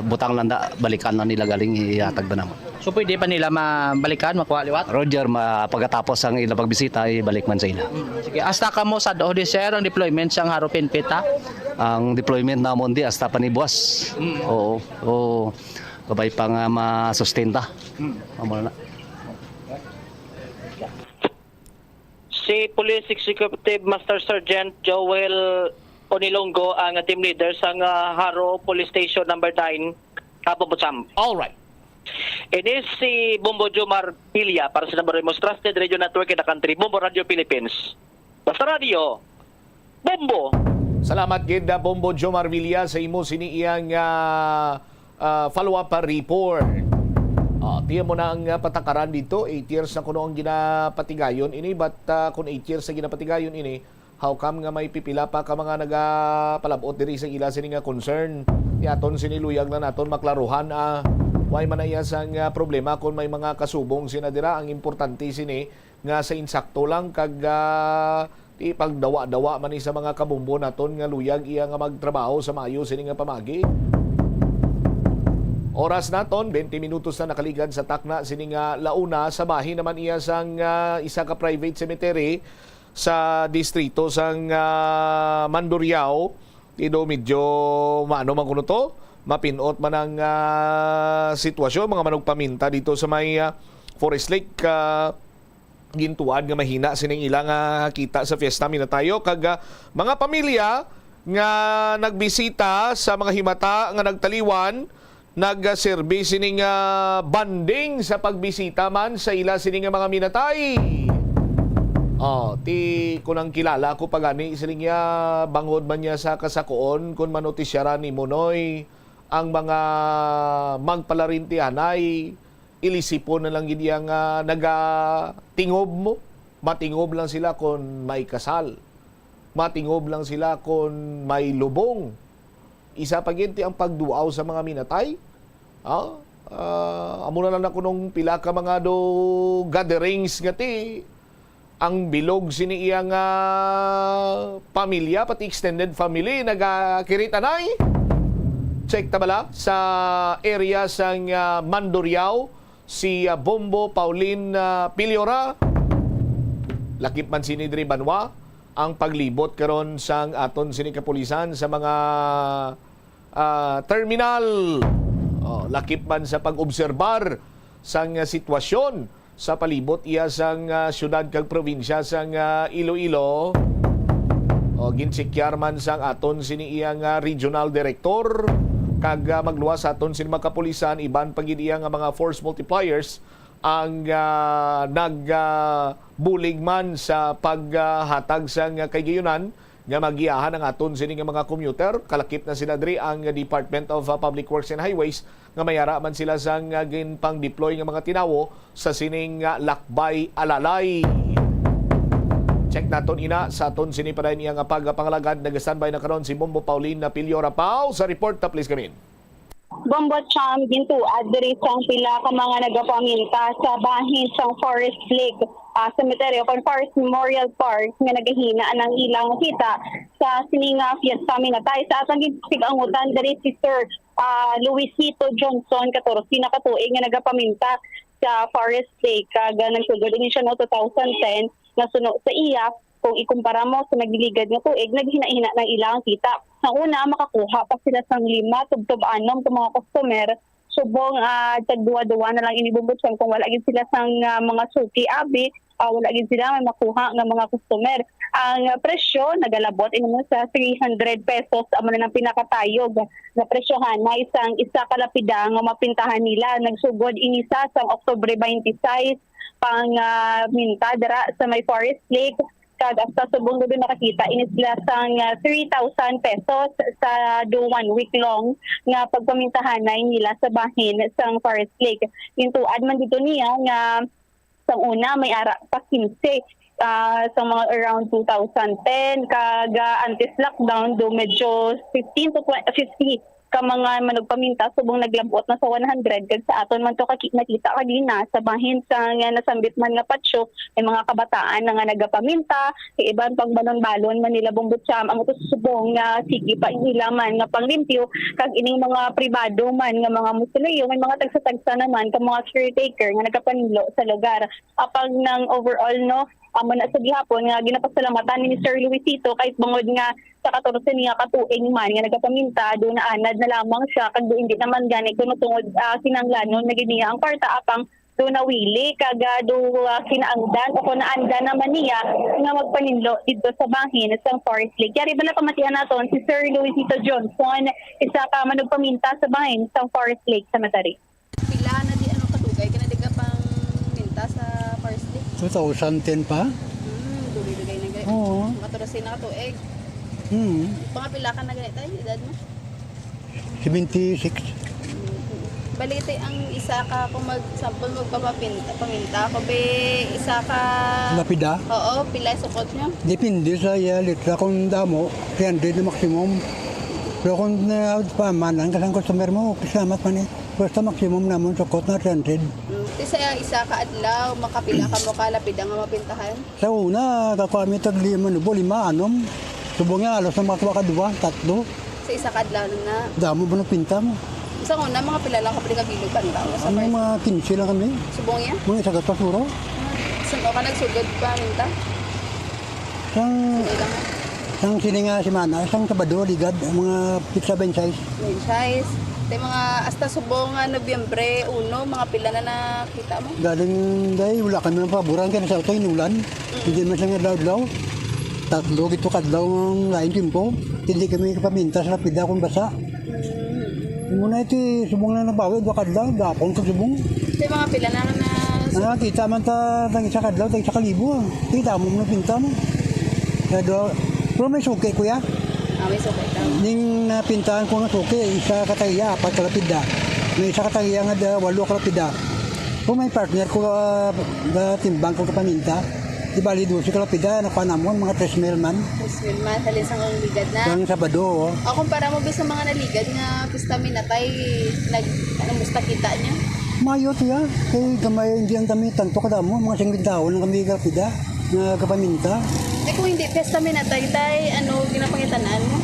butang landa balikan na nila galing ihatag ba naman. So pwede pa nila mabalikan makuha liwat? Roger, pagkatapos ang ilang pagbisita ibalik man sa ila. Sige, hasta ka mo sa di sir ang deployment sang Haro Pinpita? Ang deployment namon di hasta pa ni buwas. Oo. Kabay pa nga ma-sustain ta. Mamala na. Si Police Executive Master Sergeant Joel Onilongo ang team leader sa Haro Police Station number 9, Bobotsam. All right. Ini si Bombo Jomar Pilia para sa number most trusted radio network in the country, Bombo Radio Philippines. Basta Radio, Bombo. Salamat gid Bombo Jomar Villa sa imo siniiyang follow-up report. Tiyan mo na ang patakaran dito, 8 years na kuno ang ginapatigayon ini, but kung 8 years sa ginapatigayon ini, how come nga may pipila pa ka mga nagapalabot diri sa ila sini nga concern? Yaton siniluyag na naton maklaruhan why man iya sang problema kung may mga kasubong sinadira. Ang importante sini nga sa insakto lang kag ipagdawa-dawa man sa mga kabumbo naton nga luyag iya nga magtrabaho sa maayo sini nga pamagi. Oras naton 20 minutos na nakaligad sa takna sini nga launa sa bahin naman iya sang isa ka private cemetery sa distrito sang Mandurriao. Ido medyo maano man kuno to, mapinot man ang sitwasyon mga manugpaminta dito sa may Forest Lake gintuad nga mahina sining ilang kita sa fiesta minatayo kag mga pamilya nga nagbisita sa mga himata nga nagtaliwan nagserbi sining banding sa pagbisita man sa ila sining mga minatay. Ti kunang kilala ko pagani sining bangod man niya sa kasakuon kun manotisyara ni Monoy ang mga magpalarintianay ilisipon na lang gid nga nagatingob mo. Matingob lang sila kung may kasal. Matingob lang sila kung may lubong. Isa pa gid ang pagduaw sa mga minatay. Amo na lang ako nung pila ka mga gatherings nga ti ang bilog sini iyang pamilya pati extended family nagakiritanay. Check ta bala sa area sang Mandurriao si Bombo Pauline Piliora. Lakip man sini diri Banwa ang paglibot karon sang aton sini kapulisan sa mga terminal. Lakip man sa pag-obserbar sang sitwasyon sa palibot iya sang syudad kag probinsya sang Iloilo. Ginsikyar man sang aton sini iyang regional director kag magluwas aton sini mga kapulisan iban pagid iya nga mga force multipliers ang nagbulig man sa paghatag sang kayunan nga magiyahan ang aton sini nga mga commuter. Kalakip na sila diri ang Department of Public Works and Highways nga mayara man sila sang ginpang deploy nga mga tinawo sa sining lakbay alalay. Check naton ina sa aton sini pa rin iyang pagpangalagad. Nag-standby na karon si Bombo Pauline na Piliora Pau sa report ta please come in. Bombo Cham gintuad diri sang pila ka mga nagapaminta sa bahin sang Forest Lake cemetery o Forest Memorial Park nga nagahina ang ilang kita sa sininga fiesta minatay sa atang sigangutan diri si Sir Luisito Johnson 14 na katuig nga nagapaminta sa Forest Lake kag nagsugod ini siya no 2010 na suno sa iya kung ikumpara mo sa nagliligad nga tuig naghina-hina ng ilang kita. Sa una makakuha pa sila sang 5 tub-anom sa mga customer subong tagduwa-duwa na lang inibubutsan kung wala gid sila sang mga suki abi wala gid sila may makuha nga mga customer. Ang presyo nagalabot mo sa 300 pesos amo na ng pinakatayog na presyohan na isang isa ka lapida nga mapintahan nila nagsugod inisa sang Oktubre 26 pang minta dira sa may Forest Lake kag hasta subong gabi nakakita inis sila sang 3,000 pesos sa 1 week long nga pagpamintahan nila sa bahin sang Forest Lake. Intuad man dito niya nga sang una may ara pa 15 sa mga around 2010 kag antes lockdown do medyo 15 to 50 ka mga manugpaminta subong naglabot na sa 100 kag sa aton man to nakita kanina sa bahin sa nga nasambit man nga patsyo may mga kabataan na nga nagapaminta kay iban pang balon-balon man nila bumbutsyam ang subong nga sige pa ila man nga panglimpyo kag ining mga pribado man nga mga musulyo may mga tagsa-tagsa naman ka mga caretaker nga nagapanilo sa lugar apag nang overall no amo na sa gihapon nga ginapasalamatan ni Sir Luisito kahit bangod nga sa 14 niya katuig man nga nagapaminta do na anad na lamang siya kag do hindi naman gani kuno tungod kinanglanon na giniya ang kwarta apang do nawili kag do kinaangdan o naanda naman niya nga magpaninlo dito sa bahin sa Forest Lake. Yari ba na pamatian naton si Sir Luisito Johnson isa ka manugpaminta sa bahin sa Forest Lake sa Matari. Pila na di ano kadugay kana diga pang minta sa Forest Lake 2010 pa? Dugay na gay. Oo. Maturasin na katuig. Mga pila ka na ganito edad mo? 76. Balite ang isa ka kung mag-sample paminta ko be isa ka Lapida? Oo, pila sukot nyo? Depende sa litra kung damo, 300 na maximum. Pero kung pamanan ka ng customer mo, kasamat man basta maximum naman sukot na 300. Isa ka adlaw, makapila ka mo kalapida nga mapintahan? Sa una, kakuha tag 5 anom. Subong nga, alos na makakuha ka 2, 3. Sa isa ka adlaw na? Damo ba ng pinta mo? Sa una, mga pila lang kapili kagilog ka nila? Ano mga 15 lang kami? Subong yan? Mga isa kasuro. Saan ka nagsugod pa, minta? Sang sininga si Mana, sang Sabado, ligad, mga pizza benchise. Benchise. Te mga hasta subong nga Nobyembre 1, mga pila na nakita mo? Galing dahil wala kami ng paboran kaya sa ito inulan. Hindi man siya nga daw. Tatlo gito kadlaw ng lain timpo. Hindi kami kapaminta sa lapida kung basa. Muna ito subong na nabawi, 2 kadlaw, dapong ko subong. Te mga pila na Kita man ta ng isa kadlaw, isa kalibo. Kita mo na pinta mo. Kaya pero may suki kuya. may sukay ka. Ning napintahan ko ng suki, isa kataya, 4 kalapida. May isa kataya nga 8 kalapida. Kung may partner ko timbang ko kapaminta, di bali 12 kalapida, napanamon, mga 3,000 man. 3,000 man, halis ang ligad na. Ang Sabado, O kumpara mo ba sa mga naligad nga pista minatay, musta kita niya? Mayo to ya, kay gamay hindi ang dami tanto kadamo, mga 50 taon lang kami kalapida na kapaminta. Kung hindi pesta minatay, ginapangitanaan mo?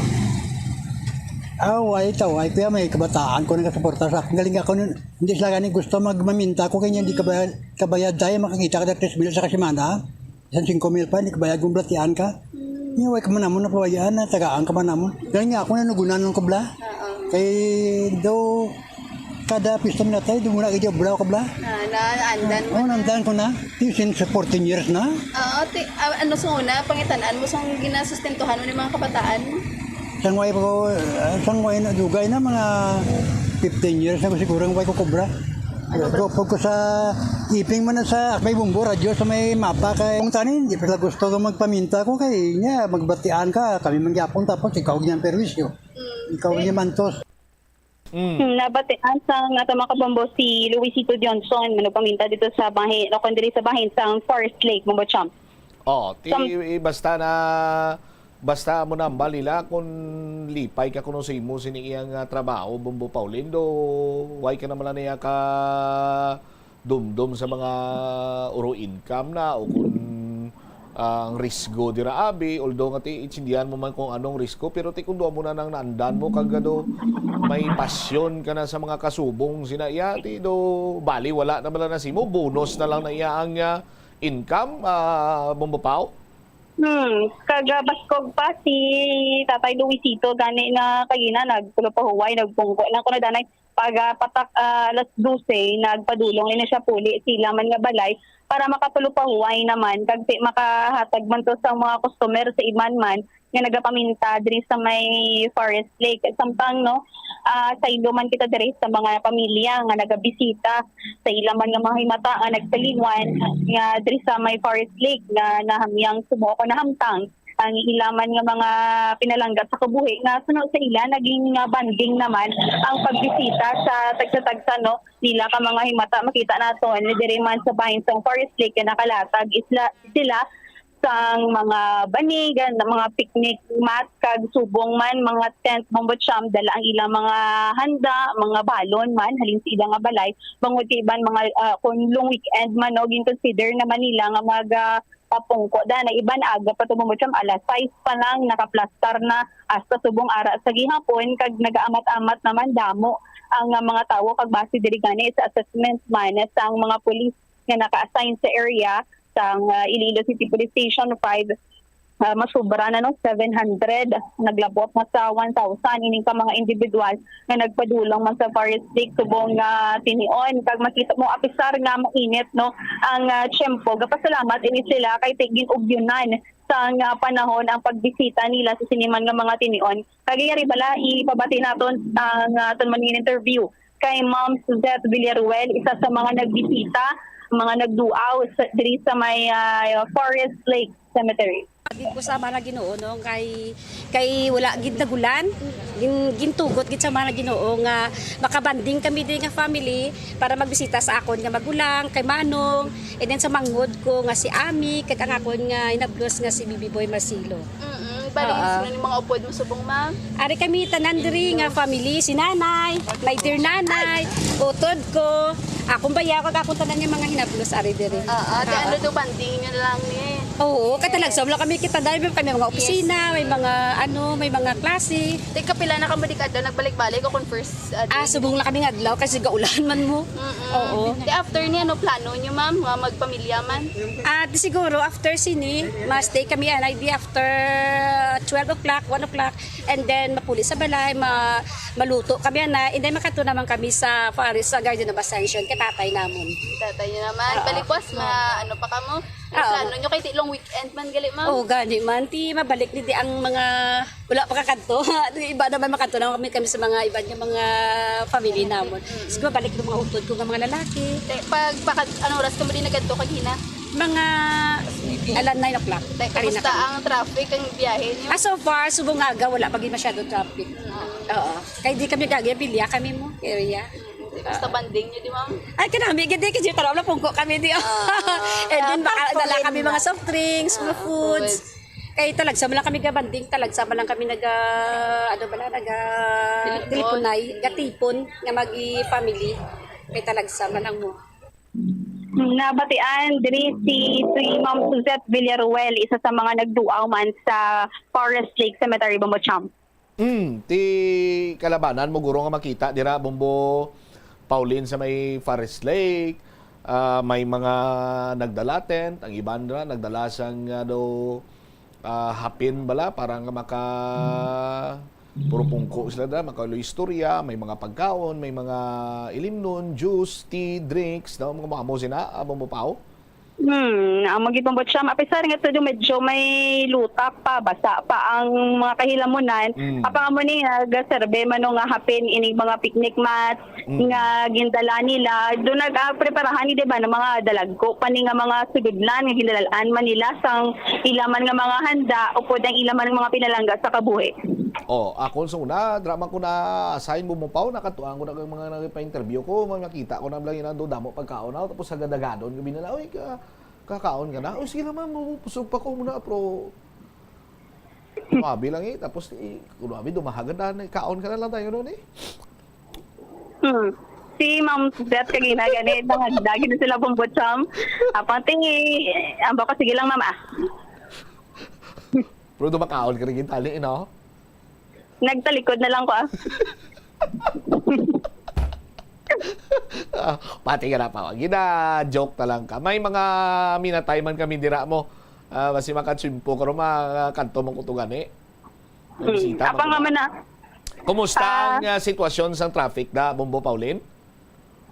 Away, kaya may kabataan ko nagasuporta sa akin. Galing ako nun, hindi sila ganing gusto magmaminta ko, kaya hindi kabayad tayo, makakita ka na 3,000 sa kasimana. 5,000 pa, hindi kabayad kung blatian ka. Iway ka man namon na pabayaan na tagaan ka man namon. Galing nga ako na nagunan ng kabla. Kaya daw, kada pista minatay, doon muna kayo bla kabla. Naandan mo? Oo, naandan ko na. Since 14 years na. Ano sa una, pangitanaan mo sa ginasustentuhan mo ng mga kabataan? Sangway na dugay na mga 15 years na ko siguro ang way ko kubra. Pag ko sa iping man na sa may bumbo radyo sa may mapa kay kung tanin di pala gusto ko magpaminta ko kay niya magbatian ka kami mangyapon tapos ikaw niyan perwisyo. Ikaw niya mantos. Nabatian sa ato mga kabombo si Luisito Johnson managpaminta dito sa bahin o kundi sa bahin sa Forest Lake, Mambocham. Basta mo na balila kung lipay ka kuno sa imo sini iyang trabaho Bombo Paulindo, why ka naman niya ka dumdum sa mga uro income na o kung ang risgo dira abi, although nga ti itsindihan mo man kung anong risgo, pero ti kung mo na nang naandan mo kagado may pasyon ka na sa mga kasubong sina iya ti do bali wala na bala na simo bonus na lang na iya ang income Bombo Pau. Kagabaskog pa si Tatay Luisito gani na kagina nagpulupahuway nagpungko lang ko na danay pag patak alas 12 nagpadulong ni siya puli sila man nga balay para makapulupahuway naman kag makahatag man to sa mga customer sa iman man nga nagapaminta diri sa may Forest Lake samtang sa iluman kita diri sa mga pamilya nga nagabisita sa ilaman nga mga himata nga nagpaliwan nga diri sa may Forest Lake nga nahamyang sumuko na hamtang ang ilaman nga mga pinalangga sa kabuhi nga sunod sa ila naging banding naman ang pagbisita sa tagsa-tagsa nila ka mga himata makita nato ni diri man sa bahin sa Forest Lake nga nakalatag sila sang mga banigan, mga picnic mat, kag subong man, mga tent, Mambocham, dala ang ilang mga handa, mga balon man, halin sa ilang nga balay, bangod kay iban mga kung long weekend man, consider naman nila nga papungko da na iban aga pa to Mambocham, alas 6 pa lang, nakaplastar na, hasta subong ara sa gihapon, kag nagaamat-amat naman damo ang mga tao, kag base diri gani sa assessment man, sa mga police nga naka-assign sa area, sa Iloilo City Police Station 5 masubra na 700 naglabot na sa 1,000 ining ka mga individual na nagpadulong man sa Forest Lake subong tinion kag makita mo apisar nga mainit ang tiyempo gapasalamat ini sila kay tigin ugyunan sa panahon ang pagbisita nila sa siniman nga mga tinion kagayari bala ipabati naton ang aton man interview kay Ma'am Suzette Villaruel isa sa mga nagbisita mga nagduaw diri sa may Forest Lake Cemetery. Gid ko sa mga Ginoo kay wala gid nagulan gintugot gid sa mga Ginoo nga makabanding kami diri nga family para magbisita sa akon nga magulang kay Manong and then sa manghod ko nga si Ami kag ang akon nga inablos nga si Bibi Boy Marcilo. Bali sino ni mga upod mo subong ma'am? Ari kami tanan diri nga family si nanay, my dear nanay, utod ko, akong baya ko akong tanan nga mga hinablos ari diri. Ano do banding niya lang ni? Oo, katalagsam lang kami kita dahil may mga opisina, may mga klase. Teka, pila na ka mo di ka nagbalik-balik o kung first Subong lang kami nga adlaw kasi gaulan man mo. Oo. Di after niya, ano plano niyo ma'am? Nga magpamilya man? At siguro after sini, ma-stay kami maybe after 12 o'clock, 1 o'clock, and then mapuli sa balay, maluto kami and then makato naman kami sa Paris sa Garden of Ascension kay tatay namon. Tatay niyo naman. Balikwas, ano pa ka mo? Plano nyo kay tilong weekend man gali ma'am? Oo, gani man. Ti mabalik ni di ang mga wala pa kakanto. Iba naman makato naman kami sa mga iba niya mga family namon. Siguro balik ng mga utod ko ng mga lalaki. Pag anong oras ka mo din nagadto kagina? Mga alam 9 o'clock. Kamusta ang traffic, ang biyahe niyo? So far, subungaga, wala pag masyado traffic. Oo. Kaya di kami gagawin, bilya kami mo, area. Basta banding niyo di ma'am? Ay, kanami, ganda kasi taraw na pungko kami di. And then, baka dala kami mga soft drinks, mga foods. Kaya talagsama lang kami gabanding, talagsama lang kami telefonay, gatipon, nga magi-family. Kaya talagsama lang mo. Nabatian diri si Ma'am Suzette Villaruel, isa sa mga nagduaw man sa Forest Lake Cemetery, Bombocham. Ti kalabanan mo guro nga makita dira Bombo Pauline sa may Forest Lake. May mga nagdala tent, ang iban ra nagdala sang hapin bala para nga maka puro pungko sila da, makalo istorya, may mga pagkaon, may mga ilimnon, juice, tea, drinks, daw mga mo sina, abong mo pao. Ang magitong Bombocham, apisar nga ito medyo may lutak pa, basa pa ang mga kahilamunan. Apang mo ni nag-serve man nga hapin ining mga picnic mats nga gindala nila. Doon nag-preparahan ni diba ng mga dalagko pa ni nga mga sududlan nga gindalaan man nila sang ilaman nga mga handa o pwedeng ilaman ng mga pinalangga sa kabuhi. Ako sa una, drama ko na assign mo pao, nakatuan ko na ng mga nagpa-interview ko, makita ko na lang yun do damo pagkaon ako, tapos sa gadagadon, gabi na oy, kakaon ka na? Sige naman, pusog pa ko muna, pero kumabi lang tapos kumabi, dumahagad na, kaon ka na lang tayo noon Si Ma'am Suzette kagina ganit, nangagdagi na sila Bombocham. Apang ambo ka, sige lang mama. Pero dumakaon ka rin tali, no? Nagtalikod na lang ko Pati ka na pa. Gina-joke na lang ka. May mga minatay man kami dira mo. Basi makatsimpo ka rin mga kanto mong kutugan Apang nga man na. Kumusta ang sitwasyon sa traffic da, Bombo Pauline?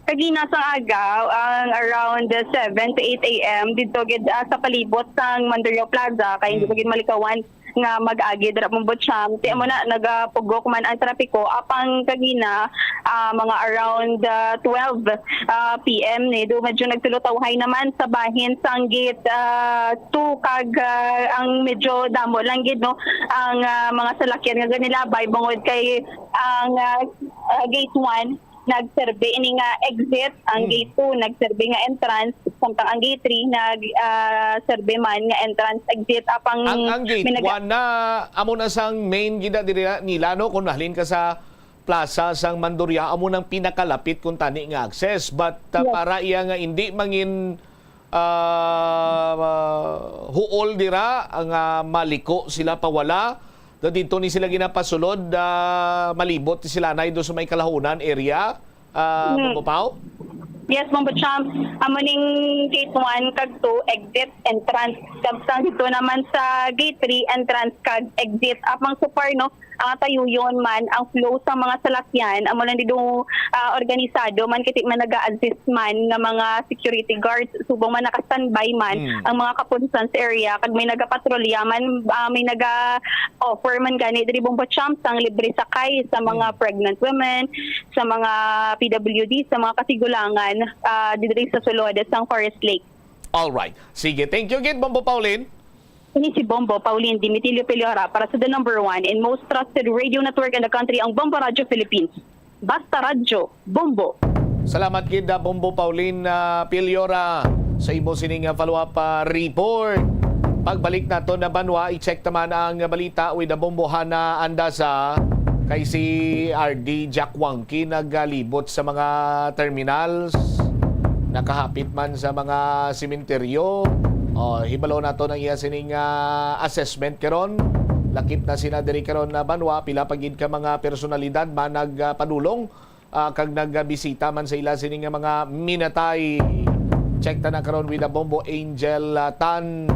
Kagina sa agaw, around 7 to 8 a.m. dito gid sa palibot sang Mandaluyong Plaza kay hindi gid malikawan nga mag-agi dira Bombocham. Ti mo na nagapugok man ang trapiko apang kagina mga around 12 PM ni do medyo nagtulutawhay naman sa bahin sang gate 2 kag ang medyo damo lang gid no ang mga salakyan nga ganilabay bungod kay ang gate 1 nagserve ini nga exit, ang gate 2 nagserve nga entrance, samtang ang gate 3 nagserve man nga entrance exit apang ang gate 1 na amo na sang main gida diri nila no kung nahalin ka sa plaza sang Mandurya amo nang pinakalapit kung tani nga access but para iya nga hindi mangin huol dira ang maliko sila pawala. Dito ni sila ginapasulod, malibot sila na doon sa may Kalahunan area, Bombo. Yes, Bombocham. Amuning gate 1 kag 2 exit entrance. Kapsang dito naman sa gate 3 entrance kag exit. Apang super no, ang tayuyon man ang flow sa mga salakyan amo lang dito organisado man kiti man naga-assist man nga mga security guards subong man naka-standby man ang mga kapulisan sa area kag may nagapatrolya man may naga-offer man gani diri Bombocham sang libre sakay sa mga pregnant women, sa mga PWD, sa mga kasigulangan diri sa sulod sang Forest Lake. All right. Sige, thank you again, Bombo Pauline. Ini si Bombo Pauline Dimitilio Peliora para sa the number 1 and most trusted radio network in the country, ang Bombo Radio Philippines. Basta Radyo, Bombo. Salamat kid Bombo Pauline Peliora sa imo sining follow-up report. Pagbalik nato na Banwa, i-check naman ang balita with the Bombo Hana Andasa kay si RD Jack Wangki nagalibot sa mga terminals, nakahapit man sa mga sementeryo. Hibalo na to ng iya sining assessment karon. Lakip na sina diri karon na banwa pila pagid ka mga personalidad ba nagpadulong kag nagbisita man sa ila sining mga minatay. Check ta na karon with the Bombo Angel Tan.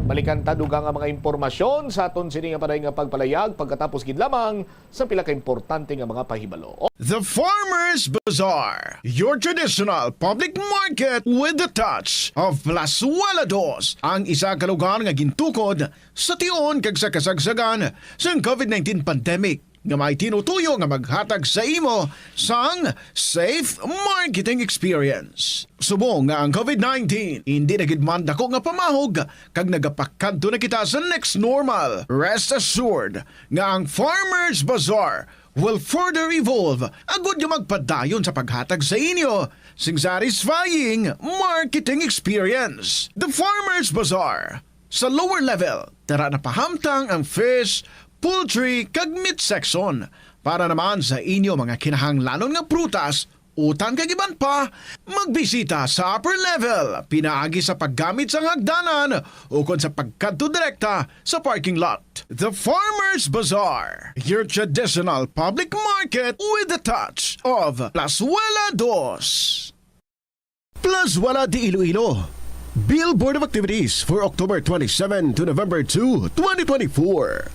Balikan ta dugang nga mga impormasyon sa aton sini nga paday nga pagpalayag pagkatapos gid lamang sa pila ka importante nga mga pahibalo. The Farmers Bazaar, your traditional public market with the touch of Plazuela Dos, ang isa ka lugar nga gintukod sa tion kag sa kasagsagan sa COVID-19 pandemic nga may tinutuyo nga maghatag sa imo sang safe marketing experience. Subong nga ang COVID-19 hindi na gid man dako nga pamahog kag nagapakadto na kita sa next normal. Rest assured nga ang Farmers Bazaar will further evolve agud yung magpadayon sa paghatag sa inyo sing satisfying marketing experience. The Farmers Bazaar sa lower level tara na pahamtang ang fish, poultry kag meat section para naman sa inyo mga kinahanglanon nga prutas, utan kag iban pa, magbisita sa upper level pinaagi sa paggamit sa hagdanan o kon sa pagkadto direkta sa parking lot. The Farmers Bazaar, your traditional public market with the touch of Plazuela Dos. Plazuela de Iloilo, Billboard of Activities for October 27 to November 2, 2024.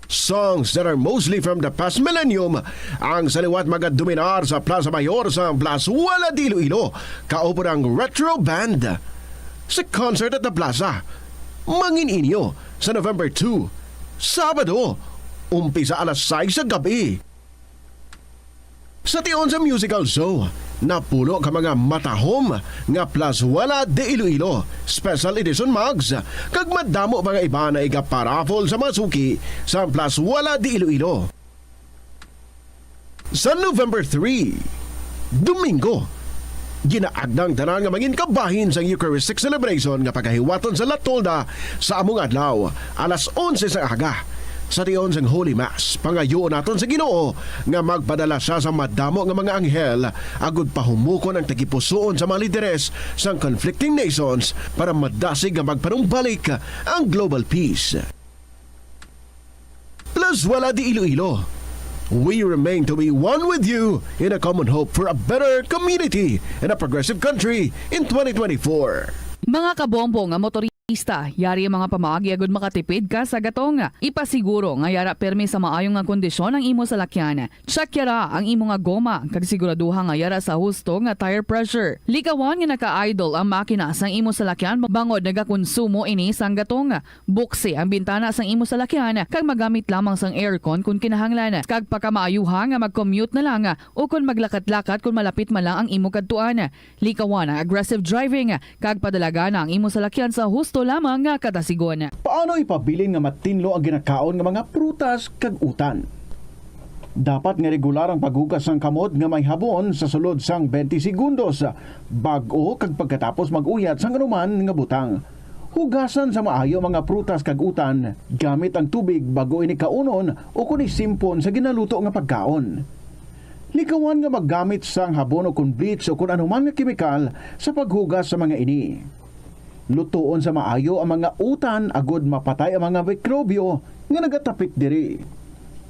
Songs that are mostly from the past millennium ang saliwat magadominar sa Plaza Mayor sa Plazuela de Iloilo, kaupo ng retro band sa concert at the Plaza. Mangin inyo sa November 2, Sabado, umpisa alas 6 sa gabi. Sa tion sa musical show, napulo ka mga matahom nga Plazuela de Iloilo Special Edition mugs kag madamo mga iba na iga-paraffle sa masuki sa Plazuela de Iloilo. Sa November 3, Domingo, ginaagdang tanan nga mangin kabahin sa Eucharistic celebration nga pagkahiwaton sa Latolda sa among adlaw alas 11 sa aga. Sa tiyon sang Holy Mass, pangayoon naton sa Ginoo nga magpadala siya sa madamo nga mga anghel agud pahumukon ang tagipusoon sa mga lideres sang conflicting nations para madasig nga magpanumbalik ang global peace. Plazuela de Iloilo, we remain to be one with you in a common hope for a better community and a progressive country in 2024. Mga kabombo nga motorista, yari ang mga pamaagi agud makatipid ka sa gatong. Ipasiguro nga yara permi sa maayong nga kondisyon ang imo sa lakyan. Check yara ang imo nga goma kag siguraduha nga yara sa husto nga tire pressure. Likawan nga naka-idle ang makina sang imo sa lakyan bangod nagakonsumo ini sang gatong. Buksi ang bintana sang imo sa lakyan kag magamit lamang sang aircon kung kinahanglan. Kag pagkamaayuha nga mag-commute na lang o kung maglakat-lakat kung malapit man lang ang imo kadtuan. Likawan ang aggressive driving kag padalaga na ang imo sa lakyan sa husto lamang nga katasigon. Paano ipabilin nga matinlo ang ginakaon nga mga prutas kag utan? Dapat nga regular ang paghugas ng kamot nga may habon sa sulod sang 20 segundos bag-o kag pagkatapos mag-uyat sang anuman nga butang. Hugasan sa maayo mga prutas kag utan gamit ang tubig bago ini kaunon o kun isimpon sa ginaluto nga pagkaon. Likawan nga maggamit sang habon o kun bleach o kun anuman nga kemikal sa paghugas sa mga ini. Lutuon sa maayo ang mga utan agud mapatay ang mga mikrobyo nga nagatapik diri.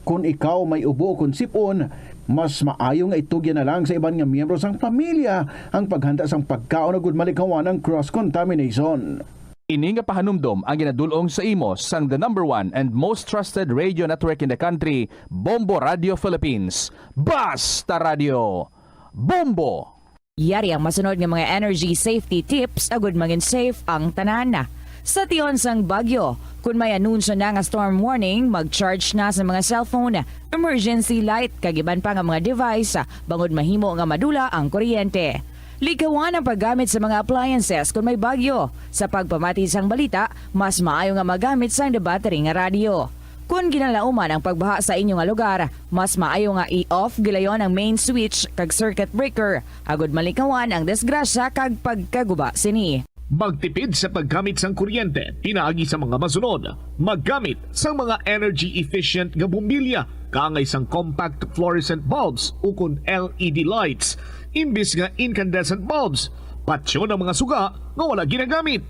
Kung ikaw may ubo o kung sipon, mas maayo nga itugyan na lang sa iban nga miyembro sang pamilya ang paghanda sang pagkaon agud malikawan ang cross-contamination. Ini nga pahanumdom ang ginadulong sa imo sang the number 1 and most trusted radio network in the country, Bombo Radio Philippines. Basta Radio! Bombo! Yari ang masunod nga mga energy safety tips agud maging safe ang tanan. Sa tion sang Bagyo, kung may anunsyo na nga storm warning, mag-charge na sa mga cellphone, emergency light, kagiban pa nga mga device, bangod mahimo nga madula ang kuryente. Likawan ang paggamit sa mga appliances kung may bagyo. Sa pagpamati sang balita, mas maayo nga magamit sang battery nga radio. Kung ginalauman ang pagbaha sa inyong lugar, mas maayo nga i-off gilayon ang main switch kag circuit breaker. Agud malikawan ang disgrasya kag pagkaguba sini. Magtipid sa paggamit sang kuryente, pinaagi sa mga masunod. Maggamit sa mga energy efficient nga bumbilya, kaangay sang compact fluorescent bulbs ukon LED lights, imbis nga incandescent bulbs. Patsyo ng mga suga nga wala ginagamit.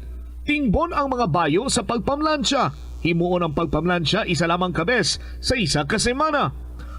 Tingbon ang mga bayo sa pagpamlansya. Himuon ang pagpamlansya isa lamang kabes sa isa ka semana.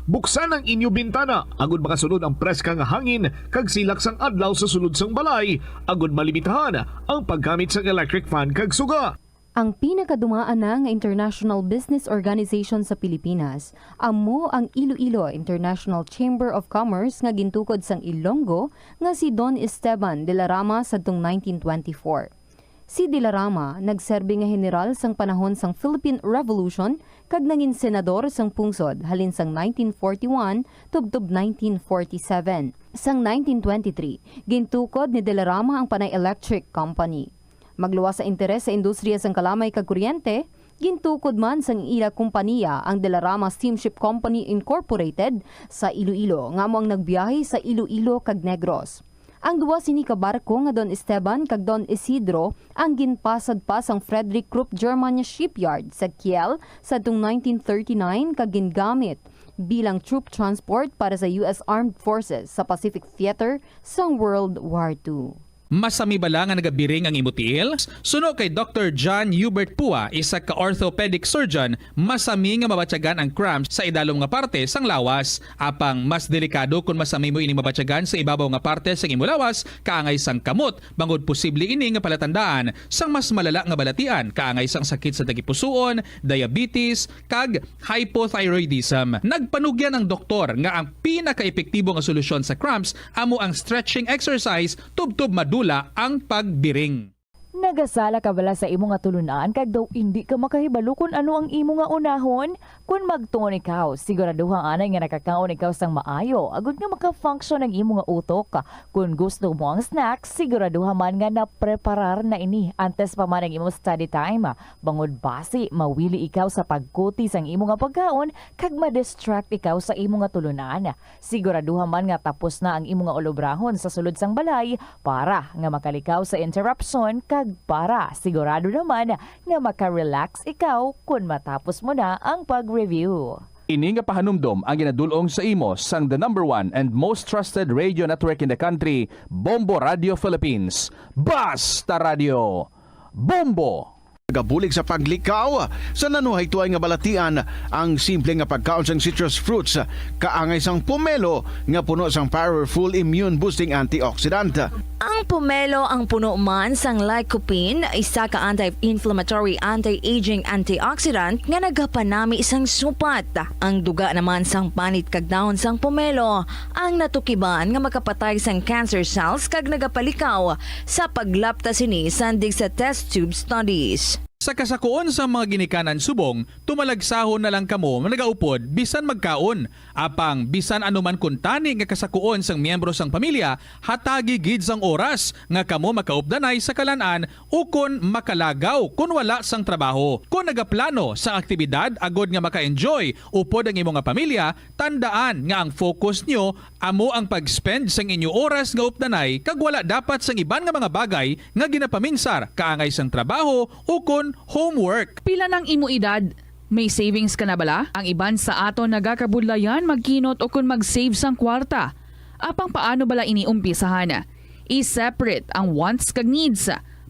Buksan ang inyo bintana agud makasunod ang preskang hangin kag silak sang adlaw sa sulod sang balay agud malimitahan ang paggamit sa electric fan kag suga. Ang pinakadumaan na nga international business organization sa Pilipinas, amo ang Iloilo International Chamber of Commerce nga gintukod sang Ilonggo nga si Don Esteban de la Rama sadtong 1924. Si De la Rama nagserbi nga general sang panahon sang Philippine Revolution kag nangin senador sang pungsod halin sang 1941 tubtob 1947. Sang 1923, gintukod ni De la Rama ang Panay Electric Company. Magluwas sa interes sa industriya sang kalamay kag kuryente, gintukod man sang ila kompanya ang De la Rama Steamship Company Incorporated sa Iloilo nga mo ang nagbiyahe sa Iloilo kag Negros. Ang duwa sini ka barko nga Don Esteban kag Don Isidro ang ginpasad pa sang Frederick Krupp Germania Shipyard sa Kiel sa 1939 kag gingamit bilang troop transport para sa US Armed Forces sa Pacific Theater sang World War II. Masami bala nga nagabiring ang imutiil? Suno kay Dr. John Hubert Pua, isa ka orthopedic surgeon, masami nga mabatyagan ang cramps sa idalom nga parte sang lawas. Apang mas delikado kung masami mo ini mabatyagan sa ibabaw nga parte sang imo lawas, kaangay sang kamot, bangod posible ini nga palatandaan sang mas malala nga balatian, kaangay sang sakit sa dagipusoon, diabetes, kag hypothyroidism. Nagpanugyan ang doktor nga ang pinaka-epektibo nga solusyon sa cramps amo ang stretching exercise tubtob madula ang pagbiring. Nagasala ka bala sa imo nga tulunan kag daw hindi ka makahibalo kung ano ang imo nga unahon? Kung magtuon ikaw, siguraduhang anay nga nakakaon ikaw sang maayo, agud nga maka-function ang imo nga utok. Kung gusto mo ang snacks, siguraduhan man nga napreparar na ini antes pa man ang imo study time. Bangod basi, mawili ikaw sa pagkuti sang imo nga pagkaon kag ma-distract ikaw sa imo nga tulunan. Siguraduhan man nga tapos na ang imo nga olobrahon sa sulod sang balay para nga makalikaw sa interruption kag para sigurado naman nga maka-relax ikaw kung matapos mo na ang pag-review. Ini nga pahanumdom ang ginadulong sa imo sang the #1 and most trusted radio network in the country, Bombo Radio Philippines. Basta Radio Bombo! Gabulig sa paglikaw sa nanuhay tuay nga balatian ang simple nga pagkaon sang citrus fruits kaangay sang pomelo nga puno sang powerful immune boosting antioxidant. Ang pomelo ang puno man sang lycopene, isa ka anti-inflammatory, anti-aging antioxidant nga nagapanami sang supat. Ang duga naman sang panit kag dahon sang pomelo ang natukiban nga makapatay sang cancer cells kag nagapalikaw sa paglapta sini sandig sa test tube studies. Sa kasakuon sa mga ginikanan subong, tumalagsahon na lang kamo nagaupod bisan magkaon. Apang bisan anuman kuntani nga kasakuon sang miyembro sang pamilya, hatagi gid sang oras nga kamo makaupdanay sa kalanan o kon makalagaw kun wala sang trabaho. Kung nagaplano sa aktibidad agod nga maka-enjoy upod ang imo nga pamilya, tandaan nga ang focus nyo amo ang pag-spend sang inyo oras nga updanay kag wala dapat sang iban nga mga bagay nga ginapaminsar kaangay sang trabaho o kon homework. Pila ng imo edad? May savings ka na bala? Ang iban sa ato nagakabudlayan magkinot o kung mag-save sang kwarta. Apang paano bala iniumpisahan? I-separate ang wants kag needs.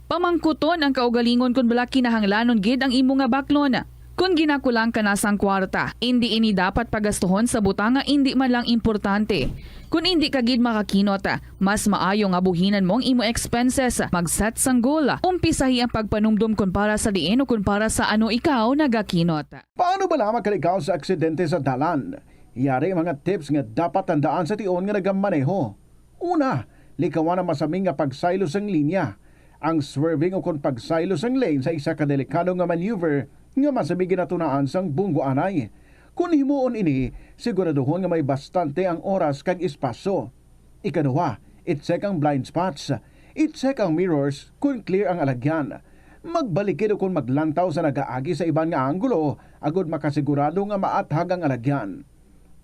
Pamangkuton ang kaugalingon kung bala kinahanglanon gid ang imo nga baklon. Kung ginakulang ka na sang kwarta, hindi ini dapat pagastuhon sa butang nga hindi man lang importante. Kung hindi ka gid makakinot, mas maayo nga buhinan mong imo expenses. Mag-set sang goal. Umpisahi ang pagpanumdum kung para sa diin o kung para sa ano ikaw nagakinot. Paano ba lamang kalikaw sa aksidente sa dalan? Yari mga tips nga dapat tandaan sa tion nga nagamaneho. Una, likawan ang masaming nga pagsaylo sang linya. Ang swerving o kung pagsaylo sang lane sa isa ka delikado nga maneuver nga masabi ginatunaan sang bunggo anay. Kung himuon ini, siguraduhon nga may bastante ang oras kag espasyo. Ikaduha, i-check ang blind spots. I-check ang mirrors kung clear ang alagyan. Magbalikid o kung maglantaw sa nagaagi sa ibang nga anggulo, agod makasigurado nga maathag ang alagyan.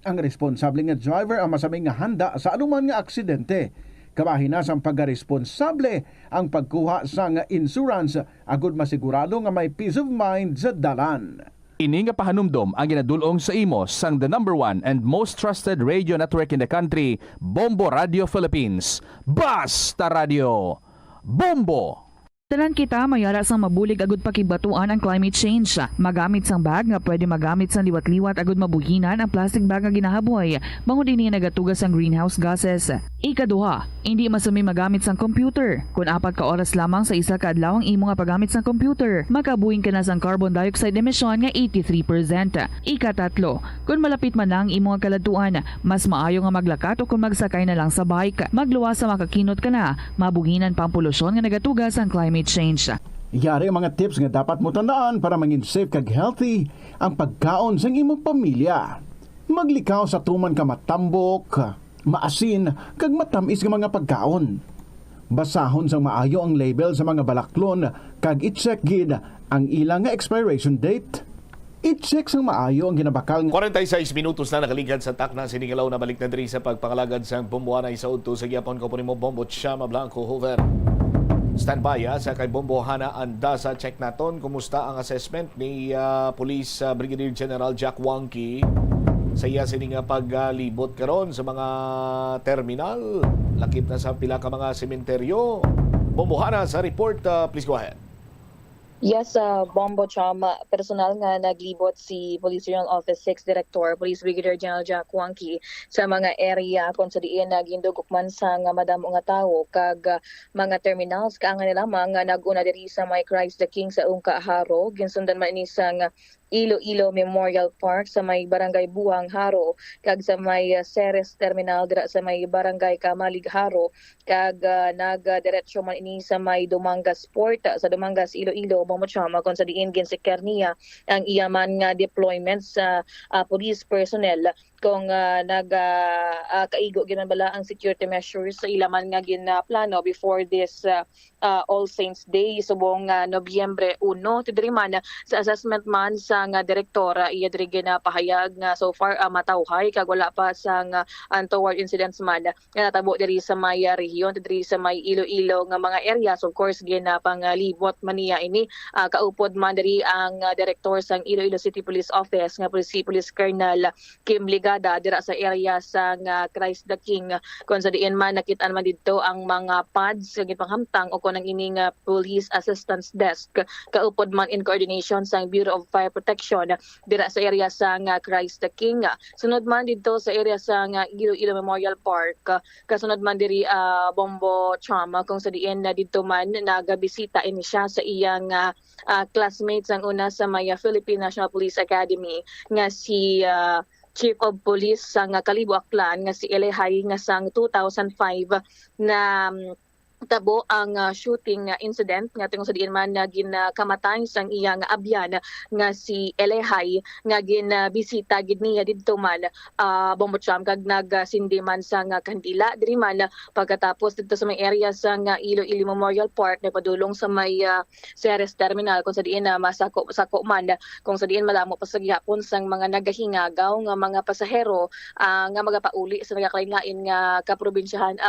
Ang responsable nga driver ang masaming nga handa sa anuman nga aksidente. Kabahin na sang pagkaresponsable ang pagkuha sa nga insurance agud masigurado nga may peace of mind sa dalan. Ini nga pahanumdom ang ginadulong sa imo sang the #1 and most trusted radio network in the country, Bombo Radio Philippines. Basta Radio Bombo! Tanan kita mayara sang mabulig agud pakibatuan ang climate change. Magamit sang bag nga pwede magamit sang liwat-liwat agud mabuhinan ang plastic bag nga ginahaboy. Bangod ini nagatugas ang greenhouse gases. Ikaduha, hindi masumi magamit sang computer. Kung 4 ka oras lamang sa isa ka adlaw ang imo nga paggamit sang computer, makabuhing ka na sang carbon dioxide emission nga 83%. Ikatatlo, kung malapit man lang imo nga kaladuan, mas maayo nga maglakat o kung magsakay na lang sa bike. Magluwas sa makakinot ka na, mabuhinan pang polusyon nga nagatugas ang climate change. Yari ang mga tips nga dapat mo tandaan para mangin safe kag healthy ang pagkaon sa imong pamilya. Maglikaw sa tuman ka matambok, maasin, kag matamis nga mga pagkaon. Basahon sang maayo ang label sa mga balaklon kag i-check gid ang ilang nga expiration date. I-check sang maayo ang ginabakal nga 46 minutos na nakaligad sa takna siningalaw na balik na diri sa pagpangalagad sang Bombohanay sa udto sa gyapon ko po nimo Bombo Chama Blanco Hoover. Standby sa kay Bombohana anda sa check naton kumusta ang assessment ni Police Brigadier General Jack Wangki sa iya sining paglibot karon sa mga terminal lakip na sa pila ka mga sementeryo. Bombohana sa report, please go ahead. Yes, Bombo Chama, personal nga naglibot si Police Regional Office 6 Director, Police Brigadier General Jack Wangki sa mga area kung sa diin nagindugukman sa nga madamo nga tawo kag mga terminals kaanga nila mga naguna diri sa may Christ the King sa Ungka Haro, ginsundan man ini sa Iloilo Memorial Park sa may Barangay Buhang Haro kag sa may Ceres Terminal dira sa may Barangay Kamalig Haro kag nagdiretso man ini sa may Dumangas Port sa Dumangas Iloilo Bombochama kung sa diin gin si Kernia ang iyaman nga deployment sa police personnel kung kaigo ginan bala ang security measures sa ilaman nga ginplano before this All Saints Day subong Nobyembre 1 tidiri man sa assessment man sa nga direktora iya diri ginapahayag nga so far matawhay kag wala pa sa untoward incidents man nga natabo diri sa may rehiyon diri sa may Iloilo nga mga areas. Of course ginapanglibot man niya ini kaupod man diri ang direktor sang Iloilo City Police Office nga Police Colonel Kim Ligada dira sa area sa Christ the King kung sa diin man nakit-an man dito ang mga pads nga gipanghamtang o kun ang ining police assistance desk kaupod man in coordination sa Bureau of Fire Protection dira sa area sa Christ the King. Sunod man dito sa area sa Iloilo Memorial Park kasunod man diri Bombo Chama kung sa diin dito man nagabisita ini siya sa iyang classmates ang una sa may Philippine National Police Academy nga si Chief of Police sang Kalibo Aklan nga si Elehay nga sang 2005 na tabo ang shooting incident nga tungod sa diin man na ginakamatay sang iyang abyan nga si Elehay nga ginabisita gid niya didto man Bombo Cham kag nagsindi man sang kandila diri man pagkatapos dito sa may area sang Iloilo Memorial Park nagpadulong sa may Ceres Terminal kung sa diin masako man kung sa diin malamo pa sa gihapon sang mga nagahingagaw nga mga pasahero nga magapauli sa nagakalain-lain nga kaprobinsyahan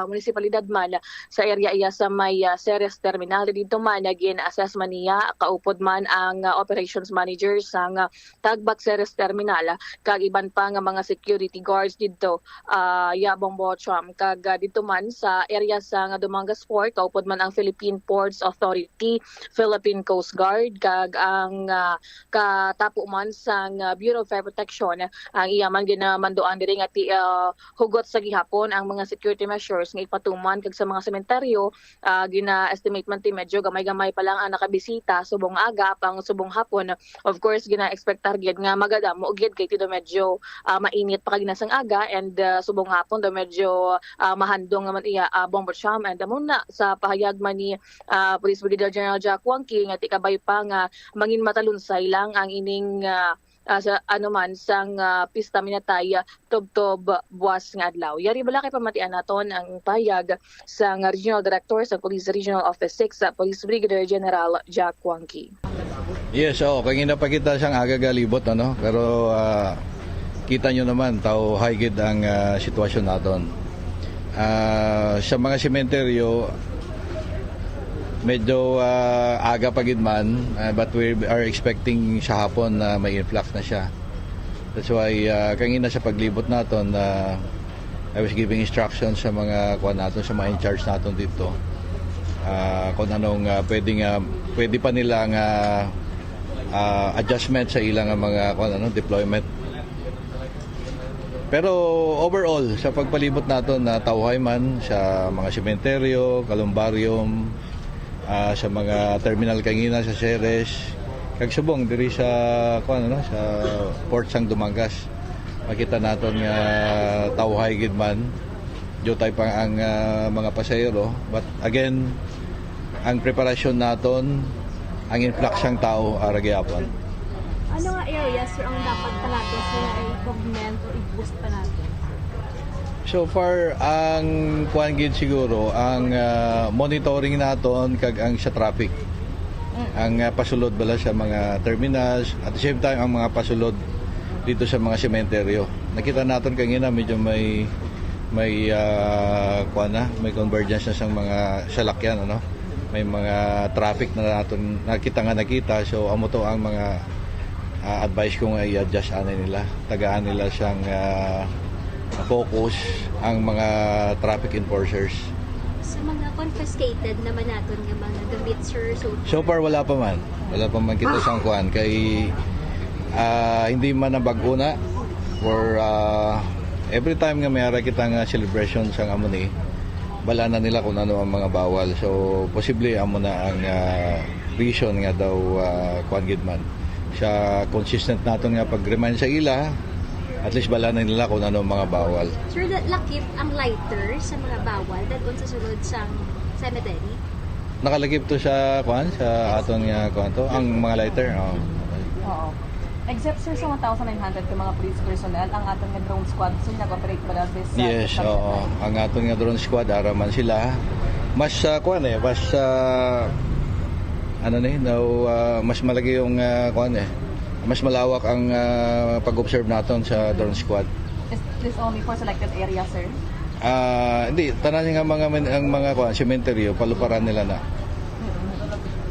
munisipalidad man sa area iya sa may Ceres Terminal dito man gin-assess man niya kaupod man ang operations manager sa Tagbak Ceres Terminal kag iban pa nga mga security guards dito Bombo Cham kag dito man sa area sa Dumangas Port kaupod man ang Philippine Ports Authority, Philippine Coast Guard kag ang katapo man sa Bureau of Fire Protection ang iyaman ginamandoan diri nga hugot sa gihapon ang mga security measures nga ipatuman kag sa mga sementeryo gina-estimate man ti medyo gamay-gamay pa lang ang nakabisita subong aga pang subong hapon. Of course gina-expect target nga magadamo gid kay tido medyo mainit pa kaginasang aga and subong hapon do medyo mahandong naman iya Bombo Cham and muna sa pahayag man ni Police Brigadier General Jack Wangki nga tikabay pa nga mangin matalunsay lang ang ining sa sang pista minatay tubtob buwas nga adlaw. Yari bala kay pamatian naton ang payag sa Regional Director sa Police Regional Office 6 sa Police Brigadier General Jack Wangki. Yes, kaya napakita siyang agagalibot pero kita nyo naman tao higit ang sitwasyon naton. Sa mga sementeryo medyo aga pagid man but we are expecting sa hapon na may influx na siya. That's why kanina sa paglibot naton I was giving instructions sa mga naton sa mga in charge naton dito kung anong pwede pa nilang adjustment sa ilang mga deployment. Pero overall, sa pagpalibot natin na tawhay man sa mga sementeryo, kalumbarium, sa mga terminal kangina sa Ceres, kag subong diri sa sa Port Sang Dumangas. Makita naton nga tawhay gid man jotay pa ang mga pasahero, but again ang preparasyon naton, ang influx ng tao ara gyapon. Ano nga areas sir ang dapat pa natin sila i-augment o i-boost pa natin? So far, ang kuan gid siguro, ang monitoring naton kag ang sa traffic. Ang pasulod bala sa mga terminals, at the same time ang mga pasulod dito sa mga sementeryo. Nakita naton kanina medyo may may convergence na sa mga salakyan, ano? May mga traffic na naton nakita, so amo to ang mga advice kong i-adjust nila, tagaan nila siyang focus ang mga traffic enforcers. Sa mga confiscated naman natin ng mga gamit sir, So far wala pa man kita sang kuan kay hindi man nabag-una for every time nga mayara kitang celebration sang amo ni bala na nila kung ano ang mga bawal, so posible amo na ang reason nga daw kuan gid man siya consistent naton nga pag-remind sa ila, at least bala na nila kung ano ang mga bawal. sir, lakip ang lighter sa mga bawal dadon sa sulod sang cemetery? Nakalagip to sa kuan sa aton nga kuan to ang mga lighter. Oo. Except sir sa 1,900 ka mga police personnel, ang aton nga drone squad sila nag-operate ba this? Yes, oo. Ang aton nga drone squad araman sila. Mas mas mas malaki yung mas malawak ang pag-observe natin sa drone squad. Is this only for selected area, sir? Hindi, tanan nga ang mga sementeryo, paluparan nila na.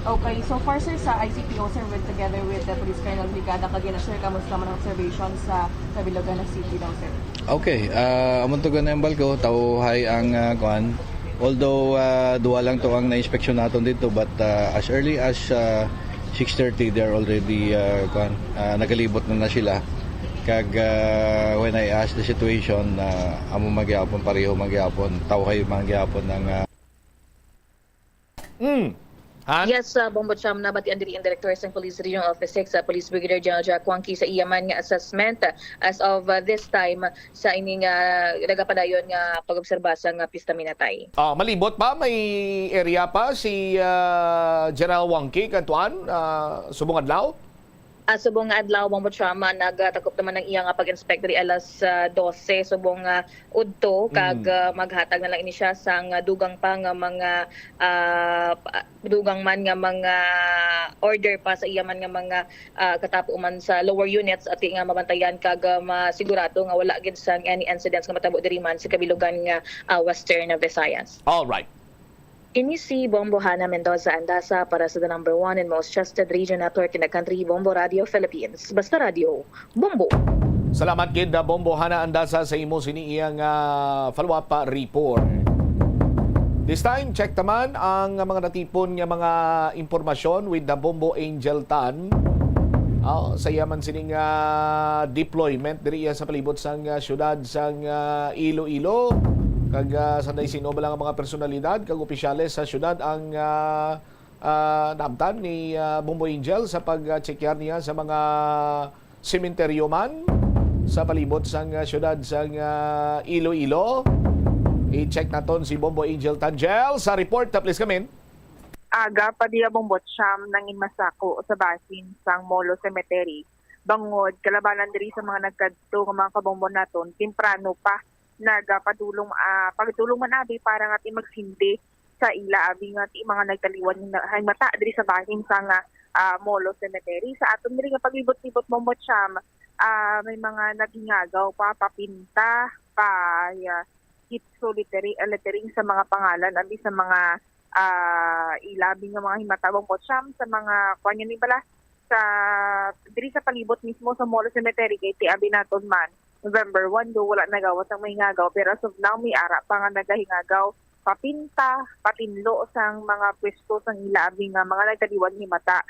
Okay, so far sir sa ICPO sir together with the Police Colonel Brigada kagina sir kamusta man ang observation sa Bilogan City daw sir? Okay, amon to ganang balko tawhay ang kuan. Although duwa lang to ang na-inspection natin dito, but as early as 6:30 they're already nagalibot na sila. Kag when I asked the situation, amo magyapon pareho magyapon, tawhay magyapon ng Yes, Bombo Cham, nabatian diri ang Director sa Police Regional Office 6, Police Brigadier General Jack Kuangki sa iyaman nga assessment as of this time sa ining nagapadayon nga pag-obserba sa pista Minatay. Malibot pa, may area pa si General Kuangki kantuan subong adlaw? Subong adlaw Bombo Cham, nagtakop naman ng iyang pag-inspect diri alas 12 subong udto kag maghatag na lang ini siya sang dugang pa nga mga dugang man nga mga order pa sa iyaman nga mga katapo man sa lower units at nga mabantayan kag masigurado nga wala gid sang any incidents nga matabo diri man sa kabilugan nga Western Visayas. All right. Ini si Bombo Hana Mendoza Andasa para sa the number 1 and most trusted radio network in the country, Bombo Radio Philippines. Basta Radio, Bombo. Salamat gid Bombo Hana Andasa sa imo siniyang follow-up report. This time, check naman ang mga natipon nga mga impormasyon with the Bombo Angel Tan. Sa yaman sining deployment diri sa palibot sang syudad sang Iloilo. Kag sanay sino ba lang ang mga personalidad kag opisyales sa syudad ang naabtan ni Bombo Angel sa pag-checkar niya sa mga sementeryo man sa palibot sang syudad sang Iloilo. I-check naton si Bombo Angel Tangel sa report. Please come in. Aga pa diya Bombo Cham nangin masako sa basin sang Molo Cemetery. Bangod kalabanan diri sa mga nagkadto nga mga kabombo naton temprano pa nagapadulong pagtulong man abi para nga magsindi sa ila abi nga mga nagtaliwan ng mata diri sa bahin sang Molo Cemetery. Sa aton diri nga paglibot-libot Bombo Cham, may mga nagingagaw pa papinta pa kitso lettering sa mga pangalan abi sa mga ilabi nga mga himata Bombo Cham sa mga kunya ni bala sa diri sa palibot mismo sa Molo Cemetery kay ti abi naton man November 1 do wala nagawas ang mahingagaw pero as of now may ara pa nga nagahingagaw papinta, patinlo sang mga pwesto sang ilabing nga mga nagkadiwan ni mata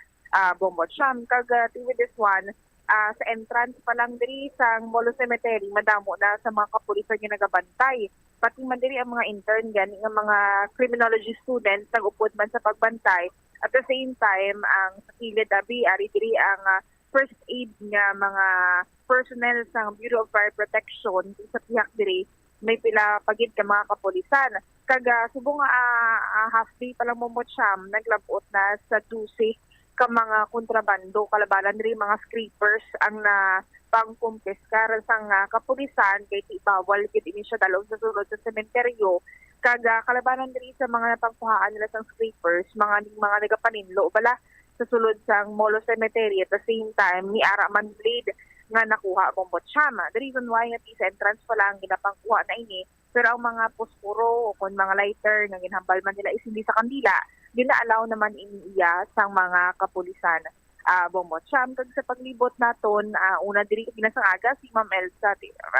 Bombo Cham. Kag with this one, sa entrance pa lang diri sang Molo Cemetery, madamo na sa mga kapulisan nga nagabantay. Pati man diri ang mga intern gani nga mga criminology students nag-upod man sa pagbantay. At the same time, ang sa kilid ari diri ang first aid nga mga personnel sang Bureau of Fire Protection sa pihak diri may pila pagid ka mga kapulisan. Kag subong half day pa lang mo Cham, naglabot na sa 12 ka mga kontrabando kalabanan diri mga scrapers ang na pangkumpiskar sang kapulisan kay ti bawal gid ini siya dalog sa sulod sa sementeryo. Kag kalabanan diri sa mga napangkuhaan nila sang scrapers, mga nagapaninlo bala sa sulod sang Molo Cemetery. At the same time ni ara man blade nga nakuha Bombo Cham. The reason why nga sa entrance pa lang ginapangkuha na ini, pero ang mga posporo o kung mga lighter nga ginhambal man nila is hindi sa kandila, gina-allow naman iniiya sang mga kapulisan. Bombo Cham. Kag sa paglibot naton, una diri ginasang aga si Ma'am Elsa,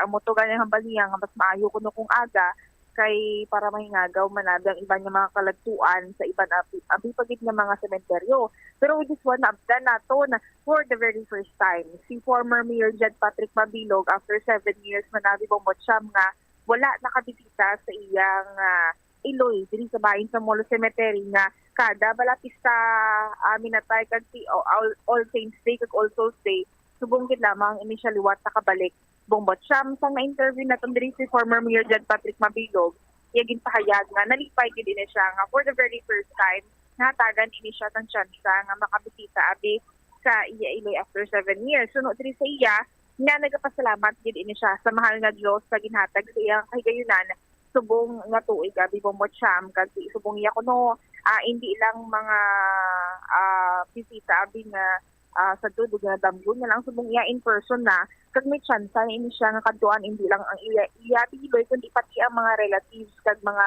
moto ganyan hambal niya nga mas maayo kuno kung aga kay para mahingagaw manad ang iba nga mga kalagtuan sa iban abi pagit nga mga sementeryo. Pero with this one, abdan naton for the very first time si former Mayor Jed Patrick Mabilog after 7 years manabi Bombo Cham nga wala nakabisita sa iyang Iloy diri sa bahin sa Molo Cemetery nga kada balapista minatay kag si All Saints Day kag All Souls Day subong gid lamang initially liwat nakabalik Bombo Cham. Sang na-interview naton diri si former Mayor Jed Patrick Mabilog, iya ginpahayag nga nalipay gid ini siya nga for the very first time natagan ini siya ng tsansa nga makabisita abi sa iya Iloy after 7 years. Suno diri sa iya nga nagapasalamat gid ini siya sa mahal nga Dios sa ginhatag sa iyang kahigayunan subong nga tuig abi Bombo Cham kag subong iya kuno hindi lang mga bisita abi nga sa dudog nga damgo na lang subong iya in person na kag may chance na ini siya nga kadtuan hindi lang ang iya Iloy kundi pati ang mga relatives kag mga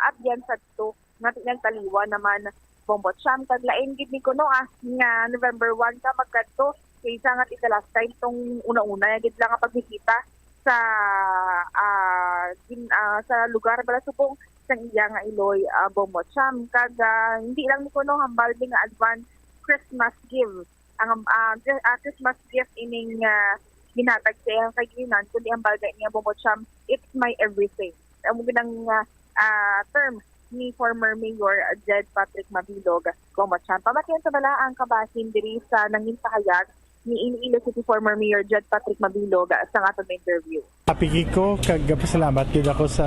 abyan sa to nga tinagtaliwa naman Bombo Cham. Kag lain gid ni kuno nga November 1 ka magkadto kaysa nga ita last time tong una-una gid lang nga pagbisita sa lugar bala subong sang iya nga Iloy Bombo Cham. Kag hindi lang ni kuno hambal din nga advance Christmas gift ang Christmas gift ining ginatag sa iyang kaginan kundi ang bagay niya Bombo Cham, it's my everything. Ang ginang term ni former Mayor Jed Patrick Mabilog Bombo Cham. Pamatian sa bala ang kabahin diri sa nanginpahayag ni Iloilo City former Mayor Jed Patrick Mabilog sa atong interview. Apigi ko kag pasalamat gid ako sa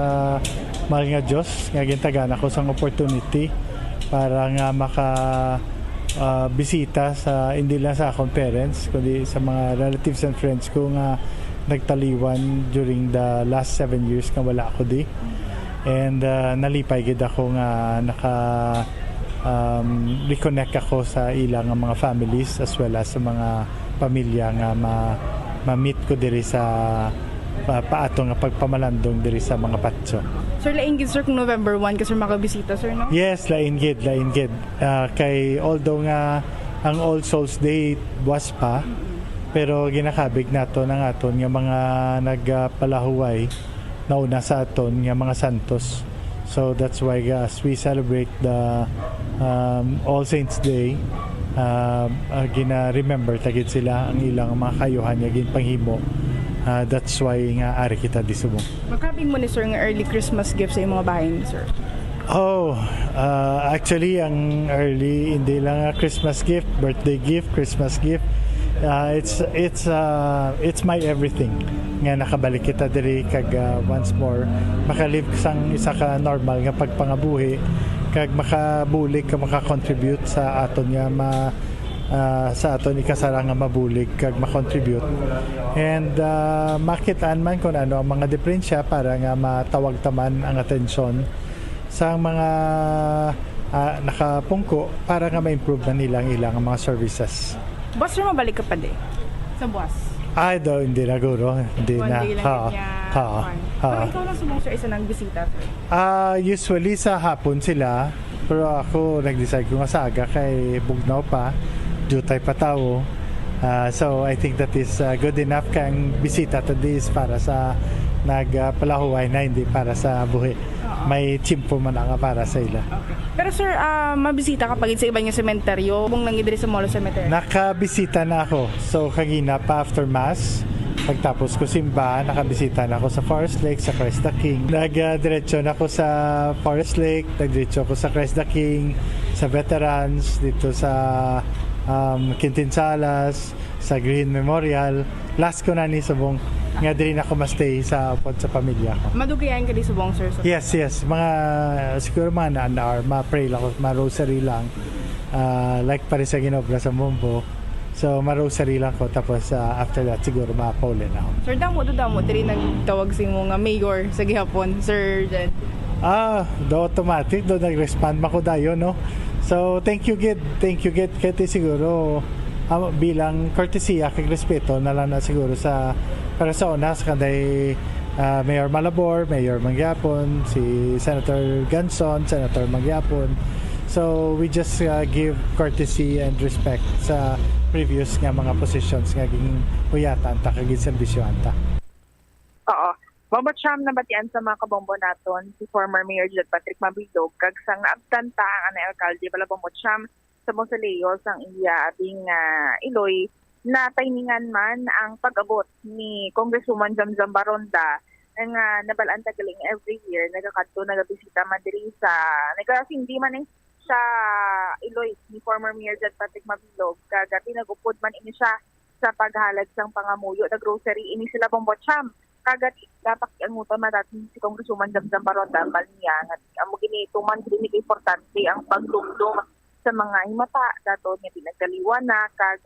mahal nga Dios nga gintagan ako sang opportunity para nga bisita sa hindi lang sa akong parents kundi sa mga relatives and friends ko nga nagtaliwan during the last 7 years nga wala ako di. And nalipay gid ako nga reconnect ako sa ilang mga families as well as sa mga pamilya nga ma-meet ko diri sa paato nga pagpamalandong diri sa mga patso. Sir, lain gid sir kung November 1 kasi makabisita sir, no? Yes, lain gid. Kay although nga ang All Souls Day was pa, pero ginakabig nato ng aton nga mga nagpalahuway nauna sa aton nga mga santos. So that's why as we celebrate the All Saints Day, gina-remember tagid sila ang ilang mga kayuhan nga ginpanghimo. That's why nga ari kita di subong. Magkabing mo ni sir nga early Christmas gift sa mga bahay ni sir? Actually ang early hindi lang Christmas gift, birthday gift, Christmas gift. It's my everything. Nga nakabalik kita diri kag once more makalive sang isa ka normal nga pagpangabuhi kag makabulig ka makakontribute sa aton nga sa aton ikasara nga mabulig kag makontribute and makitaan man kung ano ang mga diferensya para nga matawag taman ang atensyon sa mga nakapungko para nga ma-improve na nilang ilang mga services. Boss, sir, mabalik ka pa di sa buwas? Hindi na guro. Hindi na. Pero ikaw lang sumong sir isa ng bisita, sir? Usually sa hapon sila pero ako nag-decide ko nga sa aga kay bugnaw pa jutay pa tao. So I think that is good enough kang bisita to this para sa nagpalahuway na hindi para sa buhi. may chimpo man nga para sa ila. Pero sir, mabisita ka pag sa iba nga sementeryo, kung nangidiri sa Molo Cemetery. Nakabisita na ako. So kagina pa after mass, pagtapos ko simba, nakabisita na ako sa Forest Lake, sa Christ the King. Nagdiretso na ako sa Forest Lake, nagdiretso ako sa Christ the King, sa Veterans, dito sa Quintinsalas, sa Green Memorial. Last ko na ni subong nga din ako ma-stay sa pamilya ko. Madugayan ka di subong sir? Yes. Siguro mga na-hour, ma-pray lang ako, ma-rosary lang. Like pa rin sa ginobra sa Bombo. So, ma-rosary lang ko. Tapos, after that, siguro ma-paulit na ako. Sir, damo, diri nagtawag si mo nga mayor sa gihapon, Sir Jed. Do automatic, do nag-respond mako dayo, no? So, thank you, Gid. Kaya siguro, bilang courtesy, kag respeto na lang na siguro sa persona, sa kanday Mayor Malabor, Mayor Mangyapon, si Senator Ganson, Senator Mangyapon. So, we just give courtesy and respect sa previous nga mga positions nga ging huyatan ta kagin serbisyohan ta. Oo. Bombo Cham na batian sa mga kabombo naton si former Mayor Jed Patrick Mabilog kag sang naabtanta ang anay alkalde bala Bombo Cham sa Monsaleo sang iya abing Iloy na tayningan man ang pag-abot ni Congresswoman Jamjam Baronda nga nabalaan ta galing every year nagakadto nagabisita man diri sa nagkasindi man sa Iloy ni former Mayor Jed Patrick Mabilog kag pinag-upod man ini siya sa paghalad sang pangamuyo na grocery ini sila Bombo Cham kagat dapat ang muta madating si Congresswoman Jamjam Baronda niya nga amo gini tuman gini importante ang paglumdum sa mga himata dato niya pinagkaliwan na kag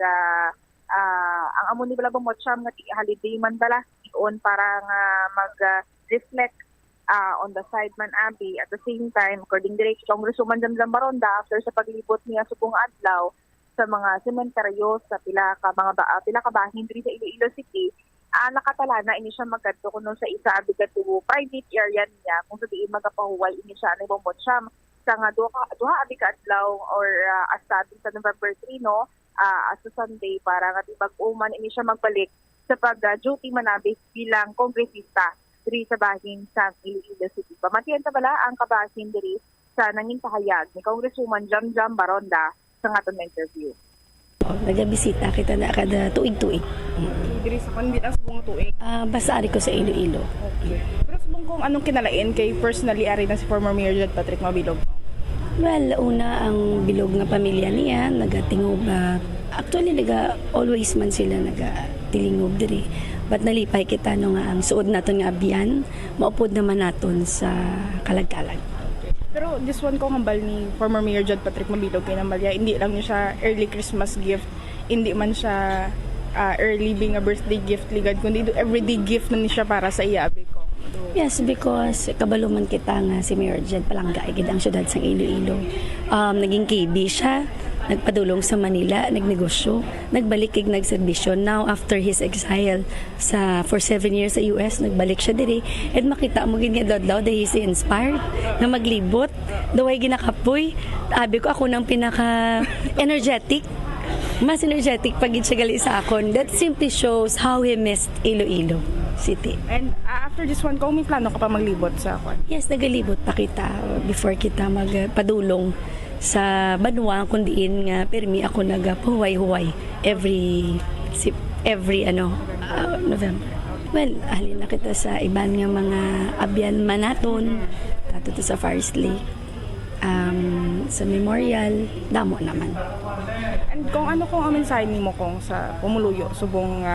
ang amo ni Balabong Mocham nga holiday man dala on para nga mag-reflect on the side man abi at the same time according direct Congresswoman Jamjam Baronda after sa paglibot niya subong adlaw sa mga sementeryo sa pila ka bahin diri sa Iloilo City nakatala na ini siya magkadto kuno sa isa abi kadto private area niya kung sabihin magapahuway ini siya ni Bombo Cham sa nga duha abi ka adlaw or asabi sa November 3 no as Sunday para nga bag-uman ini siya magbalik sa pag-duty manabis bilang kongresista diri sa bahin sa Iloilo City. Pamatian ta bala ang kabahin diri sa nanging kahayag ni Congresswoman Jamjam Baronda sa aton interview. Nagabisita kita na kada tuig-tuig. Diri sa pandit ang subong tuig. Basta ari ko sa Iloilo. Okay. Pero subong kung anong kinalain kay personally ari na si former Mayor Jed Patrick Mabilog. Well, una ang bilog nga pamilya niya nagatingob actually always man sila nagatilingog diri. But nalipay kita no nga ang suod naton nga abyan, maupod naman naton sa kalag-kalag. Pero this one ko hambal ni former Mayor Jed Patrick Mabilog kay nambalya, hindi lang niya siya early Christmas gift, hindi man siya early being a birthday gift ligad, kundi everyday gift na niya siya para sa iya abi ko. Yes, because kabalo man kita nga si Mayor Jed palangga igid ang syudad sang Iloilo. Naging KB siya, nagpadulong sa Manila, nagnegosyo, nagbalik kig nagserbisyo. Now after his exile for 7 years sa US, nagbalik siya diri. And makita mo gid nga daw he's inspired na maglibot, daway ginakapoy. Abi ko ako nang pinaka energetic. Mas energetic pag siya gali sa akon. That simply shows how he missed Iloilo City. And after this one, kung may plano ka pa maglibot sa akon? Yes, nagalibot pa kita before kita magpadulong sa Banwa kundiin nga permi ako nagapahuway-huway every November. Well, halin na kita sa iban nga mga abyan manaton tato sa Forest Lake. Sa memorial, damo naman. And kung ang mensahe nimo kung sa pumuluyo subong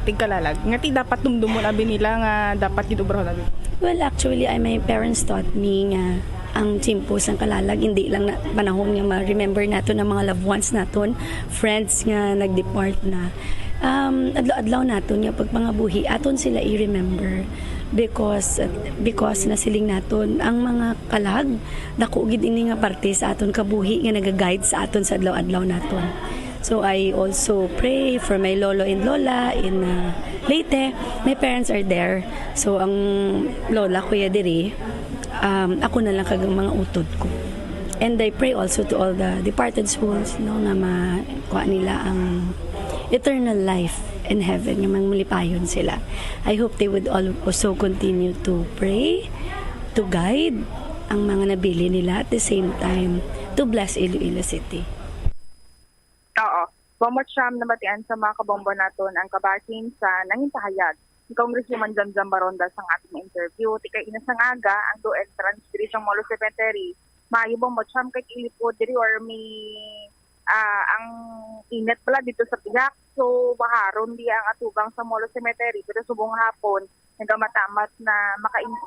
tigkalalag nga ti dapat dumdumon abi nila nga dapat gid ubrahon abi. Well, actually, my parents taught me nga ang timpo sang kalalag hindi lang na panahon nga ma-remember nato ng mga loved ones naton, friends nga nag-depart na. Adlaw-adlaw naton nga pagpangabuhi aton sila i-remember because nasiling naton ang mga kalag dako gid ini nga parte sa aton kabuhi nga naga-guide sa aton sa adlaw-adlaw naton. So I also pray for my lolo and lola in Leyte. My parents are there. So ang lola kuya diri ako na lang kagang mga utod ko. And I pray also to all the departed souls no nga makuha nila ang eternal life in heaven, nga manglipayon sila. I hope they would also continue to pray to guide ang mga nabili nila at the same time to bless Iloilo City. Oo. Bombo Cham, nabatian sa mga kabombo naton ang kabasin sa nanging pahayag ni Congresswoman Jamjam Baronda sa ating interview. Tikay inasang aga ang do entrance diri sa Molo Cemetery. Maayo Bombo Cham kay ilipod diri or may ang init pala dito sa pihak. So baharon di ang atubang sa Molo Cemetery pero subong hapon nagamatamat na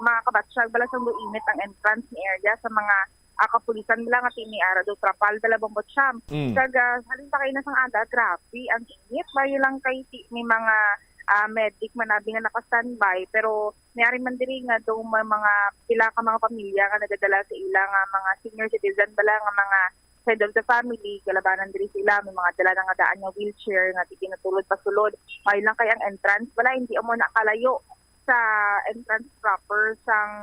makabatsyag bala sa init ang entrance ni area sa mga kapulisan nila nga tiniara do trapal dala Bombo Cham. Kaga halin pa kayo na sang aga, grabe ang init. Bayo lang kay may mga medic manabi nga naka-standby pero mayari man diri nga do mga pila ka mga pamilya nga nagadala sa ila nga mga senior citizen bala nga mga head of the family kalabanan diri sila may mga dala nga daan nga wheelchair nga tiginatulod pasulod. Bayo lang kay ang entrance bala hindi mo nakalayo sa entrance proper sang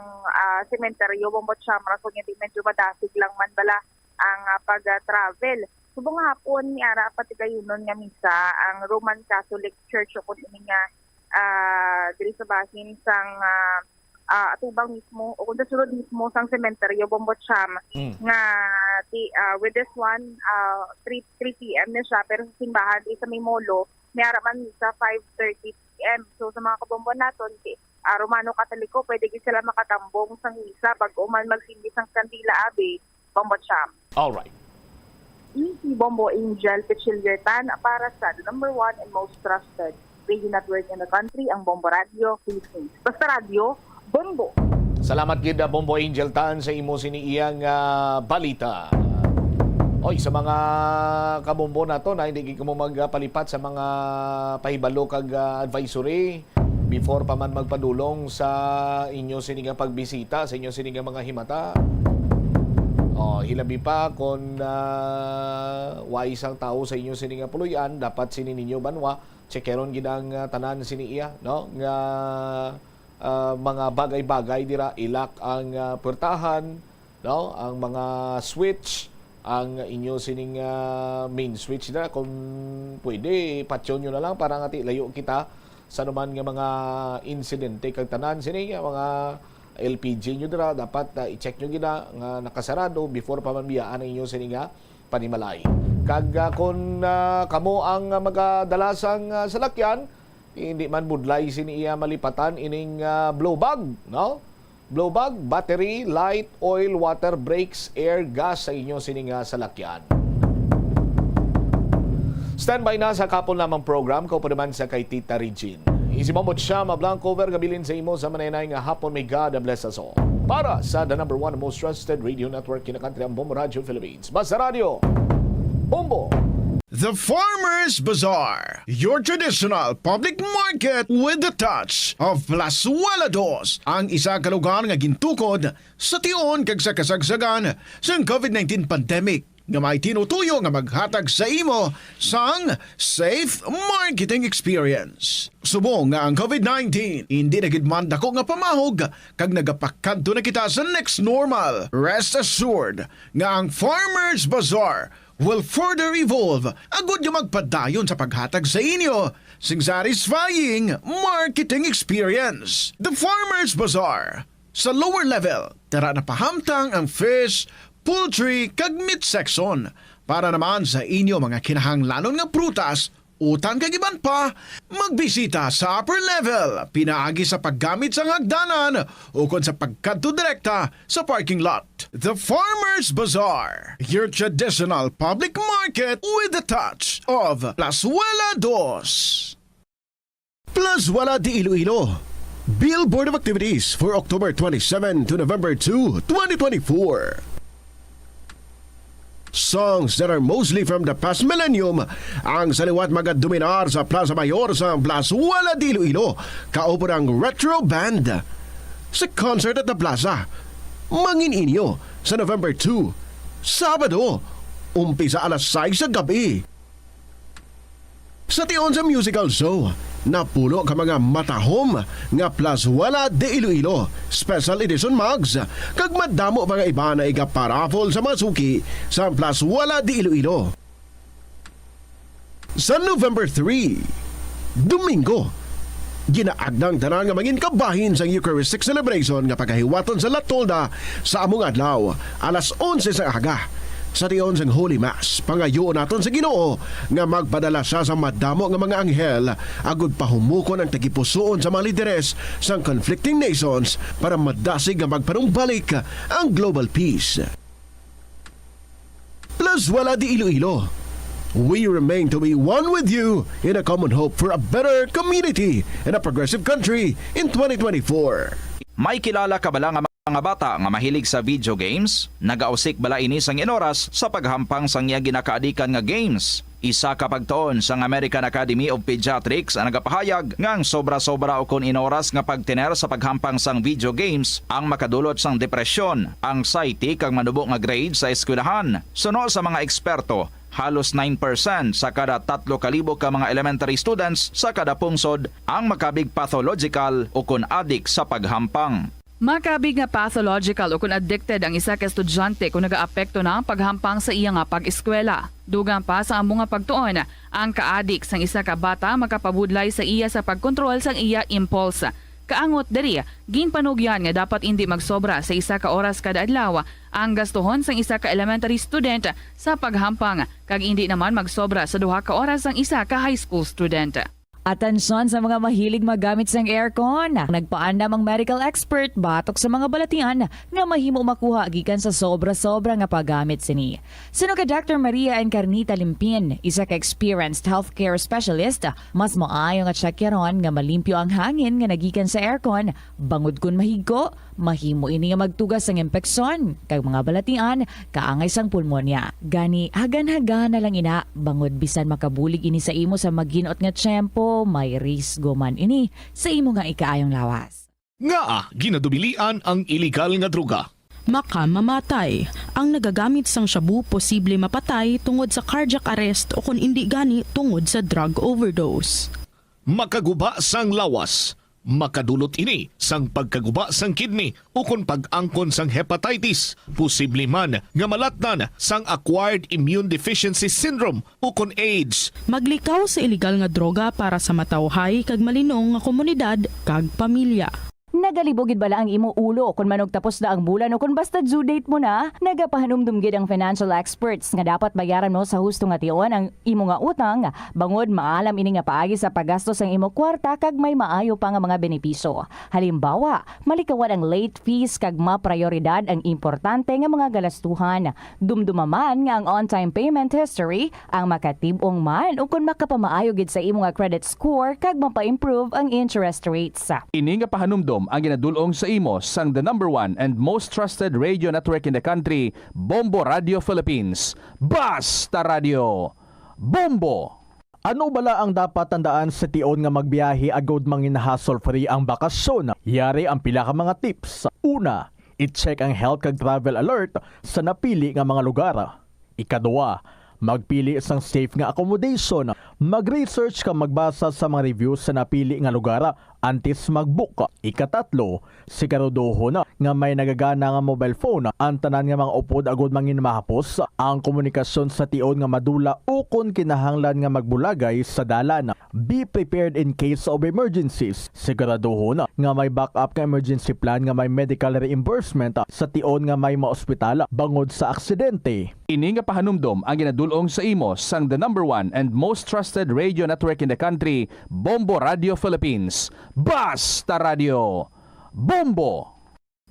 sementeryo Bombo Cham rason nga medyo madasig lang man bala ang pag-travel. Subong hapon ni ara pati kayunon nga misa ang Roman Catholic Church o kun ini nga diri sa bahin sang atubang mismo o kun sa sulod mismo sang sementeryo Bombo Cham nga with this one 3 PM na siya pero sa simbahan sa may molo may ara man misa 5:30 PM. So sa mga kabombo naton Romano Katoliko pwede gid sila makatambong sang misa bago man magsindi sang kandila abi Bombo Cham. All right. Si Bombo Angel Pichiliertan para sa the #1 and most trusted radio network in the country, ang Bombo Radio Philippines. Basta radio, Bombo. Salamat gid Bombo Angel Tan sa imo siniiyang balita. Oy, sa mga kabombo nato na hindi gid mo magpalipat sa mga pahibalo kag advisory before pa man magpadulong sa inyo sininga pagbisita sa inyo sininga mga himata. Hilabi pa kung wais ang tao sa inyo sininga puluyan, dapat sini ninyo banwa checkeron gid ang tanan siniya no nga mga bagay-bagay dira ilak ang puertahan no ang mga switch ang inyo sining main switch na kung pwede patyon nyo na lang para nga layo kita sa naman nga mga insidente kag tanan sini nga mga LPG nyo dira dapat i-check nyo gina nga nakasarado before pa man biyaan ang inyo sini nga panimalay. Kag kung kamo ang magadalasang salakyan hindi man budlay siniya malipatan ining blow bag no. Blow bag, battery, light, oil, water, brakes, air, gas sa inyong sininga salakyan. Standby na sa kapon lamang program ko pa naman sa kay Tita Regine. Isimamot siya Blanco over gabilin sa imo sa mananay nga hapon may God bless us all. Para sa the #1 most trusted radio network in the country, ang Bombo Radio Philippines. Basta Radio, Bombo! The Farmers Bazaar, your traditional public market with the touch of Plasuelados, ang isa ka lugar nga gintukod sa tion kag sa kasagsagan sa COVID-19 pandemic nga may tinutuyo nga maghatag sa imo sang safe marketing experience. Subong nga ang COVID-19 hindi na gid man dako nga pamahog kag nagapakadto na kita sa next normal. Rest assured nga ang Farmers Bazaar will further evolve agud nga magpadayon sa paghatag sa inyo sing satisfying marketing experience. The Farmers Bazaar sa lower level tara na pahamtang ang fish, poultry kag meat section para naman sa inyo mga kinahanglanon nga prutas utang kag iban pa, magbisita sa upper level, pinaagi sa paggamit sa hagdanan o kung sa pagkadto direkta sa parking lot. The Farmers Bazaar, your traditional public market with the touch of Plasuelados. Plasuela de Iloilo, Billboard of Activities for October 27 to November 2, 2024. Songs that are mostly from the past millennium ang saliwat magadominar sa Plaza Mayor sa Plasuela de Iloilo kaupo ng Retro Band sa concert at the Plaza. Mangin inyo sa November 2, Sabado, umpisa alas 6 sa gabi. Sa tion sa musical show, napulo ka mga matahom nga Plasuela de Iloilo Special Edition mugs kag madamo mga iba na iga-paraffle sa masuki sa Plasuela de Iloilo. Sa November 3, Domingo, Ginaagdang tanan nga mangin kabahin sa Eucharistic celebration nga pagkahiwaton sa Latolda sa among adlaw alas 11 sa aga. Sa tiyon sang Holy Mass, pangayoon naton sa Ginoo nga magpadala siya sa madamo nga mga anghel agud pahumukon ang tagipusoon sa mga lideres sang conflicting nations para madasig nga magpanumbalik ang global peace. Plus wala di Iloilo. We remain to be one with you in a common hope for a better community and a progressive country in 2024. May kilala ka bala nga mga bata nga mahilig sa video games? Nagausik bala ini sang inoras sa paghampang sang iya ginakaadikan nga games. Isa ka pagtuon sang American Academy of Pediatrics ang nagapahayag nga ang sobra-sobra o kon inoras nga pagtiner sa paghampang sang video games ang makadulot sang depresyon, anxiety kag manubo nga grade sa eskwelahan. Suno sa mga eksperto, halos 9% sa kada 3,000 ka mga elementary students sa kada pungsod ang makabig pathological o kon addict sa paghampang. Makabig nga pathological o kung addicted ang isa ka estudyante kung nagaapekto na ang paghampang sa iya nga pag-eskwela. Dugang pa sa among nga pagtuon, ang ka-addict sang isa ka bata makapabudlay sa iya sa pagkontrol sang iya impulse. Kaangot diri, ginpanugyan nga dapat hindi magsobra sa isa ka oras kada adlaw ang gastuhon sang isa ka elementary student sa paghampang kag hindi naman magsobra sa 2 ka oras ang isa ka high school student. Atensyon sa mga mahilig magamit sang aircon. Nagpaandam ang medical expert batok sa mga balatian nga mahimo makuha gikan sa sobra-sobra nga paggamit sini. Sino ka Dr. Maria Encarnita Limpin, isa ka experienced healthcare specialist, mas maayo nga tsakyaron nga malimpyo ang hangin nga nagikan sa aircon, bangod kun mahigko, mahimo ini nga magtugas sang impeksyon kag mga balatian kaangay sang pulmonya. Gani hagan-hagan na lang ina bangod bisan makabulig ini sa imo sa maginot nga tiyempo, may risgo man ini sa imo nga ikaayong lawas. Nga ginadubilian ang illegal nga droga. Makamamatay. Ang nagagamit sang shabu posible mapatay tungod sa cardiac arrest o kung hindi gani tungod sa drug overdose. Makaguba sang lawas. Makadulot ini sang pagkaguba sang kidney o kung pag-angkon sang hepatitis. Posible man nga malatnan sang acquired immune deficiency syndrome o kung AIDS. Maglikaw sa illegal nga droga para sa matawhay kag malinong nga komunidad kag pamilya. Nagalibogid bala ang imo ulo kung manog tapos na ang bulan o kung basta due date mo na, nagapahanumdumgid ang financial experts nga dapat bayaran mo sa husto nga tion ang imo nga utang, bangod maalam ini nga paagi sa paggastos ang imo kwarta kag may maayo pa nga mga benepisyo. Halimbawa, malikawan ang late fees kag maprioridad ang importante nga mga galastuhan. Dumdumaman nga ang on-time payment history ang makatibong man o kung makapamaayo gid sa imo nga credit score kag mapa-improve ang interest rates. Ini nga pahanumdom ang ginadulong sa imo sang the #1 and most trusted radio network in the country, Bombo Radio Philippines. Basta Radio Bombo! Ano bala ang dapat tandaan sa tion nga magbiyahe agod mangin hassle-free ang bakasyon? Yari ang pila ka mga tips. Una, i-check ang health kag travel alert sa napili nga mga lugar. Ikadua, magpili isang safe nga accommodation. Mag-research ka magbasa sa mga reviews sa napili nga lugar antes mag-book. Ikatatlo, siguraduho na nga may nagagana nga mobile phone. Ang tanan nga mga upod agud mangin mahapos ang komunikasyon sa tion nga madula o kung kinahanglan nga magbulagay sa dalan. Be prepared in case of emergencies. Siguraduho na nga may backup nga emergency plan nga may medical reimbursement sa tion nga may maospital bangod sa aksidente. Ini nga pahanumdom ang ginadulong sa imo sang the #1 and most trusted radio network in the country, Bombo Radio Philippines. Basta Radio Bombo!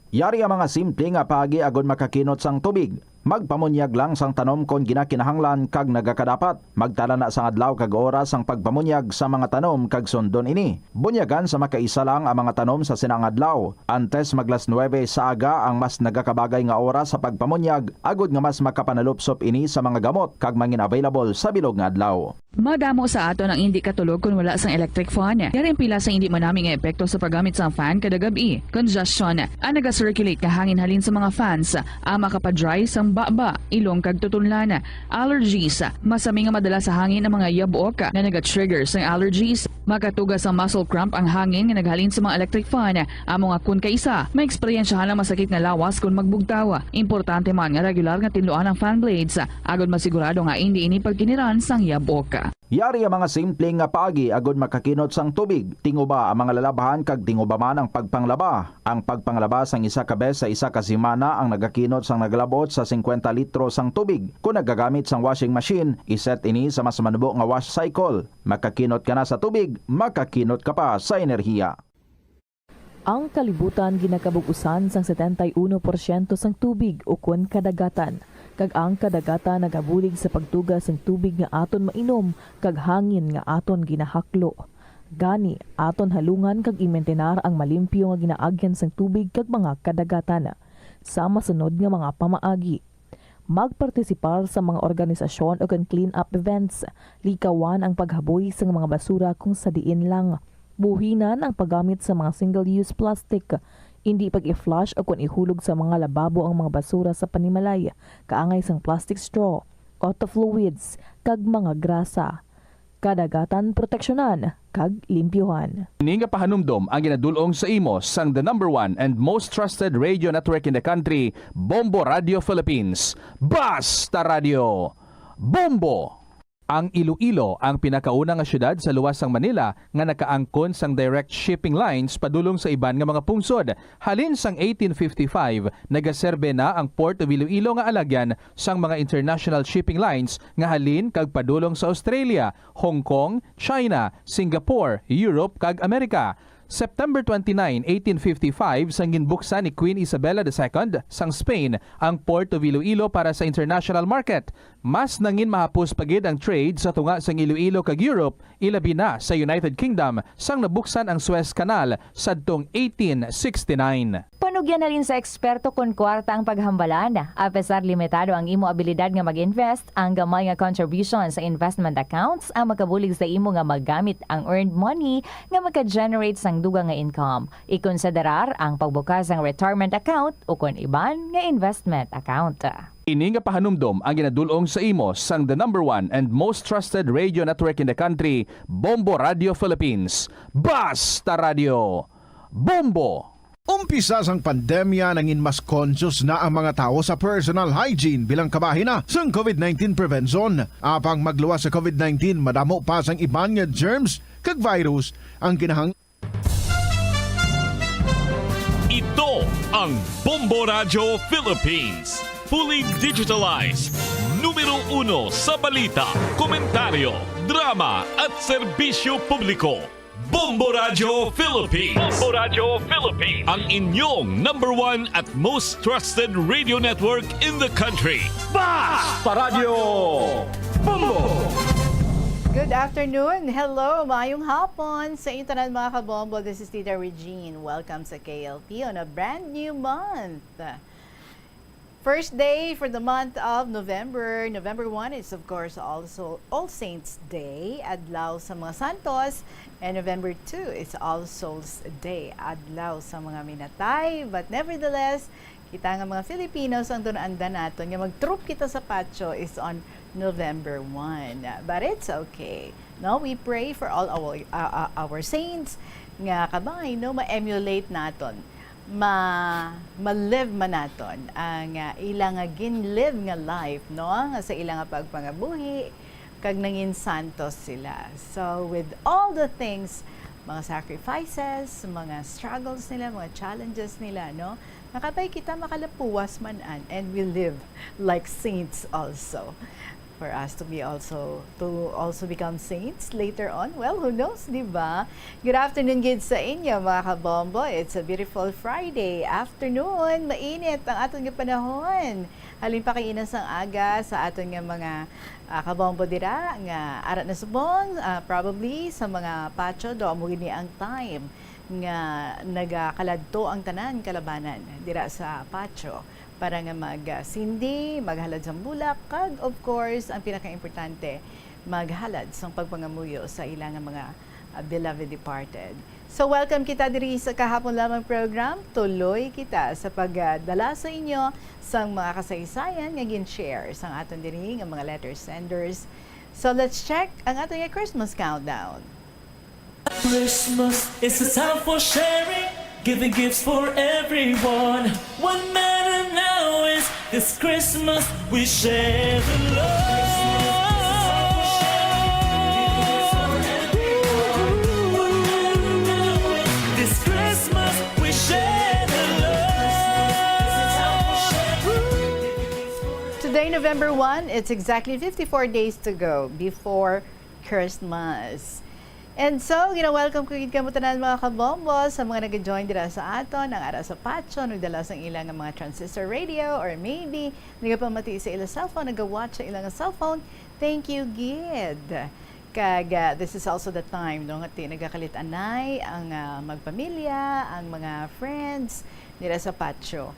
Yari ang mga simple nga paagi agod makakinot sang tubig. Magpamunyag lang sang tanom kon ginakinahanglan kag nagakadapat. Magtala na sang adlaw kag oras ang pagpamunyag sa mga tanom kag sundon ini. Bunyagan sa makaisa lang ang mga tanom sa sinang adlaw. Antes maglas 9 sa aga ang mas nagakabagay nga oras sa pagpamunyag agod nga mas makapanalupsop ini sa mga gamot kag mangin available sa bilog nga adlaw. Madamo sa aton ang hindi katulog kung wala sang electric fan. Yari ang pila sa hindi manaming epekto sa paggamit sa fan kada gabi. Congestion, ang naga-circulate ka hangin halin sa mga fans, ang makapadry sang baba, ilong kag tutunlan. Allergies, masami nga madala sa hangin ang mga yabuok na naga-trigger sang allergies. Makatugas ang muscle cramp ang hangin nga naghalin sa mga electric fan. Ang mga kun kaisa, may eksperyensyahan lang masakit nga lawas kung magbugtaw. Importante man nga regular nga tinluan ang fan blades, agad masigurado nga hindi ini pagkiniran sang yabuok. Yari ang mga simpleng nga paagi agud makakinot sang tubig. Tinguba ang mga lalabahan kag tinguba man ang pagpanglaba. Ang pagpanglaba sang isa ka bes sa isa ka semana ang nagakinot sang naglabot sa 50 litro sang tubig. Kung nagagamit sang washing machine, iset ini sa mas manubo nga wash cycle. Makakinot ka na sa tubig, makakinot ka pa sa enerhiya. Ang kalibutan ginakabugusan sang 71% sang tubig ukon kadagatan. Kag ang kadagatan nagabulig sa pagtugas ng tubig nga aton mainom kag hangin nga aton ginahaklo. Gani aton halungan kag imentenar ang malimpyo nga ginaagyan sang tubig kag mga kadagatan sa masunod nga mga pamaagi. Magpartisipar sa mga organisasyon o clean up events, likawan ang paghaboy sa mga basura kung sa diin lang. Buhinan ang paggamit sa mga single-use plastic, hindi pag-i-flush o kung ihulog sa mga lababo ang mga basura sa panimalay, kaangay sang plastic straw, auto fluids, kag mga grasa. Kadagatan proteksyonan, kag limpyuhan. Ini nga pahanumdom ang ginadulong sa imo sang the #1 and most trusted radio network in the country, Bombo Radio Philippines. Basta Radio! Bombo! Ang Iloilo ang pinakauna nga syudad sa luwas sang Manila nga nakaangkon sang direct shipping lines padulong sa iban nga mga pungsod. Halin sang 1855, nagaserbe na ang Port of Iloilo nga alagyan sang mga international shipping lines nga halin kag padulong sa Australia, Hong Kong, China, Singapore, Europe kag Amerika. September 29, 1855, sang ginbuksan ni Queen Isabella II sang Spain ang Port of Iloilo para sa international market. Mas nangin mahapos pagid ang trade sa tunga sang Iloilo kag Europe, ilabi na sa United Kingdom sang nabuksan ang Suez Canal sadtong 1869. Panugyan na rin sa eksperto kung kwarta ang paghambalan. Apesar limitado ang imo abilidad nga mag-invest, ang gamay nga contribution sa investment accounts ang makabulig sa imo nga maggamit ang earned money nga maka-generate sang dugang nga income. Ikonsiderar ang pagbukas ng retirement account o kung iban nga investment account. Ini nga pahanumdom ang ginadulong sa imo sang the #1 and most trusted radio network in the country, Bombo Radio Philippines. Basta Radio! Bombo! Umpisa sang pandemya nangin mas conscious na ang mga tao sa personal hygiene bilang kabahina sang COVID-19 prevention. Apang magluwas sa COVID-19, madamo pa sang iban nga germs kag virus ang kinahang. Ito ang Bombo Radio Philippines. Fully digitalized. Numero 1 sa balita, komentaryo, drama at serbisyo publiko. Bombo Radio Philippines. Bombo Radio Philippines. Ang inyong #1 at most trusted radio network in the country. Basta Radio! Bombo! Good afternoon. Hello, maayong hapon sa inyo tanan mga kabombo. This is Tita Regine. Welcome sa KLP on a brand new month. First day for the month of November. November 1 is of course also All Saints Day, adlaw sa mga santos. And November 2 is All Souls Day, adlaw sa mga minatay. But nevertheless, kita nga mga Filipinos ang dunanda naton nga mag-troop kita sa patio is on November 1. But it's okay. No, we pray for all our saints nga kabay no ma-emulate naton. Ma-live man naton ang ilang ginlive nga life no sa ilang pagpangabuhi kag nangin santos sila. So with all the things, mga sacrifices, mga struggles nila, mga challenges nila no, nakatay kita makalapuwas man and we live like saints also. For us to also become saints later on. Well, who knows, di ba? Good afternoon, kids sa inyo, mga kabombo. It's a beautiful Friday afternoon. Mainit ang aton nga panahon. Halin pa kainas ang aga sa aton nga mga kabombo dira nga arat na subong, probably sa mga patio do amo gini ang time nga nagakaladto ang tanan kalabanan dira sa patio para nga mag-sindi, maghalad sa bulak, kag of course, ang pinaka-importante, maghalad sa pagpangamuyo sa ilang mga beloved departed. So welcome kita diri sa kahapon lamang program. Tuloy kita sa pagdala sa inyo sang mga kasaysayan nga gin-share sang aton diri nga mga letter senders. So let's check ang aton nga Christmas countdown. Christmas is a time for sharing, giving gifts for everyone. What matters now is this Christmas we share the love. Today, November 1, it's exactly 54 days to go before Christmas. And so, welcome ko mo tanan mga kabombo sa mga nag-join dira sa aton ang ara sa patio, nagdala sa ilang mga transistor radio or maybe nagapamati sa ilang cellphone, nag-watch sa ilang cellphone. Thank you, Gid. Kag this is also the time no nga nagakalit-anay ang magpamilya, ang mga friends dira sa patio.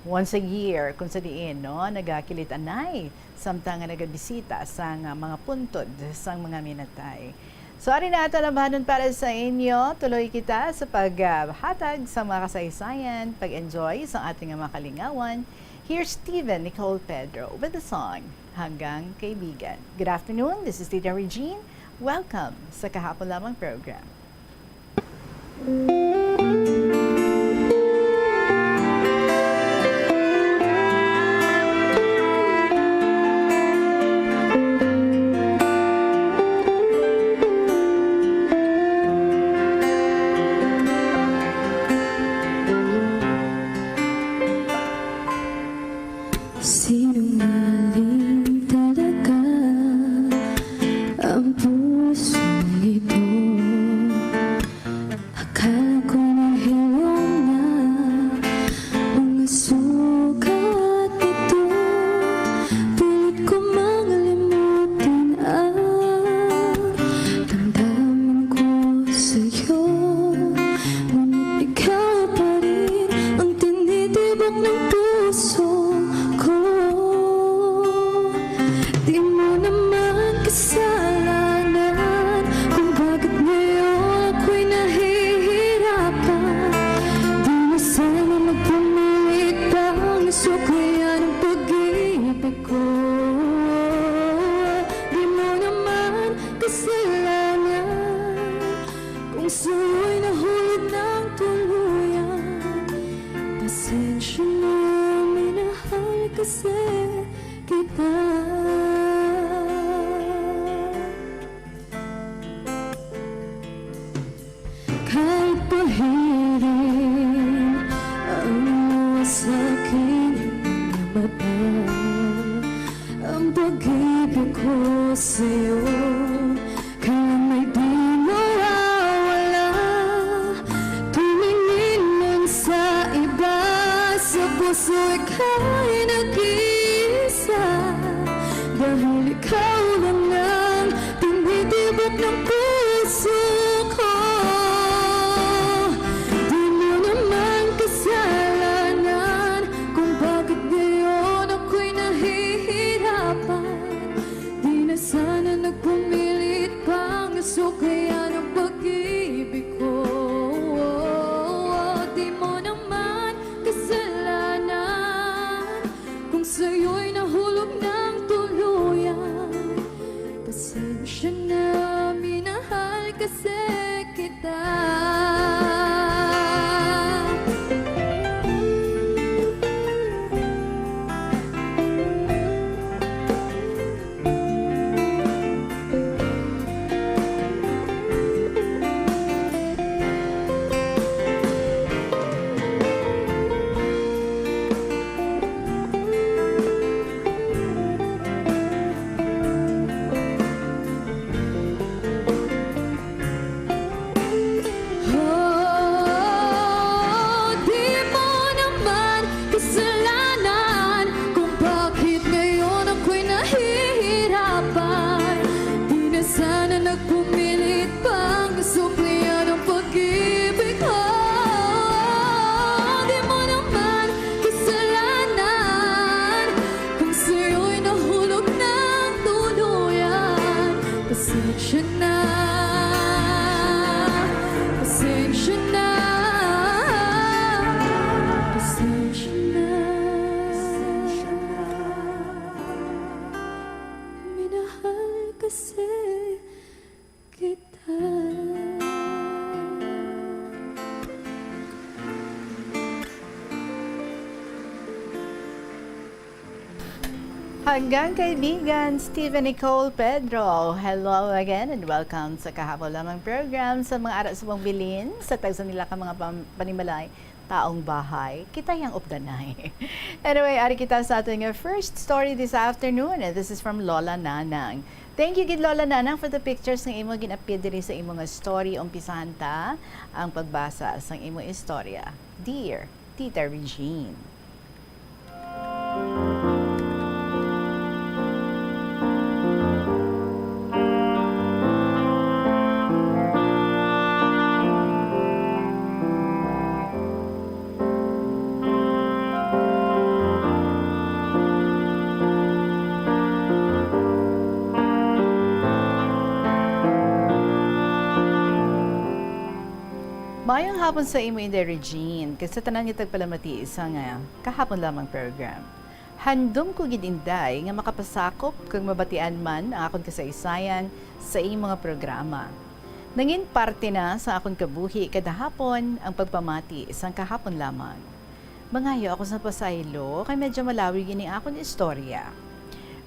Once a year kung sa diin no nagakilit-anay samtang nga nagabisita sa mga puntod sa mga minatay. So, ari na ito nabahanon para sa inyo. Tuloy kita sa paghatag sa mga kasaysayan, pag-enjoy sa ating mga kalingawan. Here's Steven Nicole Pedro with the song, Hanggang Kaibigan. Good afternoon, this is Tita Regine. Welcome sa Kahapon Lamang program. Sinungaling talaga ang pusong ito. Akala ko nahilong na mga sugat nito. Pilit ko makalimutan ang damdamin ko sa'yo. Ngunit ikaw pa rin ang tinitibok ng puso. Di mo naman kasalanan kung bakit ngayon ako'y nahihirapan. Di na sana magpumilit pang nasuklayan ang pag-ibig ko. Di mo naman kasalanan kung sa'yo'y nahulog ng tuluyan. Pasensya na, minahal kasi kita. Kahit pahirin ang mga sa'kin mga mata, ang pag-ibig ko sa'yo kaya may di mawawala. Tumingin man sa iba, sa puso ika'y nag-iisa. Dahil ikaw lang ang tinitibok ng puso ko. Di mo naman kasalanan kung bakit ngayon ako'y nahihirapan. Di na sana nagpumilit pang nasuklayan ang pag-ibig ko. Di mo naman kasalanan kung sa'yo'y nahulog ng tuluyan. Pasensya na, minahal kasi kita. Hanggang Kaibigan, Steven Nicole Pedro. Hello again and welcome sa Kahapon Lamang program sa mga aras mong bilin sa tagsa nila ka mga panimalay. taong bahay, kitayang updanay. Anyway, ari kita sa ating first story this afternoon. And this is from Lola Nanang. Thank you, gid Lola Nanang, for the pictures ng imo ginapid diri sa imong story. Umpisahan ta ang pagbasa sa imong istorya. Dear Tita Regine. Mayong hapon sa imo, Inday Regine. Kasi tanan nga tagpalamati isa nga kahapon lamang program. Handom ko gid Inday nga makapasakop kung mabatian man ang akong kasaysayan sa iyong mga programa. Nangin parte na sa akong kabuhi kada hapon ang pagpamati isang kahapon lamang. Mangayo ako sa pasaylo kay medyo malawi gini akong istorya.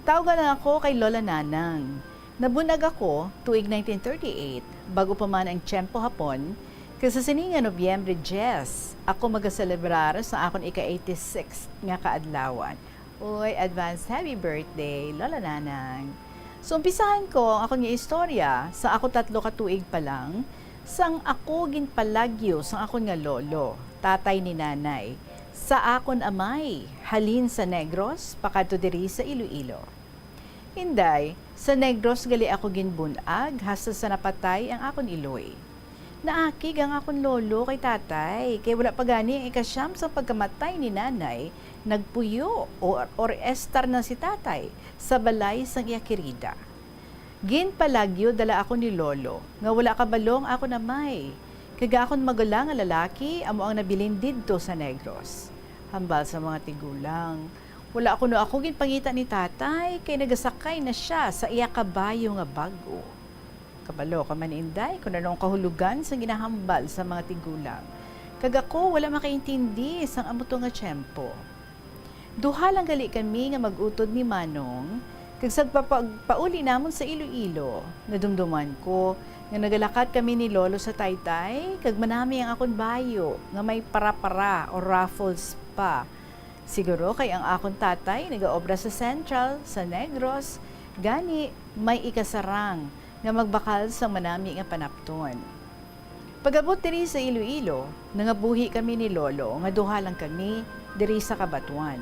Tawagan lang ako kay Lola Nanang. Nabunag ako tuig 1938 bago pa man ang tiyempo hapon. Kasi sininga Nobyembre 10, ako magaselebrar sa akon ika-86 nga kaadlawan. Uy, advance happy birthday, Lola Nanang. So, umpisahan ko ang akong istorya sa ako 3 ka tuig pa lang, sang ako ginpalagyo sa akon nga lolo, tatay ni nanay, sa akon amay, halin sa Negros, pakadto diri sa Iloilo. Inday, sa Negros gali ako ginbunag, hasta sa napatay ang akon iloy. Naakig ang akong lolo kay tatay, kay wala pa gani ang ikasyam sa pagkamatay ni nanay, nagpuyo or estar na si tatay sa balay sang Yakirida. Ginpalagyo dala ako ni lolo, nga wala kabalong ako na may. Kaga akong magulang nga lalaki, amo ang nabilin didto sa Negros. Hambal sa mga tigulang. Wala ako no ako ginpangita ni tatay, kay nagasakay na siya sa iya kabayo nga bago. Kabalo ka man Inday, kung anong kahulugan sa ginahambal sa mga tigulang. Kaga ko, wala makaintindi sang amuto nga tiyempo. Duha lang gali kami nga magutod ni Manong, kag sagpapauli namon sa Iloilo, nadumduman ko, nga nagalakat kami ni Lolo sa Taytay, kag manami ang akon bayo, nga may para-para o raffles pa. Siguro kay ang akon tatay, nagaobra sa Central, sa Negros, gani may ikasarang, nga magbakal sa manami nga panapton. Pagabot diri sa Iloilo, nangabuhi kami ni Lolo, nga duha lang kami diri sa Kabatuan.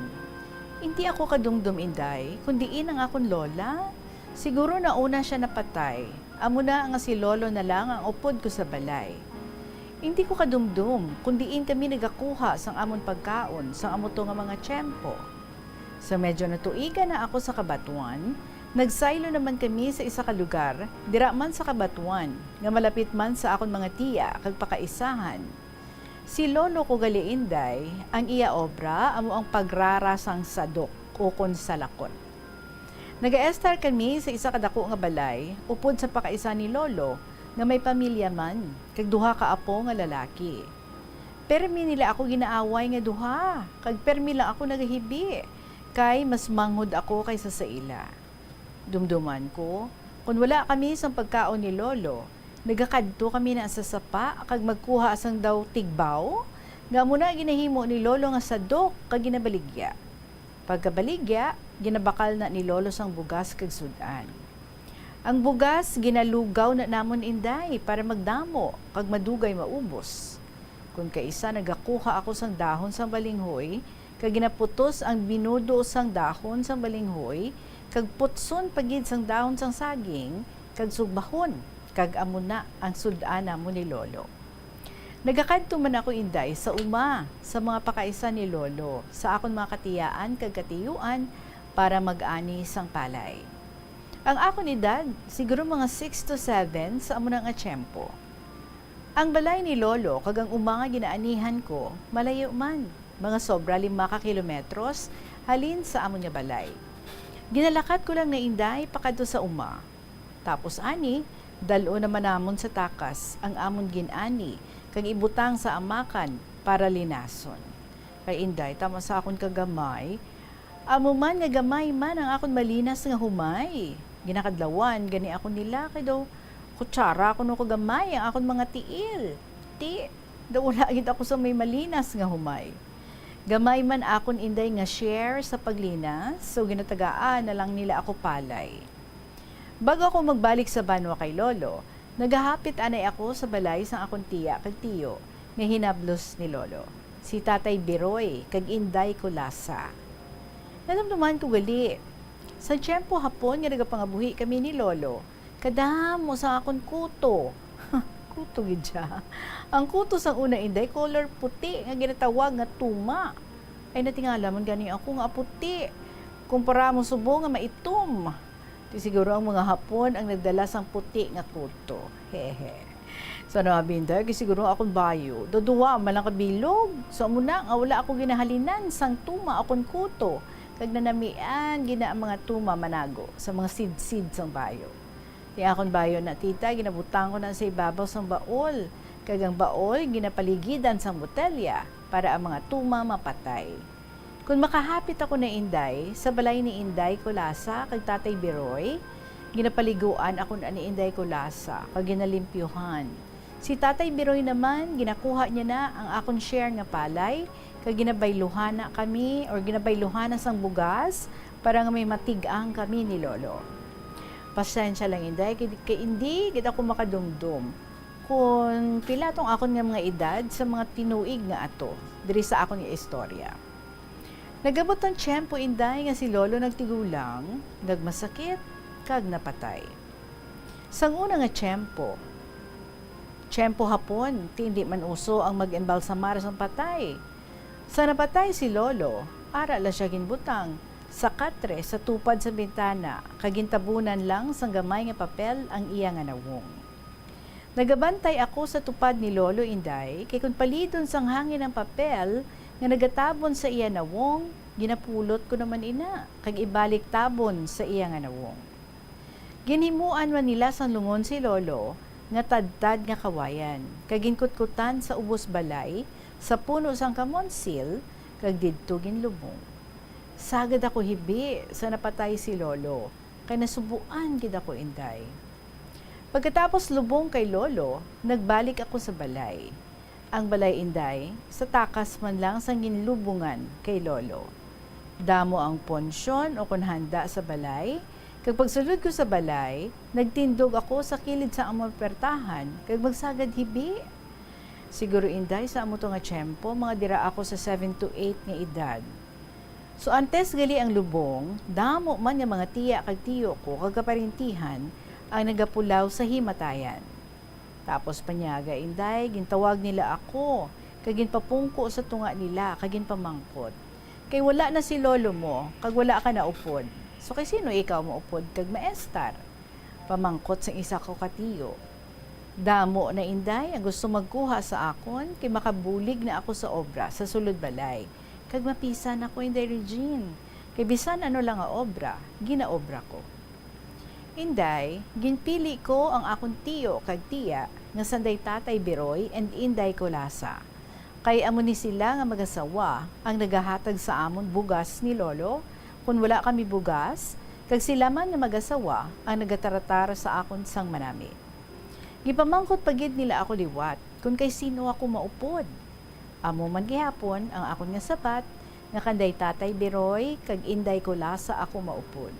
Hindi ako kadumdum Inday, kundi ang akong lola. Siguro nauna siya napatay, amo na nga si Lolo na lang ang upod ko sa balay. Hindi ko kadumdum, kundi kami nagakuha sang amon pagkaon, sang amo to nga mga tiyempo. Sa medyo natuiga na ako sa Kabatuan, nagsaylo naman kami sa isa ka lugar, dira man sa Kabatuan, nga malapit man sa akon mga tiya, kag pakaisahan. Si Lolo ko gali Inday, ang iya obra, amo ang pagrarasang sadok o konsalakot. Nag-estar kami sa isa kadako nga balay, upod sa pakaisa ni Lolo, nga may pamilya man, kag duha ka apo nga lalaki. Permi nila ako ginaaway nga duha, kag permi lang ako nagahibi, kay mas manghod ako kaysa sa ila. Dumduman ko, kung wala kami sa pagkaon ni Lolo, nagakadto kami na sa sapa, kag magkuha sang daw tigbaw, nga muna ginahimo ni Lolo nga sadok, kag ginabaligya. Pagkabaligya, ginabakal na ni Lolo sang bugas kag sudan. Ang bugas, ginalugaw na namon Inday, para magdamo, kag madugay maubos. Kung kaisa nagakuha ako sang dahon sang balinghoy, kag ginaputos ang binudo sang dahon sang balinghoy, kag putson pagid sang dahon sang saging, kag sugbahon, kag amo na ang sudan namo ni Lolo. Nagakadto man ako Inday sa uma sa mga pakaisa ni Lolo, sa akon mga katiyaan kag katiyuan para mag-ani sang palay. Ang akon edad, siguro mga 6 to 7 sa amo na nga tiyempo. Ang balay ni Lolo kag ang uma nga ginaanihan ko, malayo man, mga sobra 5 ka kilometros halin sa amo nga balay. Ginalakat ko lang na Inday pakadto sa uma. Tapos ani, dalo naman namon sa takas ang amon ginani kag ibutang sa amakan para linason. Kay Inday, tama sa akon kagamay, amo man nga gamay man ang akon malinas nga humay. Ginakadlawan, gani ako nila kay daw kutsara ako no kagamay ang akon mga tiil. Ti, Wala gid ako sa may malinas nga humay. Gamay man akon inday nga share sa paglinas, so ginatagaan na lang nila ako palay. Bago ako magbalik sa banwa kay Lolo, nagahapit anay ako sa balay sang akong tiya kag tiyo nga hinablos ni Lolo. Si Tatay Biroy kag Inday Kulasa. Nadamdaman ko gali. Sa tiyempo hapon nga nagapangabuhi kami ni Lolo, kadamo sa akong kuto. Kuto gid siya. Ang kuto sang una inday color puti nga ginatawag nga tuma. Ay natingala man gani ako nga puti. Kumpara mo subo nga maitom. Di siguro ang mga Hapon ang nagdala sang puti nga kuto. Hehe. So nabinday siguro akong bayo. Doduwa man lang kabilog. So muna nga wala ako ginahalinan sang tuma akong kuto. Kag nanamian gina ang mga tuma manago sa mga sid-sid sang bayo. Di akon bayo na tita, ginabutang ko na sa ibabaw sang baol. Kagang baol, ginapaligidan sang botelya para ang mga tuma mapatay. Kung makahapit ako na Inday, sa balay ni Inday Kulasa, kag Tatay Biroy, ginapaliguan ako na ni Inday Kulasa, kag ginalimpyuhan. Si Tatay Biroy naman, ginakuha niya na ang akong share nga palay, kag ginabayluhan na kami, or ginabayluhan na sang bugas, para nga may matigang kami ni Lolo. Pasensya lang Inday, kay hindi kita ako makadumdum kung pila tong akon nga mga edad sa mga tinuig nga ato diri sa akon nga istorya. Nagabot ang tiyempo Inday nga si Lolo nagtigulang, nagmasakit kag napatay. Sang una nga tiyempo hapon, hindi man uso ang mag-embalsamar sa patay. Sa napatay si Lolo, ara la siya ginbutang sa katre sa tupad sa bintana, kagintabunan lang sang gamay nga papel ang iya nga nawong. Nagabantay ako sa tupad ni Lolo Inday, kay kung palidon sang hangin ang papel nga nagatabon sa iya nawong, ginapulot ko naman ina, kag ibalik tabon sa iya nga nawong. Ginhimuan man nila sang lungon si Lolo, nga tadtad nga kawayan, kag ginkutkutan sa ubos balay, sa puno sang kamonsil, kag didto ginlubong. Sagad ako hibi sa napatay si Lolo, kay nasubuan gid ako Inday. Pagkatapos lubong kay Lolo, nagbalik ako sa balay. Ang balay Inday, sa takas man lang sang ginlubungan kay Lolo. Damo ang ponsyon o kun handa sa balay, kag pagsulod ko sa balay, nagtindog ako sa kilid sa among pertahan, kag magsagad hibi. Siguro Inday sa amo to nga tiyempo, mga dira ako sa 7 to 8 nga edad. So antes gali ang lubong, damo man nga mga tiya kag tiyo ko kag kaparintihan ang nagapulaw sa himatayan. Tapos panyaga Inday, gintawag nila ako, kag ginpapungko sa tunga nila, kag ginpamangkot. Kay wala na si Lolo mo, kag wala ka na upod. So kay sino ikaw mo upod kag maestar? Pamangkot sa isa ko katiyo. Damo na Inday ang gusto magkuha sa akon, kay makabulig na ako sa obra sa sulod balay. Kag mapisan ako Inday Regine. Kay bisan ano lang nga obra, ginaobra ko. Inday, ginpili ko ang akong tiyo kag tiya nga sanday Tatay Biroy and Inday Kulasa. Kay amo ni sila nga mag-asawa ang nagahatag sa amon bugas ni Lolo. Kung wala kami bugas, kag sila man nga mag-asawa ang nagataratara sa akon sang manami. Gipamangkot pagid nila ako liwat kung kay sino ako maupod. Amo man gihapon ang akon nga sapat nga kanday Tatay Biroy kag Inday Kulasa ako maupod.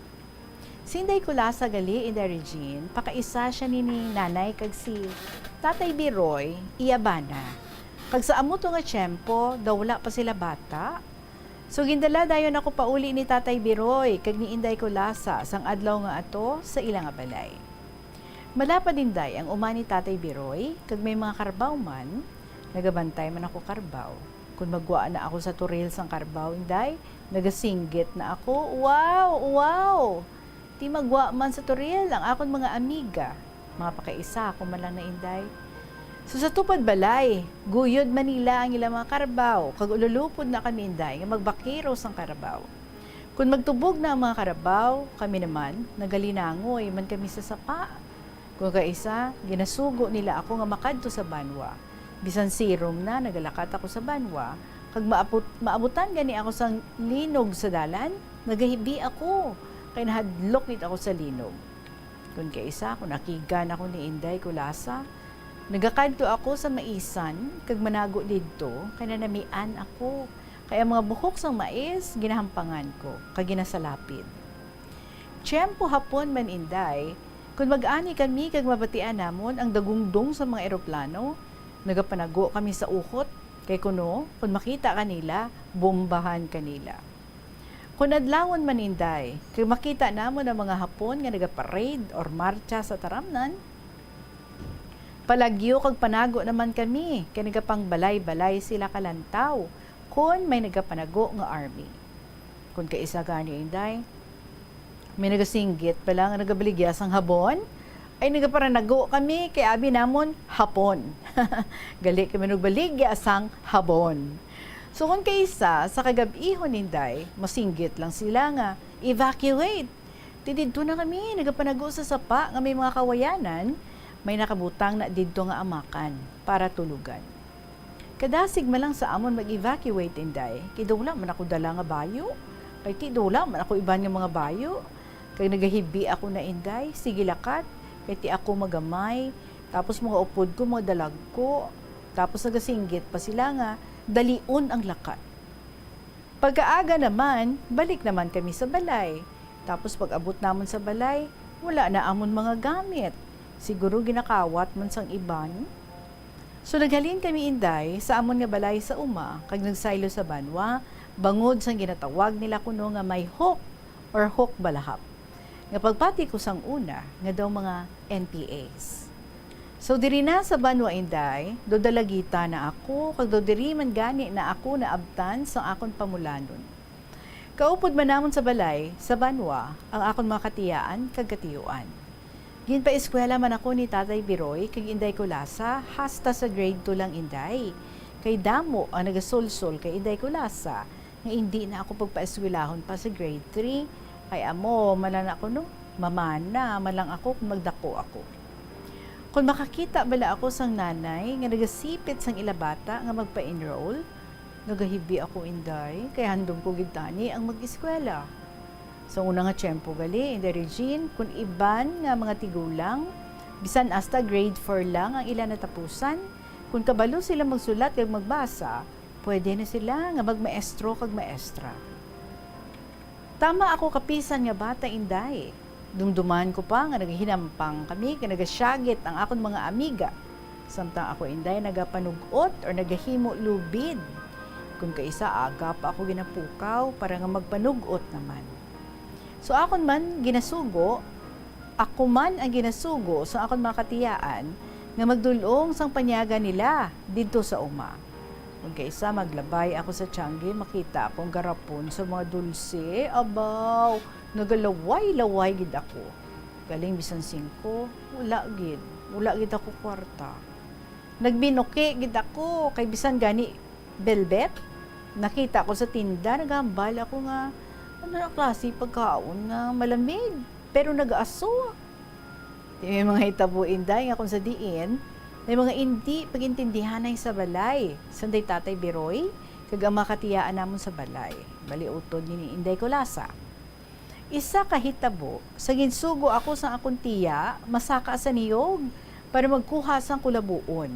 Si Inday Kulasa gali Inday Regine, pakaisa siya ni nanay kag si Tatay Biroy iyabana. Kag sa amo to nga tiyempo, daw wala pa sila bata. So gindala dayon ako pauli ni Tatay Biroy kag ni Inday Kulasa sang adlaw nga ato sa ilang nga balay. Malapad Inday ang uma ni Tatay Biroy kag may mga karbaw man. Nagabantay man ako karbaw. Kung magwa na ako sa turil sang karbaw, Inday, nagasinggit na ako. Wow! Di magwa man sa turil ang akong mga amiga. Mga pakaisa ako man lang na Inday. So sa tupad balay, guyod Manila ang ilang mga karbaw. Kag ululupod na kami Inday, nga magbakiro sang karabaw. Kung magtubog na ang mga karabaw, kami naman, nagalinangoy man kami sa sapa. Kung kaisa, ginasugo nila ako nga makadto sa banwa. Bisan sirom na, nagalakat ako sa banwa. Kag maabutan gani ako sang linog sa dalan, nagahibi ako. Kay nahadlok nit ako sa linog. Kung kaisa, kung nakigan ako ni Inday Kulasa, Nagakadto ako sa maisan, kag manago didto, kay nanamian ako. Kaya mga buhok sang mais, ginahampangan ko, kag ginasalapid. Tiyempo hapon man inday, kung mag-ani kami kag mabatian namon ang dagungdong sa mga eroplano, nagapanago kami sa ukot, kay kuno, kung makita kanila, bombahan kanila. Kung adlawon man inday, kung makita namon ang mga hapon nga nagaparade or marcha sa taramnan, palagyo kag panago naman kami, kay nagapang balay-balay sila kalantaw, kung may nagapanago nga army. Kung kaisa gani inday, may nagasinggit pala nga nagabaligya sang habon, ay nagaparanago kami kay abi namon hapon. Gali kami nagbaligya sang habon. So kung kaisa sa kagabihon inday, masinggit lang sila nga evacuate. Didto na kami nagapanago sa sapa nga may mga kawayanan, may nakabutang na didto nga amakan para tulugan. Kadasig man lang sa amon mag-evacuate inday, kay dula man ako dala nga bayo, kay ti dula man ako iban nga mga bayo, kay nagahibi ako na inday, sige lakat, kay ti ako magamay, tapos mga upod ko, mga dalag ko, tapos nagasinggit pa sila nga, dalion ang lakat. Pagkaaga naman, balik naman kami sa balay, tapos pag abot namon sa balay, wala na amon mga gamit. Siguro ginakawat man sang iban. So naghalin kami inday sa amon nga balay sa uma, kag nagsaylo sa banwa, bangod sang ginatawag nila kuno nga may hook or hook balahap. Nga pagpati ko sang una, nga daw mga NPAs. So diri na sa banwa inday, do dalagita na ako, kag do diri man gani na ako na abtan sang akon pamulanon. Kaupod man namon sa balay, sa banwa, ang akon mga katiyaan kag katiyuan. Ginpa-eskwela man ako ni Tatay Biroy, kag inday ko lasa, hasta sa grade 2 lang inday. Kay damo ang nagasolsol kay inday ko lasa, nga hindi na ako pagpa-eskwelahon pa sa grade 3, kay amo, malan ako no, mamana, malang ako kung magdako ako. Kung makakita bala ako sang nanay, nga nagasipit sang ilabata nga magpa-enroll, nagahibi ako inday, kay handom ko gitani ang mag-eskwela. So una nga tiyempo gali, in the Regine, kung iban nga mga tigulang, bisan hasta grade 4 lang ang ilan natapusan, kung kabalo sila magsulat kag magbasa, pwede na sila nga magmaestro kag maestra. Tama ako kapisan nga bata inday. Dumduman ko pa nga naghinampang kami, nga nagasyagit ang akon mga amiga. Samtang ako inday nagapanugot or nagahimo lubid. Kung kaisa aga pa ako ginapukaw para nga magpanugot naman. So akon man ginasugo, ako man ang ginasugo sa akon mga katiyaan nga magdulong sang panyaga nila dito sa uma. Kung kaisa maglabay ako sa Tiangge, makita akong garapon sa mga dulce, abaw, nagalaway-laway gid ako. Galing bisan 5, wala gid ako kwarta. Nagbinuki gid ako, kay bisan gani velvet, nakita ko sa tinda, nagambal ako nga, ano na klase pagkaon na malamig, pero nag-aso. May mga hitabo inday nga kung sa diin, may mga hindi pagintindihan ay sa balay. Sanday Tatay Biroy, kag ang makatiyaan namon sa balay. Baliutod ni Inday Kulasa. Isa kahitabo, sa ginsugo ako sa akong tiya, masaka sa niyog, para magkuha sang kulabuon.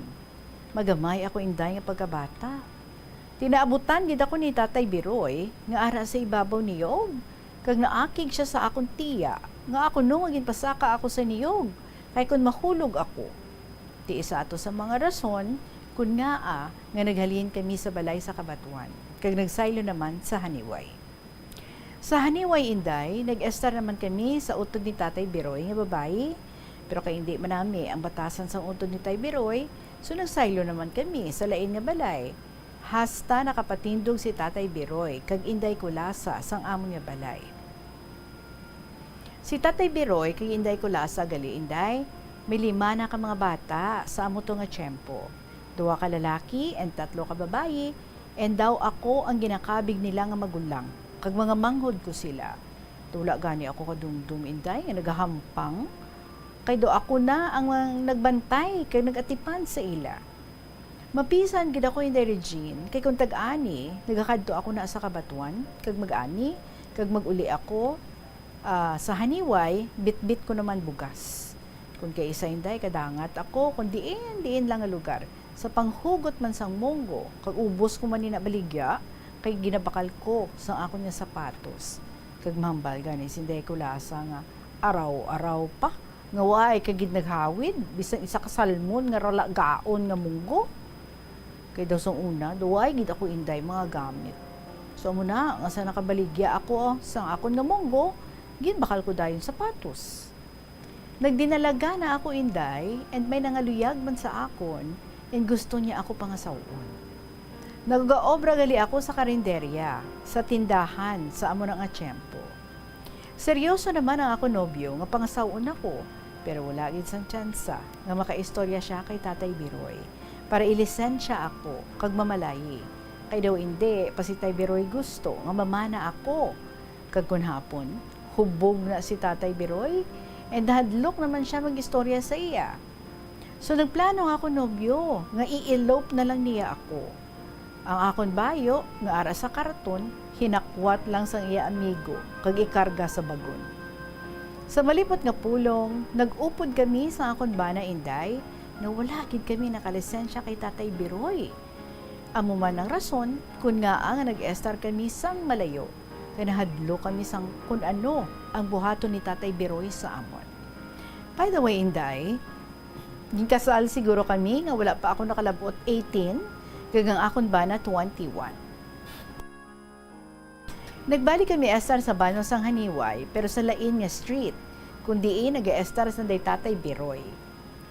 Magamay ako inday nga pagkabata. Tinaabutan gid ako ni Tatay Biroy nga ara sa ibabaw niyog, kag naakig siya sa akong tiya, nga ako nung ginpasaka ako sa niyog, kay kun mahulog ako. Ti isa ato sa mga rason, kun nga naghalin kami sa balay sa Kabatuan, kag nagsaylo naman sa Haniway. Sa Haniway inday, nag-estar naman kami sa utod ni Tatay Biroy nga babayi, pero kay hindi man nami ang batasan sa utod ni Tatay Biroy, so nagsaylo naman kami sa lain nga balay. Hasta nakapatindog si Tatay Biroy, kag Inday Kulasa sang amon nga balay. Si Tatay Biroy, kag Inday Kulasa gali inday, may 5 na ka mga bata sa amo to nga tiyempo. 2 ka lalaki and 3 ka babayi, and daw ako ang ginakabig nila nga magulang, kag mga manghod ko sila. Tula gani ako kadumdum inday, nga nagahampang, kay do ako na ang nagbantay, kag nagatipan sa ila. Mapisan gid ako in the Regine, kay kung tag-ani, nagakadto ako na sa Kabatuan, kag mag-ani, kag mag-uli ako sa Haniway, bit-bit ko naman bugas. Kung kay isa inday kadangat ako, kung diin lang nga lugar. Sa panghugot man sang munggo, kag ubos ko man ni baligya, kay ginabakal ko sang ako niya sapatos. Kag mahambal gani, sinday ko lasa nga araw-araw pa. Nga waay kagid naghawid, bisan isa ka salmon nga rala gaon nga munggo. Kay daw sang una, duway gid ako inday mga gamit. So muna, nga sa nakabaligya ako sang akon nga munggo, ginbakal ko dayon sapatos. Nagdinalaga na ako inday, and may nangaluyag man sa akon, and gusto niya ako pangasawon. Nagaobra gali ako sa karinderya, sa tindahan, sa amo ng atsyempo. Seryoso naman ang ako nobyo, nga pangasawon ako, pero wala gid sang tsansa, nga makaistorya siya kay Tatay Biroy, para ilisensya ako, kag mamalayi. Kay daw hindi, pa si Tay Biroy gusto, nga mamana ako. Kag kun hapon, hubog na si Tatay Biroy, and hadlok naman siya mag-istorya sa iya. So nagplano ako nobyo, nga i-elope na lang niya ako. Ang akon bayo, nga ara sa karton, hinakwat lang sang iya amigo, kag ikarga sa bagon. Sa malipot nga pulong, nag-upod kami sa akon bana inday, na wala gid kami nakalisensya kay Tatay Biroy. Amo man ang rason, kun nga ang nag-estar kami sang malayo, kaya nahadlo kami sang kun ano ang buhato ni Tatay Biroy sa amon. By the way, inday, ginkasal siguro kami nga wala pa ako nakalabot 18, kagang akon bana 21. Nagbalik kami estar sa Banwa sang Haniway, pero sa lain nga street, kundi nag-estar sa day Tatay Biroy.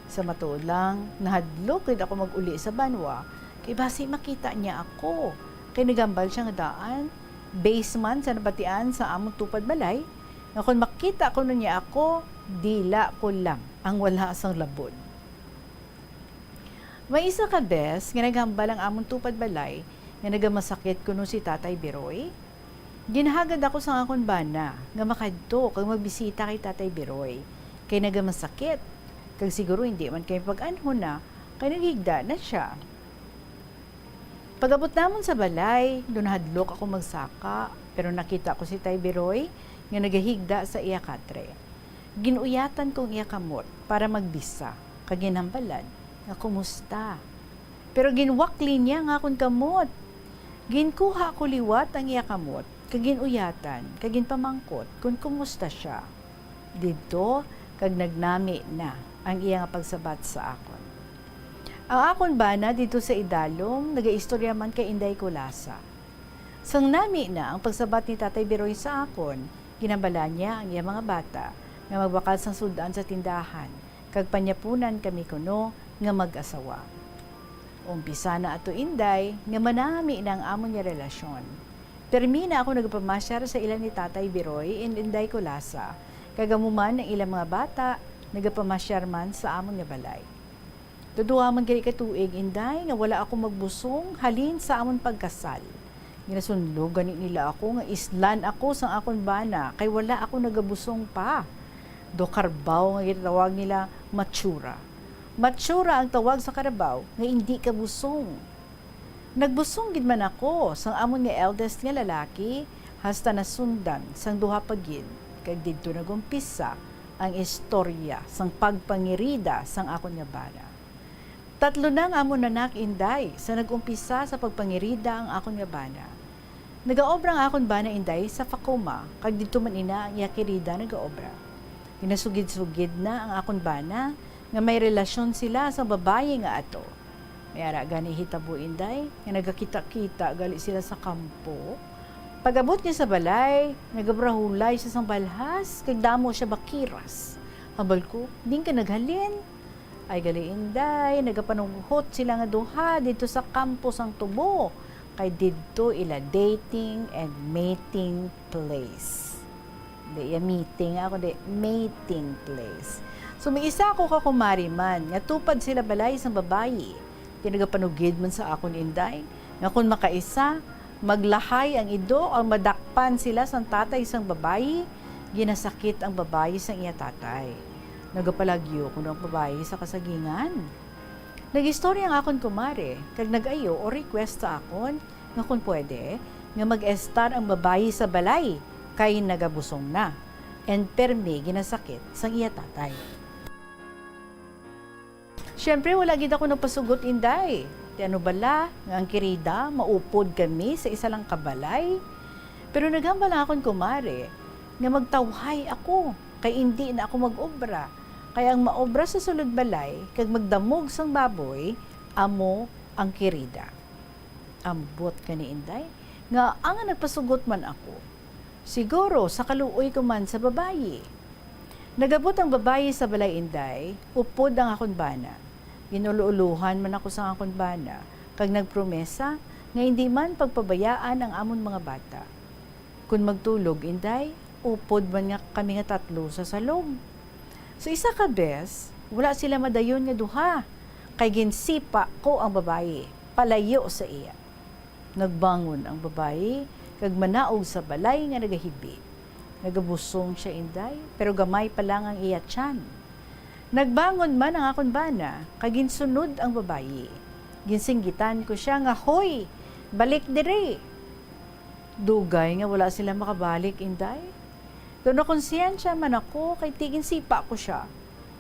Sa matuod lang, nahadlo kid ako mag-uli sa Banwa, kay basi makita niya ako. Kay nagambal siya nga daan, basement sa nabatian sa among tupad balay, nga kung makita ko niya ako, dila ko lang ang wala sang labod. May isa ka bes, nga naghambal ang among tupad balay, nga nagamasakit ko si Tatay Biroy. Ginahagad ako sa akon bana, nga makadto kag magbisita kay Tatay Biroy. Kay nagamasakit, kag siguro hindi man kay pag-anho na, kay naghigda na siya. Pag-abot namon sa balay, doon hadlok ako magsaka, pero nakita ko si Tay Biroy, nga nagahigda sa iya katre. Ginuyatan kong iya kamot para magbisa, kag ginhambalan, nga kumusta. Pero ginwakli niya nga akong kamot. Ginkuha ko liwat ang iya kamot, kag ginuyatan, kag ginpamangkot kung kumusta siya. Dito, kag nagnami na ang iya nga pagsabat sa akon. Ang akon bana dito sa Idalom, nagaistorya man kay Inday Kulasa. Sang nami na ang pagsabat ni Tatay Biroy sa akon, ginambala niya ang iya mga bata nga magbakal sang sudan sa tindahan, kag panyapunan kami kuno nga mag-asawa. Umpisa na ato Inday, nga manami na ang amon niya relasyon. Permi na ako nagpamasyar sa ilan ni Tatay Biroy and Inday Kulasa, kagamuman ng ilang mga bata, nagpamasyar man sa amon nga balay. Tuduha man kay katuig Inday, nga wala ako magbusong halin sa amon pagkasal. Ginasunlog ganit nila ako nga islan ako sang akon bana, kay wala ako nagabusong pa. Do karbaw nga gitawag nila matsura. Matsura ang tawag sa karabaw nga hindi ka busong. Nagbusong gid man ako sang amon nga eldest nga lalaki, hasta nasundan sang duha pa gid, kag didto nagumpisa ang istorya sang pagpangirida sang akon nga bana. Tatlo na ang amon nanak Inday sa nagumpisa sa pagpangirida ang akon nga bana. Nagaobra ang akon bana Inday sa Fakuma, kag didto man ina ang yakirida nagaobra. Ginasugid-sugid na ang akon bana nga may relasyon sila sa babaye nga ato. May ara gani hitabo Inday, nga nagakita-kita gali sila sa kampo. Pag-abot niya sa balay, nagabrahulay siya sang balhas, kag damo siya bakiras. Hambal ko, din ka naghalin. Ay gali Inday, nagapanunghot sila nga duha dito sa kampo sang Tubo. Kay didto ila dating and mating place. Di meeting ako, di mating place. So may isa ako kakumari man, nga tupad sila balay sang babayi. Tinagapanugid man sa akon Inday, nga kung makaisa, maglahay ang ido, ang madakpan sila sang tatay sang babayi, ginasakit ang babayi sang iya tatay. Nagapalagyo ko ng babayi sa kasagingan. Nag-istorya ang akon kumare, kag nag-ayo o request sa akon, nga kung pwede, nga mag-estar ang babayi sa balay, kay nagabusong na, and permi ginasakit sang iya tatay. Siyempre, wala gid ako napasugot, Inday. Di ano bala, nga ang kirida, maupod kami sa isa lang kabalay. Pero naghambal akong kumare, nga magtawhay ako, kay hindi na ako mag-obra. Kaya ang maobra sa sulod balay, kag magdamog sang baboy, amo ang kirida. Ambot ka ni Inday, nga ang nagpasugot man ako. Siguro sa kaluoy ko man sa babayi. Nagabot ang babayi sa balay, Inday, upod ang akong bana. Ginuluuluhan man ako sa akong bana, kag nagpromesa nga hindi man pagpabayaan ang amon mga bata. Kung magtulog, Inday, upod man nga kami nga tatlo sa salong. So isa ka bes, wala sila madayon nga duha, kay ginsipa ko ang babayi, palayo sa iya. Nagbangon ang babayi, kag manaog sa balay nga nagahibi. Nagabusong siya, Inday, pero gamay pa lang ang iya tiyan. Nagbangon man ang akong bana, kag ginsunod ang babayi. Ginsinggitan ko siya nga, hoy, balik dire. Dugay nga wala sila makabalik, Inday. Doon na konsensya man ako, kay tigin sipa ko siya.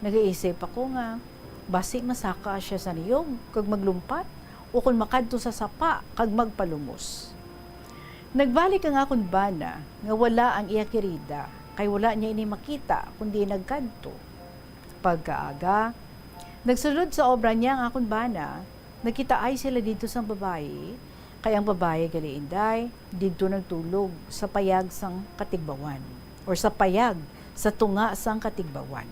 Nag-iisip ako nga, basi masaka siya sa niyog, kag maglumpat, o kung makadto sa sapa, kag magpalumos. Nagbalik ang akong bana, nga wala ang iya kirida, kay wala niya ini makita, kundi nagkadto. Pagkaaga, nagsulod sa obra niya ang akong bana, nakita ay sila dito sa babae, kaya ang babae gali, Inday, dito nagtulog sa payag sang katigbawan, or sa payag sa tunga sang katigbawan.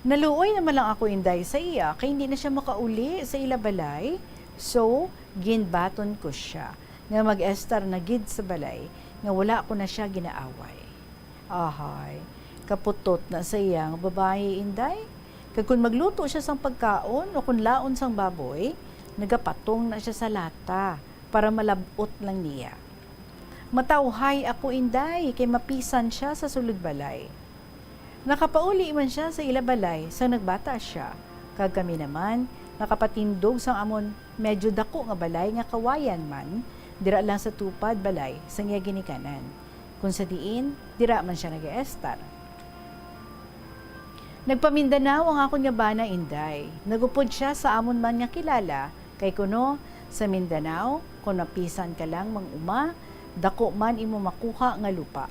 Naluoy naman lang ako, Inday, sa iya, kaya hindi na siya makauli sa ila balay, so ginbaton ko siya, nga mag-estar na gid sa balay, nga wala ko na siya ginaaway. Ahay, kaputot na sa iyang babae, Inday. Kag kung magluto siya sang pagkaon o kung laon sang baboy, nagapatong na siya sa lata para malabot lang niya. Matawhay ako, Inday, kay mapisan siya sa sulod balay. Nakapauli man siya sa ila balay sang nagbata siya. Kag kami naman, nakapatindog sang amon medyo dako nga balay nga kawayan man, dira lang sa tupad balay sang iya ginikanan. Kung sa diin, dira man siya nag-estar. Nagpamindanao ang akong nga bana, Inday. Nagupod siya sa amon man nga kilala, kay kuno sa Mindanao, kung napisan ka lang mang uma, dako man imo makuha nga lupa.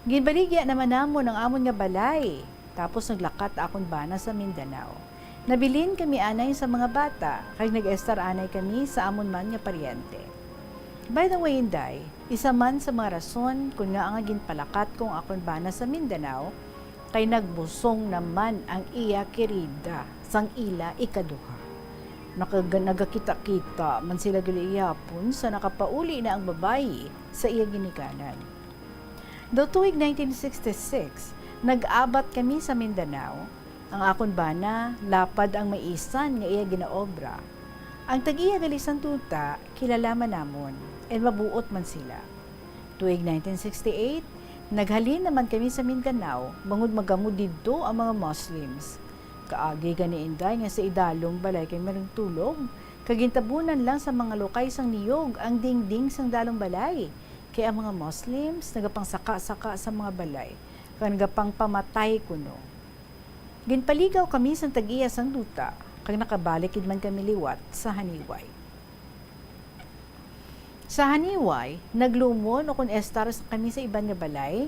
Ginbaligya naman namon ang amon nga balay, tapos naglakat akong bana sa Mindanao. Nabilin kami anay sa mga bata, kay nag-estar anay kami sa amon man nga paryente. By the way, Inday, isa man sa mga rason kung nga ang ginpalakat kong akong bana sa Mindanao, kay nagbusong naman ang iya kirida sang ila ikaduha. Nagakita-kita man sila gali iyapon sa nakapauli na ang babayi sa iya ginikanan. Do tuig 1966, nag-abat kami sa Mindanao. Ang akon bana, lapad ang maisan nga iya ginaobra. Ang tag-iya gali santuta, kilalaman namon, and mabuot man sila. Tuig 1968, naghalin naman kami sa Mindanao, bangod magamod dito ang mga Muslims. Kaagi gani, Inday, nga sa idalong balay kay maring tulog, kagintabunan lang sa mga lokay sang niyog ang dingding sang dalong balay. Kaya ang mga Muslims nagapang saka-saka sa mga balay, kaya nagapang pamatay kuno. Ginpaligaw kami sa tag-iya sang duta, kag nakabalik man kami liwat sa Haniway. Sa Haniway, naglumon o kung estar kami sa iban nga balay,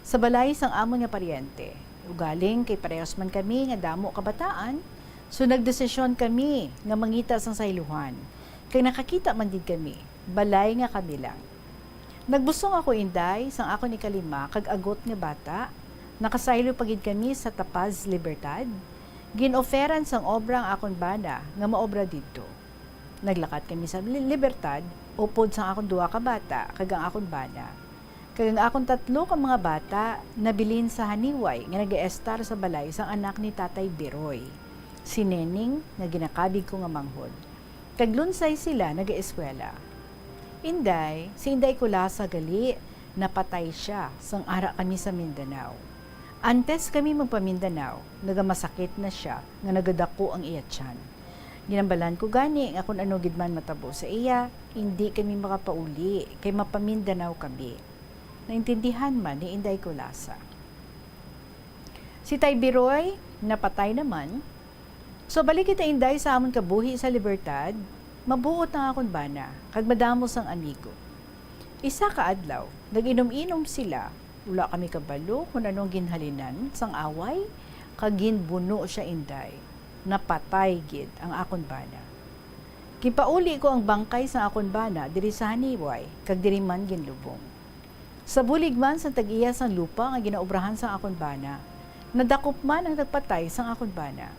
sa balay sang amon nga paryente. Ugaling kay parehas man kami nga damo kabataan, so nagdesisyon kami nga mangita sang sayluhan. Kay nakakita man din kami, balay nga kami lang. Nagbusong ako, Inday, sang ako ni kalima kag agot nga bata, nakasaylo pagid kami sa Tapaz, Libertad. Ginoferan sang obrang akon bana nga maobra dito. Naglakat kami sa Libertad, upod sang akong duwa ka bata, kag ang akong bana. Kag ang akong tatlo ka mga bata, nabilin sa Haniway, nga nag-estar sa balay sang anak ni Tatay Biroy. Si Nening, nga ginakabig ko nga manghod. Kag lunsay sila, nag-eskwela. Inday, si Inday Kulasa gali, napatay siya, sang ara kami sa Mindanao. Antes kami magpamindanao, nagamasakit na siya, nga nagadako ang iya tiyan. Ginambalan ko gani nga kung ano gid man matabo sa iya, hindi kami makapauli kay mapamindanao kami. Naintindihan man ni Inday Kulasa. Si Tay Biroy, napatay naman, So balik kita inday sa amon kabuhi sa libertad, mabuot na akon bana, kag madamos ang amigo. Isa ka adlaw, nag-inom-inom sila, wala kami kabalo kung anong ginhalinan sang away, kag ginbuno siya inday, napatay gid ang akon bana. Kipauli ko ang bangkay sa akon bana diri sa Haniway, kag diri man ginlubong. Sa bulig man sa tag-iya sang lupa nga ginaobrahan sa akon bana, nadakop man ang nagpatay sang akon bana.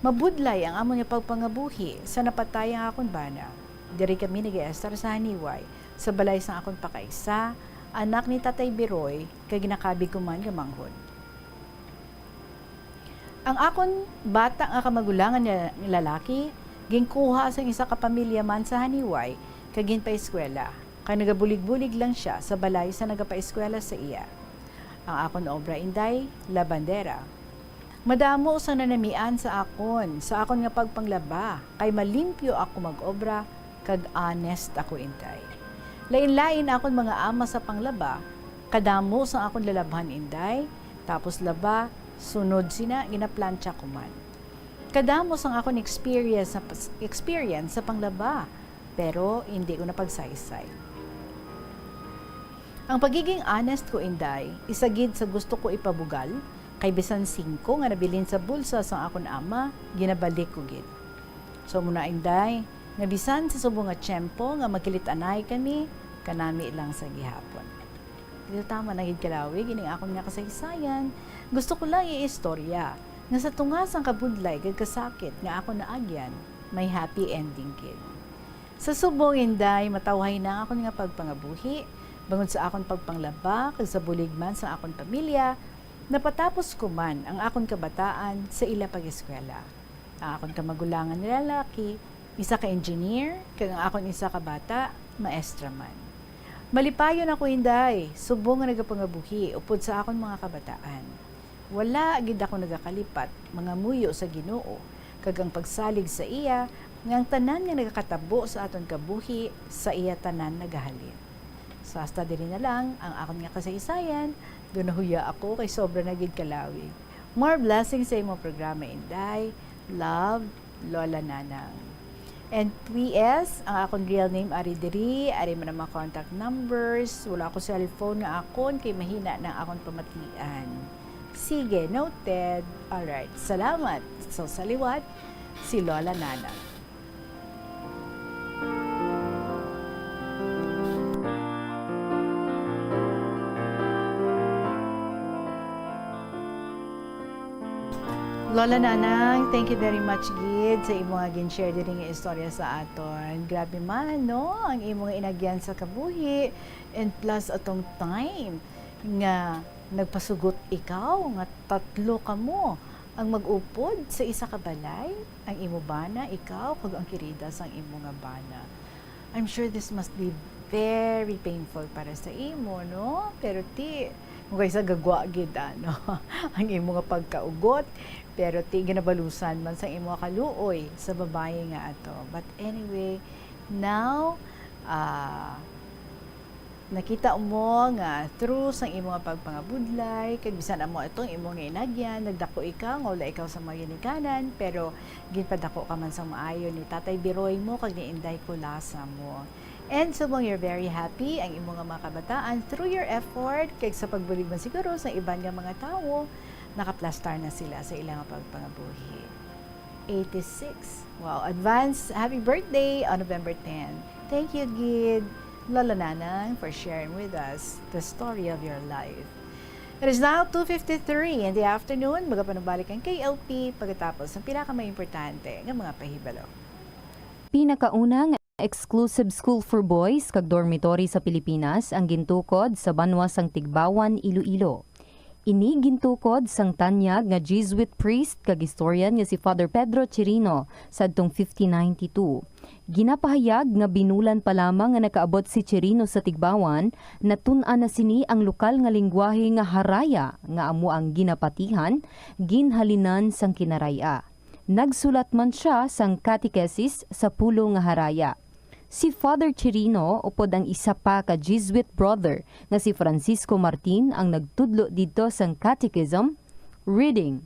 Mabudlay ang amon nga pagpangabuhi sa napatay ang akon bana. Diri kami nag-estar sa Haniway, sa balay sang akon pakaisa, anak ni Tatay Biroy, kag ginakabi ko man gamanghod. Ang akon bata nga kamagulangan nga lalaki, ginkuha sa isa ka pamilya man sa Haniway, kag ginpa-eskwela. Kay nagabulig-bulig lang siya sa balay sa nagapa-eskwela sa iya. Ang akon obra inday, labandera. Madamo sa nanamian sa akon nga pagpanglaba, kay malimpyo ako mag-obra, kag honest ako inday. Lain-lain akon mga ama sa panglaba, kadamo sa akon lalabhan inday, tapos laba, sunod sina, ginaplantsa ko man. Kadamo sang akon experience sa panglaba, pero hindi ko napagsaysay. Ang pagiging honest ko inday, isagid sa gusto ko ipabugal, kay bisan 5 nga nabilin sa bulsa sang akon ama, ginabalik ko gid. So muna inday, nga bisan sa subong nga tiyempo nga magkilit-anay kami, kanami lang sa gihapon. Dito tama na gid kalawi, gining akon nga kasaysayan, gusto ko lang i-istorya, nga sa tungas ang kabudlay kag kasakit nga ako naagyan, may happy ending kid. Sa subong inday, matawhay na ako nga pagpangabuhi, bangod sa akon pagpanglaba, kag sa buligman sa akon pamilya, napatapos ko man ang akon kabataan sa ila pag-eskwela. Ang akon kamagulangan ni lalaki, isa ka engineer, kag ang akon isa ka bata, maestra man. Malipayon ako inday, subong nga nagapangabuhi, upod sa akon mga kabataan. Wala gid ako nagakalipat, mga muyo sa Ginoo, kag ang pagsalig sa iya, nga ang tanan nga nagakatabo sa aton kabuhi, sa iya tanan nagahalin. So hasta diri na lang ang akon nga kasaysayan, doon nahuya ako kay sobra na gid kalawi. More blessings sa imong programa inday. Love, Lola Nanang. And PS, ang akong real name ari diri, ari man ang mga contact numbers, wala ako cellphone nga akon kay mahina na akong pamatlian. Sige, noted. Alright, salamat. So sa liwat, si Lola Nanang. Lola Nanang, thank you very much gid sa imo nga gin-share diri nga istorya sa aton. Grabe man no, ang imo nga inagyan sa kabuhi and plus atong time nga nagpasugot ikaw nga 3 kamo ang mag-upod sa isa ka balay, ang imo bana, ikaw kag ang kirida sang imo nga bana. I'm sure this must be very painful para sa imo, no? Pero kung sa gagwa gid ano, ang imo nga pagkaugot, pero ginabalusan man sa imo kaluoy sa babae nga ato. But anyway, now nakita mo nga through sang imo nga pagpangabudlay, kag bisan amo itong imo nga inagyan, nagdako ikaw, wala ikaw sa mga ginikanan, pero ginpadako ka man sa maayo ni Tatay Biroy mo, kag ni Inday Kulasa mo. And subong you're very happy ang imo nga mga kabataan through your effort, kag sa pagbulig man siguro sa iban nga mga tawo, nakaplastar na sila sa ilang pagpangabuhi. 86. Wow, advance happy birthday on November 10. Thank you, Gid. Lola Nanang, for sharing with us the story of your life. It is now 2:53 in the afternoon. Magapanubalik ang KLP pagkatapos ng pinaka-importante ng mga pahibalo. Pinakaunang exclusive school for boys kag dormitory sa Pilipinas ang gintukod sa Banwa sang Tigbawan, Iloilo. Ini gintukod sang tanyag nga Jesuit priest kag historian nga si Father Pedro Chirino sadtong 1592. Ginapahayag nga binulan pa lamang nga nakaabot si Chirino sa Tigbawan, natun-an na sini ang lokal nga lingwahe nga Haraya nga amo ang ginapatihan, ginhalinan sang Kinaraya. Nagsulat man siya sang catechesis sa pulo nga Haraya. Si Father Chirino upod ang isa pa ka Jesuit brother nga si Francisco Martin ang nagtudlo dito sang catechism, reading,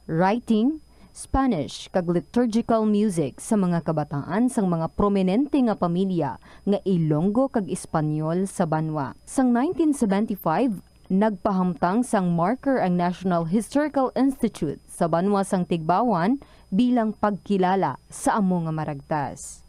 writing, Spanish kag liturgical music sa mga kabataan sang mga prominente nga pamilya nga Ilonggo kag Espanyol sa Banwa. Sang 1975, nagpahamtang sang marker ang National Historical Institute sa Banwa sang Tigbawan bilang pagkilala sa amo nga maragtas.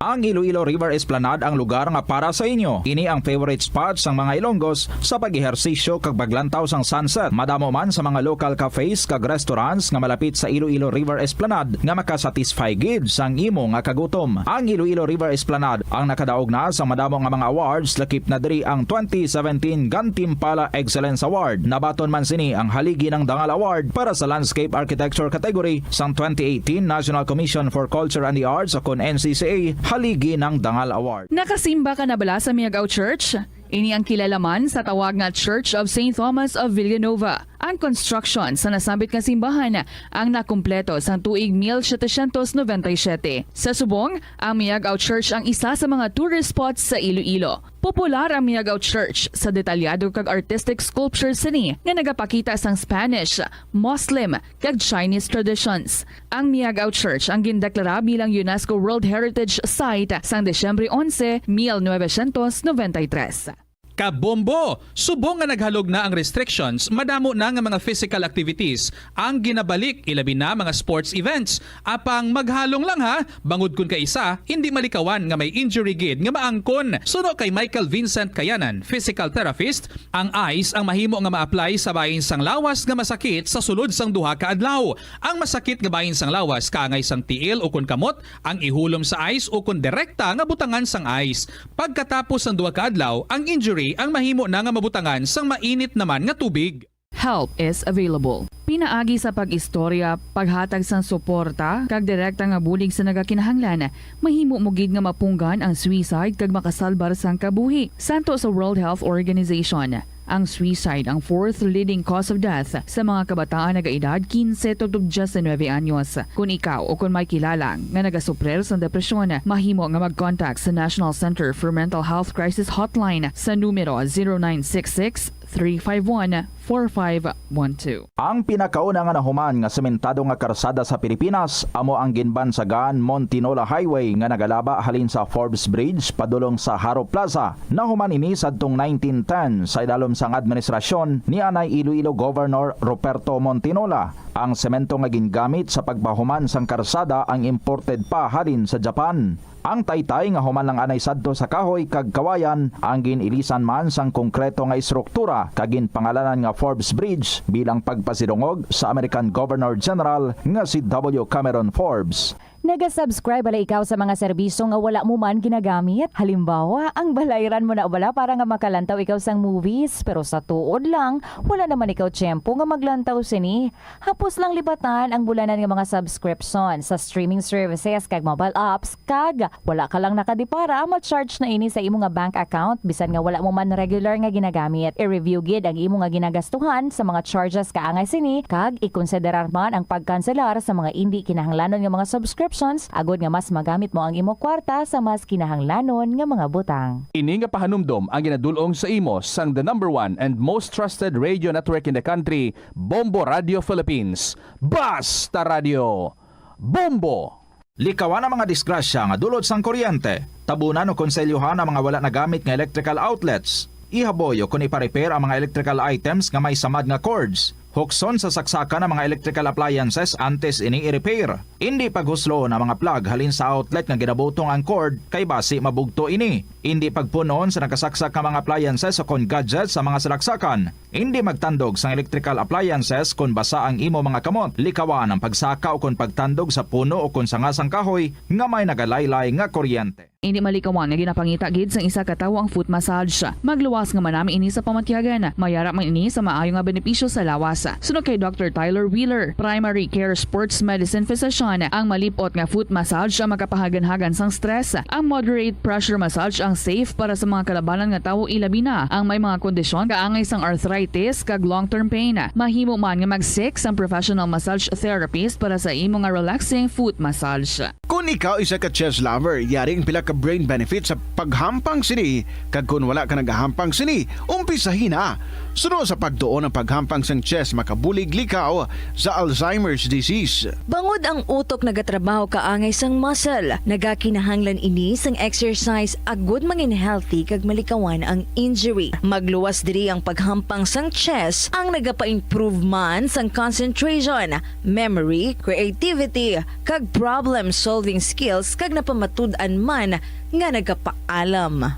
Ang Iloilo River Esplanade ang lugar nga para sa inyo. Ini ang favorite spot sang mga Ilonggos sa pag-ehersisyo kag paglantaw sang sunset. Madamo man sa mga local cafes kag restaurants nga malapit sa Iloilo River Esplanade nga makasatisfy gid sang imo nga kagutom. Ang Iloilo River Esplanade ang nakadaog na sa madamo nga mga awards, lakip na diri ang 2017 Gantimpala Excellence Award. Nabaton man sini ang haligi ng Dangal Award para sa Landscape Architecture category sang 2018 National Commission for Culture and the Arts o NCCA haligi ng Dangal Award. Nakasimba ka na bala sa Miagao Church? Ini ang kilalaman sa tawag nga Church of St. Thomas of Villanova. Ang construction sa nasambit nga simbahan ang nakumpleto sa tuig 1797. Sa subong, ang Miagao Church ang isa sa mga tourist spots sa Iloilo. Popular ang Miagao Church sa detalyado kag artistic sculptures sini nga nagapakita sang Spanish, Muslim kag Chinese traditions. Ang Miagao Church ang gindeklara bilang UNESCO World Heritage Site sang Desyembre 11, 1993. Kabombo! Subong nga naghalog na ang restrictions, madamo na nga mga physical activities ang ginabalik, ilabi na mga sports events. Apang maghalong lang ha, bangod kun ka isa, hindi malikawan nga may injury gid nga maangkon. Suno kay Michael Vincent Kayanan, physical therapist, ang ice ang mahimo nga ma-apply sa bahin sang lawas nga masakit sa sulod sang duha ka adlaw. Ang masakit nga bahin sang lawas kaangay sang tiil o kun kamot, ang ihulom sa ice o kun direkta nga butangan sang ice. Pagkatapos sang duha ka adlaw, ang injury ang mahimo na nga mabutangan sang mainit naman nga tubig. Help is available. Pinaagi sa pag-istorya, paghatag sang suporta, kag direkta nga bulig sa nagakinahanglan, mahimo mo gid nga mapunggan ang suicide kag makasalbar sang kabuhi. Santo sa World Health Organization, ang suicide ang fourth leading cause of death sa mga kabataan nagaedad 15 to 19 anyos. Kung ikaw o kung may kilala nga nagasuprer sa depresyon, mahimo nga mag-contact sa National Center for Mental Health Crisis Hotline sa numero 0966-351-4512. Ang pinakauna nga nahuman nga sementado nga karsada sa Pilipinas amo ang ginbansagan Montinola Highway nga nagalaba halin sa Forbes Bridge padulong sa Haro Plaza. Nahuman ini sadtong 1910 sa idalom sang administrasyon ni Anay Iloilo Governor Ruperto Montinola. Ang semento nga gingamit sa pagbahuman sang karsada ang imported pa halin sa Japan. Ang taytay nga human lang anay sadto sa kahoy kag kawayan ang ginilisan man sang konkreto nga istruktura kag ginpangalanan nga Forbes Bridge bilang pagpasidungog sa American Governor General nga si W. Cameron Forbes. Naga-subscribe bala ikaw sa mga serbisyo nga wala mo man ginagamit? Halimbawa, ang balayran mo na bala para nga makalantaw ikaw sang movies, pero sa tuod lang, wala naman ikaw tiyempo nga maglantaw sini. Hapos lang libatan ang bulanan nga mga subscription sa streaming services kag mobile apps, kag wala ka lang nakadipara, ma-charge na ini sa imo nga bank account bisan nga wala mo man regular nga ginagamit. I-review gid ang imo nga ginagastuhan sa mga charges kaangay sini, kag ikonsiderar man ang pagkanselar sa mga hindi kinahanglanon nga mga subscription agod nga mas magamit mo ang imo kwarta sa mas kinahanglanon nga mga butang. Ini nga pahanumdom ang ginadulong sa imo sang the number 1 and most trusted radio network in the country, Bombo Radio Philippines. Basta Radio! Bombo! Likawan ang mga disgrasya nga dulot sang kuryente. Tabunan o konselyuhan ang mga wala nagamit nga electrical outlets. Ihaboyo kung ipa-repair ang mga electrical items nga may samad nga cords. Hukson sa saksakan ng mga electrical appliances antes ini i-repair. Hindi paghuslo na mga plug halin sa outlet nga ginabutong ang cord kay basi mabugto ini. Hindi pagpunon sa nakasaksak ng mga appliances o kon gadgets sa mga salaksakan. Hindi magtandog sa electrical appliances kung basa ang imo mga kamot. Likawan ang pagsaka o kung pagtandog sa puno o kung sangasang kahoy nga may nagalaylay nga kuryente. Hindi malikawan nga ginapangita gid sang isa ka tawo ang foot massage. Magluwas nga manami ini sa pamatyagan. Mayara man ini sa maayo nga benepisyo sa lawas. Sunod kay Dr. Tyler Wheeler, primary care sports medicine physician, ang malipot nga foot massage ang makapahagan-hagan sang stress. Ang moderate pressure massage ang safe para sa mga kalabanan nga tawo ilabi na ang may mga kondisyon kaangay sang arthritis kag long-term pain. Mahimo man nga mag-seek sang professional massage therapist para sa imo nga relaxing foot massage. Kung ikaw isa ka chess lover, yaring pila ka brain benefit sa paghampang sini. Kag kung wala ka nagahampang sini, umpisahin na. Sunod sa pagtuon ang paghampang sang chess makabulig likaw sa Alzheimer's disease. Bangod ang utok nagatrabaho kaangay sang muscle, nagakinahanglan ini sang exercise agud mangin healthy kag malikawan ang injury. Magluwas diri ang paghampang sang chess ang nagapa-improve man sang concentration, memory, creativity, kag problem-solving skills kag napamatud-an man nga nagapaalam.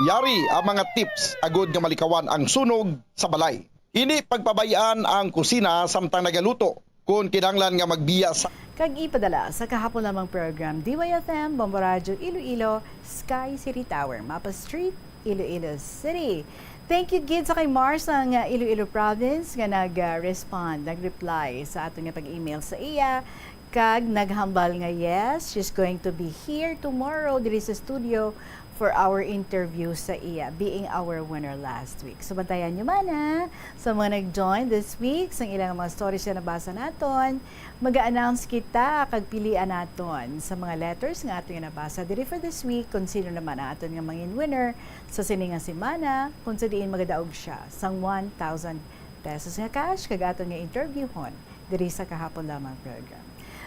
Yari ang mga tips agud nga malikawan ang sunog sa balay. Ini pagpabayaan ang kusina samtang nagaluto kung kinahanglan nga magbiya sa Kag ipadala sa kahapon lamang program DYFM, Bombo Radio Iloilo, Sky City Tower, Mapa Street, Iloilo City. Thank you gid sa kay Mars ng Iloilo Province nga nag-respond, nag-reply sa ato nga pag-email sa iya. Kag naghambal nga yes, she's going to be here tomorrow diri sa studio for our interview sa iya, being our winner last week. So bantayan nyo man ha, sa mga nag-join this week, sa ilang mga stories na nabasa naton, mag-a-announce kita kag pilian naton sa mga letters nga ato nga nabasa diri for this week, kung sino naman ang aton nga mangin winner sa siningang semana, kung sa diin magadaog siya sang 1,000 pesos nga cash kag aton nga interviewhon diri sa kahapon lamang program.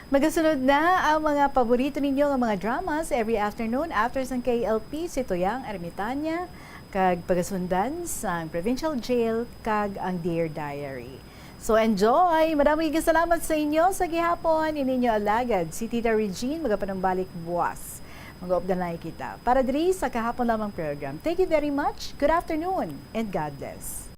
Magasunod na ang mga paborito ninyo ng mga dramas every afternoon after sang KLP, si Toyang Ermitanya, kag pagasundan sang Provincial Jail, kag ang Dear Diary. So enjoy! Maraming salamat sa inyo sa gihapon. Ininyo alagad si Tita Regine, magapanambalik buwas. Mag-uupdanay kita para diri sa kahapon lamang program. Thank you very much. Good afternoon and God bless.